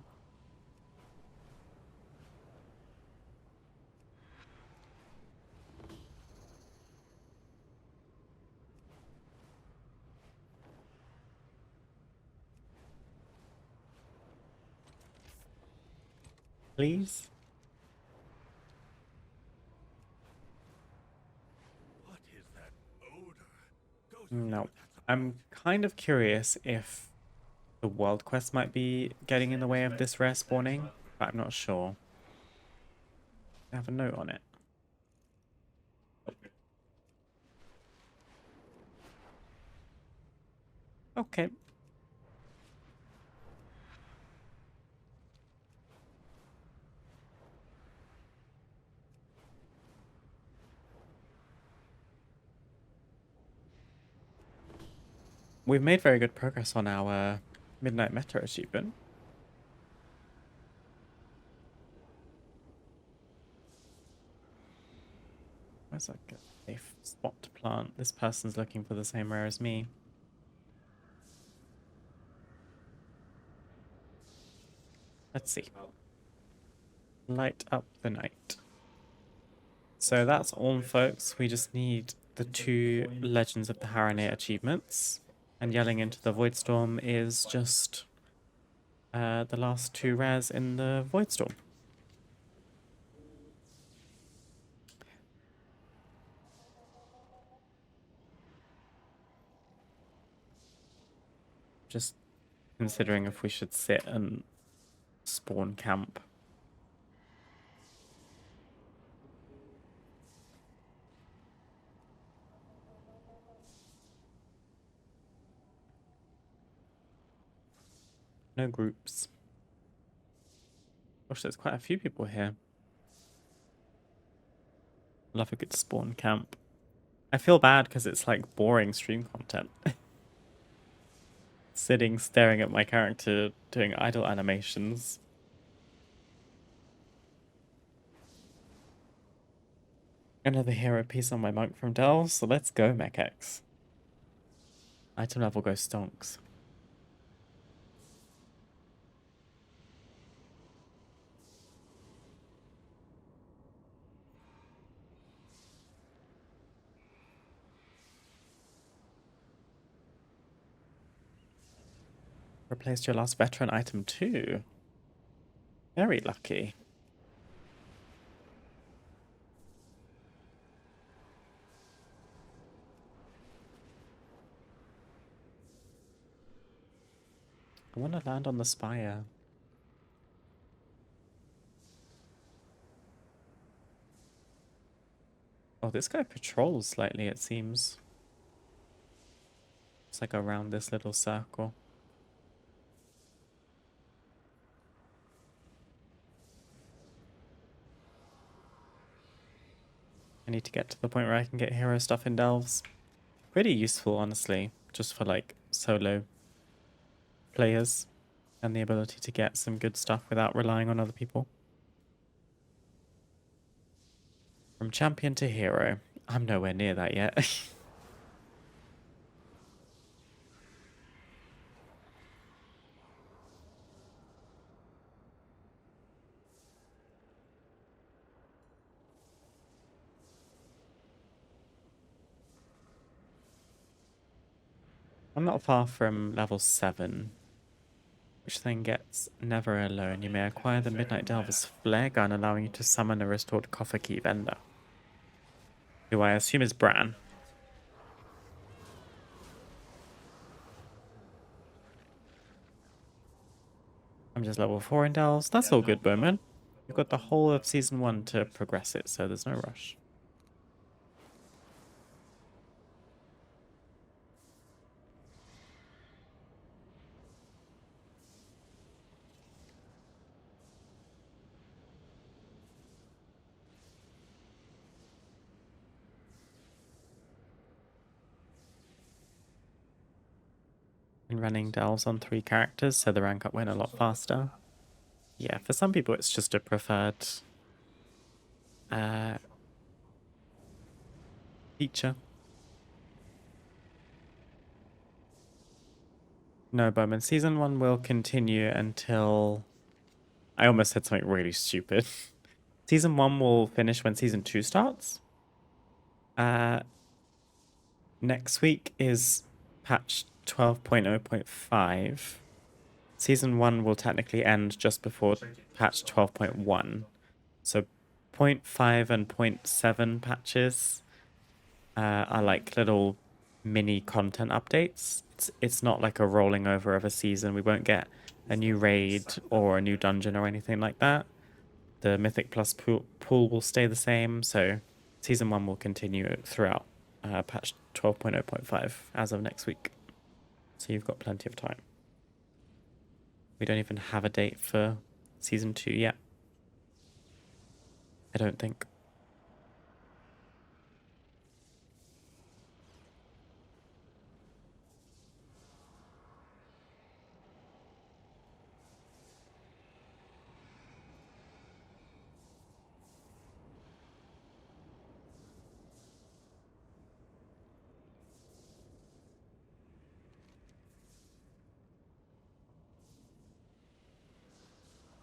Please? What is that odor? No. I'm kind of curious if the world quest might be getting in the way of this rare spawning, but I'm not sure. I have a note on it. Okay. We've made very good progress on our Midnight Meta achievement. Where's that good safe spot to plant? This person's looking for the same rare as me. Let's see. Light up the night. So that's all, folks. We just need the 2 Legends of the Harane achievements. And yelling into the Voidstorm is just the last 2 rares in the Voidstorm. Just considering if we should sit and spawn camp. No groups. Gosh, there's quite a few people here. Love a good spawn camp. I feel bad because it's like boring stream content. Sitting, staring at my character, doing idle animations. Another hero piece on my monk from Delves, so let's go, Mechex. Item level goes stonks. Replaced your last veteran item too. Very lucky. I want to land on the spire. Oh, this guy patrols slightly, it seems. It's like around this little circle. I need to get to the point where I can get hero stuff in Delves. Pretty useful, honestly, just for like solo players and the ability to get some good stuff without relying on other people. From champion to hero. I'm nowhere near that yet. I'm not far from level 7, which then gets Never Alone. You may acquire the Midnight Delver's Flare Gun, allowing you to summon a restored Coffer Key vendor, who I assume is Bran. I'm just level 4 in Delves. That's all good, Bowman. You've got the whole of Season 1 to progress it, so there's no rush. And running Delves on 3 characters, so the rank up went a lot faster. Yeah, for some people it's just a preferred feature. No, Bowman. Season 1 will continue until... I almost said something really stupid. Season 1 will finish when Season 2 starts. Next week is patch 12.0.5. Season 1 will technically end just before patch 12.1. So 0.5 and 0.7 patches are like little mini content updates. It's not like a rolling over of a season. We won't get a new raid or a new dungeon or anything like that. The Mythic Plus pool will stay the same, so Season 1 will continue throughout patch 12.0.5 as of next week. So you've got plenty of time. We don't even have a date for Season 2 yet. I don't think.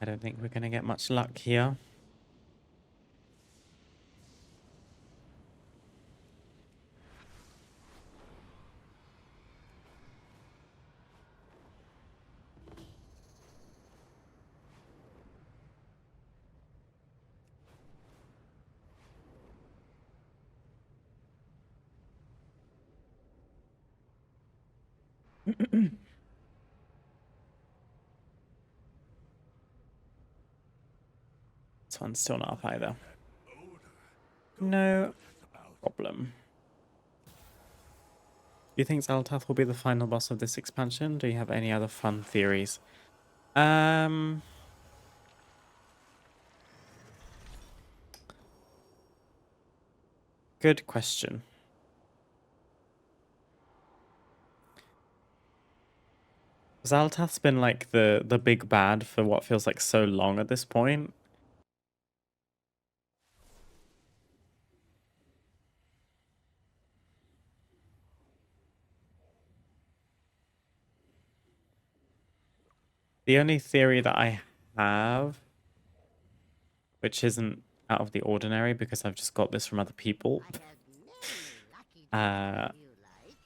I don't think we're going to get much luck here. This one's still not up either. No problem. Do you think Xal'atath will be the final boss of this expansion? Do you have any other fun theories? Good question. Xal'atath's been like the big bad for what feels like so long at this point. The only theory that I have, which isn't out of the ordinary because I've just got this from other people,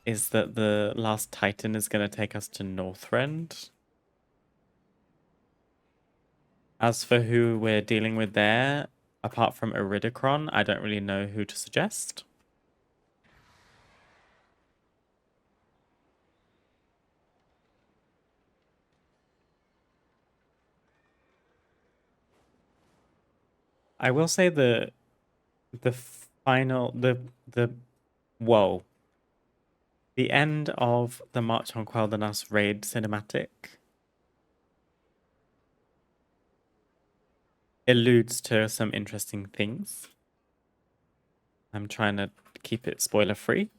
is that the last Titan is going to take us to Northrend. As for who we're dealing with there, apart from Iridicron, I don't really know who to suggest. I will say the final whoa. The end of the March on Quel'Thanas raid cinematic alludes to some interesting things. I'm trying to keep it spoiler free.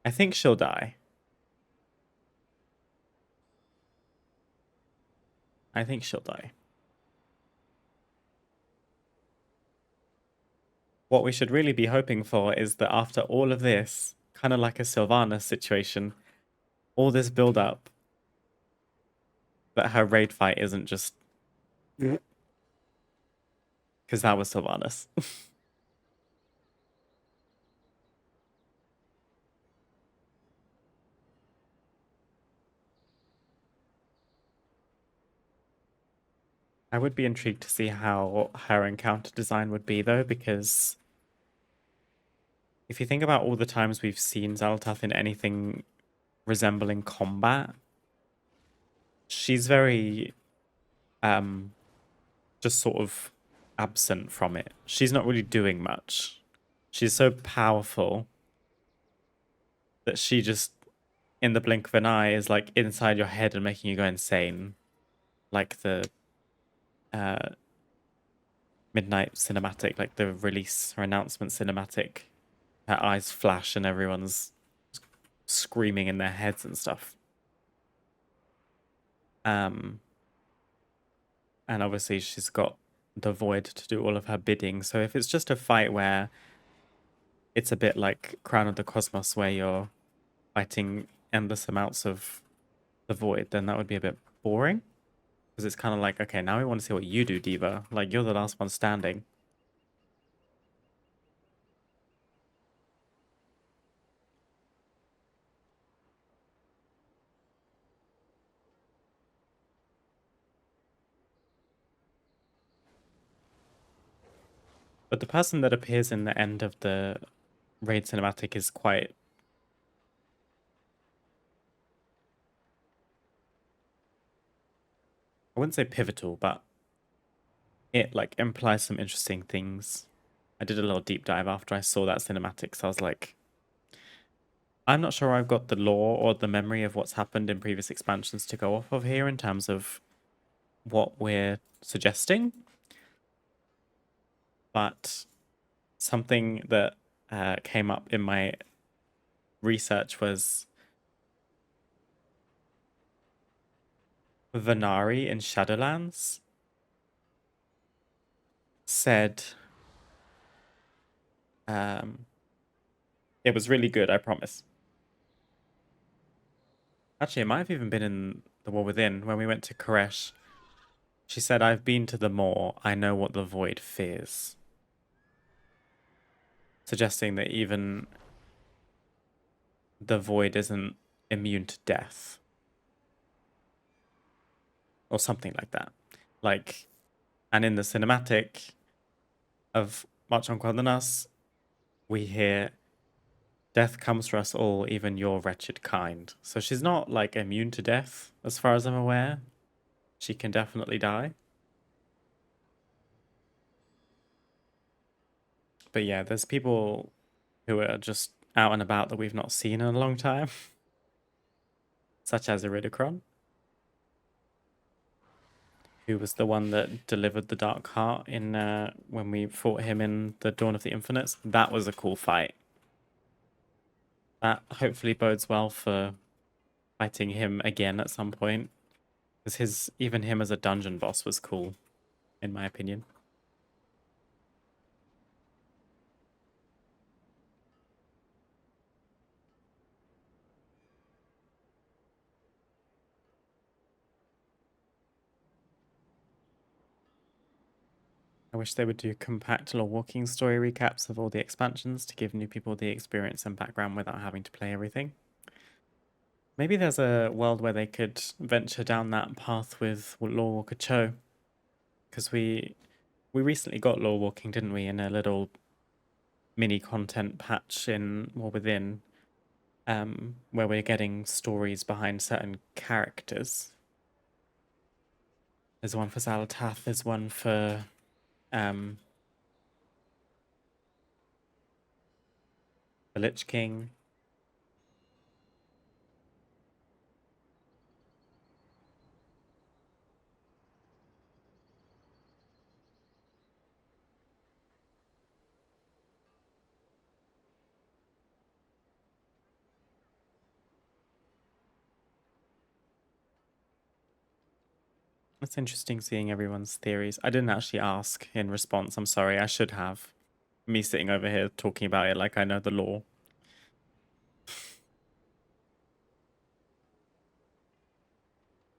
I think she'll die. I think she'll die. What we should really be hoping for is that after all of this, kind of like a Sylvanas situation, all this build up, that her raid fight isn't just because that was Sylvanas. I would be intrigued to see how her encounter design would be, though, because if you think about all the times we've seen Xal'atath in anything resembling combat, she's very just sort of absent from it. She's not really doing much. She's so powerful that she just, in the blink of an eye, is like inside your head and making you go insane. Like the midnight cinematic, like the release or announcement cinematic. Her eyes flash and everyone's screaming in their heads and stuff. And obviously she's got the void to do all of her bidding. So if it's just a fight where it's a bit like Crown of the Cosmos, where you're fighting endless amounts of the void, then that would be a bit boring. Because it's kind of like, okay, now we want to see what you do, Diva. Like, you're the last one standing. But the person that appears in the end of the raid cinematic is quite... I wouldn't say pivotal, but it, like, implies some interesting things. I did a little deep dive after I saw that cinematic, so I was like, I'm not sure I've got the lore or the memory of what's happened in previous expansions to go off of here in terms of what we're suggesting. But something that came up in my research was Venari in Shadowlands said it was really good, I promise. Actually, it might have even been in The War Within when we went to Koresh. She said, I've been to the Maw, I know what the Void fears. Suggesting that even the Void isn't immune to death. Or something like that. Like, and in the cinematic of March on Quel'Thanas, we hear, death comes for us all, even your wretched kind. So she's not, like, immune to death, as far as I'm aware. She can definitely die. But yeah, there's people who are just out and about that we've not seen in a long time, such as Iridicron, who was the one that delivered the Dark Heart in when we fought him in the Dawn of the Infinites. That was a cool fight. That hopefully bodes well for fighting him again at some point, because even him as a dungeon boss was cool, in my opinion. I wish they would do compact lore walking story recaps of all the expansions to give new people the experience and background without having to play everything. Maybe there's a world where they could venture down that path with Lore Walker Cho. Because we recently got Lore Walking, didn't we, in a little mini content patch in War Within, where we're getting stories behind certain characters. There's one for Xalatath, there's one for the Lich King. It's interesting seeing everyone's theories. I didn't actually ask in response. I'm sorry. I should have. Me sitting over here talking about it like I know the lore.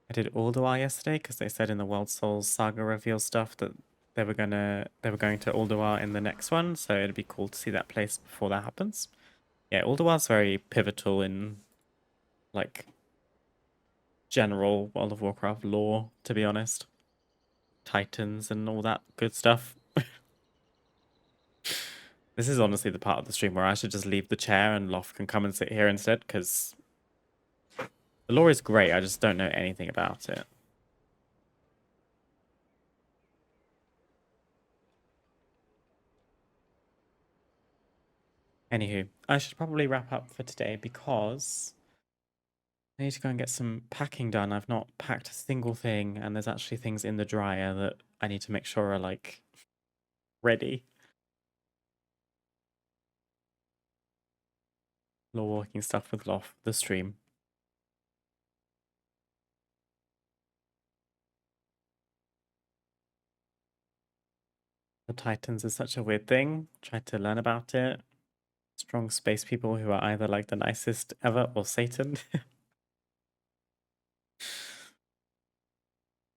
I did Ulduar yesterday because they said in the World Souls Saga reveal stuff that they were going to Ulduar in the next one, so it'd be cool to see that place before that happens. Yeah, Ulduar's very pivotal in like general World of Warcraft lore, to be honest. Titans and all that good stuff. This is honestly the part of the stream where I should just leave the chair and Loft can come and sit here instead, because the lore is great, I just don't know anything about it. Anywho, I should probably wrap up for today because I need to go and get some packing done. I've not packed a single thing, and there's actually things in the dryer that I need to make sure are like ready. Lore walking stuff with Loft, the stream. The Titans is such a weird thing. Tried to learn about it. Strong space people who are either like the nicest ever or Satan.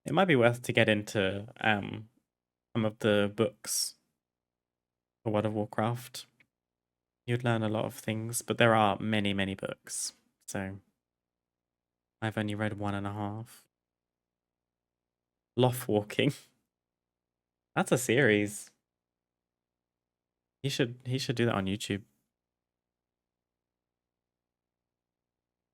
It might be worth to get into some of the books for World of Warcraft. You'd learn a lot of things, but there are many, many books. So I've only read 1.5. Loft walking. That's a series. He should do that on YouTube.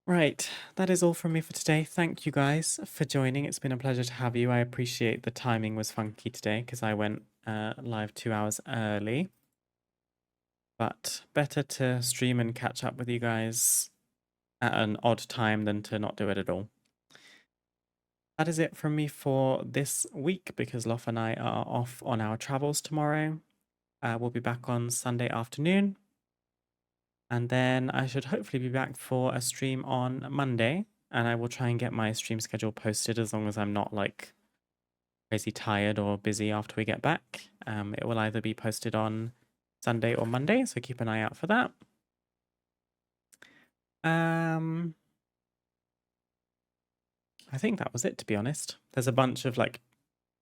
Right, that is all from me for today. Thank you guys for joining. It's been a pleasure to have you. I appreciate the timing was funky today because I went live 2 hours early. But better to stream and catch up with you guys at an odd time than to not do it at all. That is it from me for this week because Lof and I are off on our travels tomorrow. We'll be back on Sunday afternoon. And then I should hopefully be back for a stream on Monday. And I will try and get my stream schedule posted as long as I'm not like crazy tired or busy after we get back. It will either be posted on Sunday or Monday, so keep an eye out for that. I think that was it, to be honest. There's a bunch of like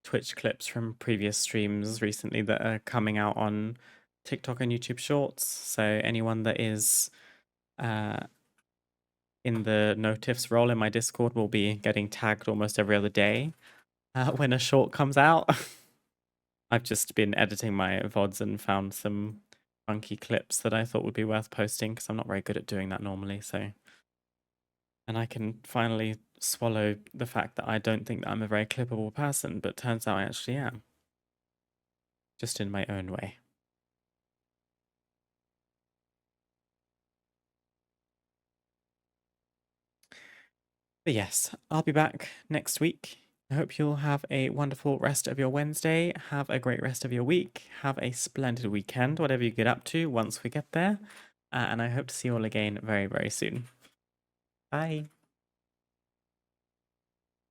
Twitch clips from previous streams recently that are coming out on TikTok and YouTube Shorts. So anyone that is in the notifs role in my Discord will be getting tagged almost every other day when a short comes out. I've just been editing my VODs and found some funky clips that I thought would be worth posting because I'm not very good at doing that normally. So, and I can finally swallow the fact that I don't think that I'm a very clippable person, but turns out I actually am. Just in my own way. But yes, I'll be back next week. I hope you'll have a wonderful rest of your Wednesday. Have a great rest of your week. Have a splendid weekend, whatever you get up to once we get there. And I hope to see you all again very, very soon. Bye.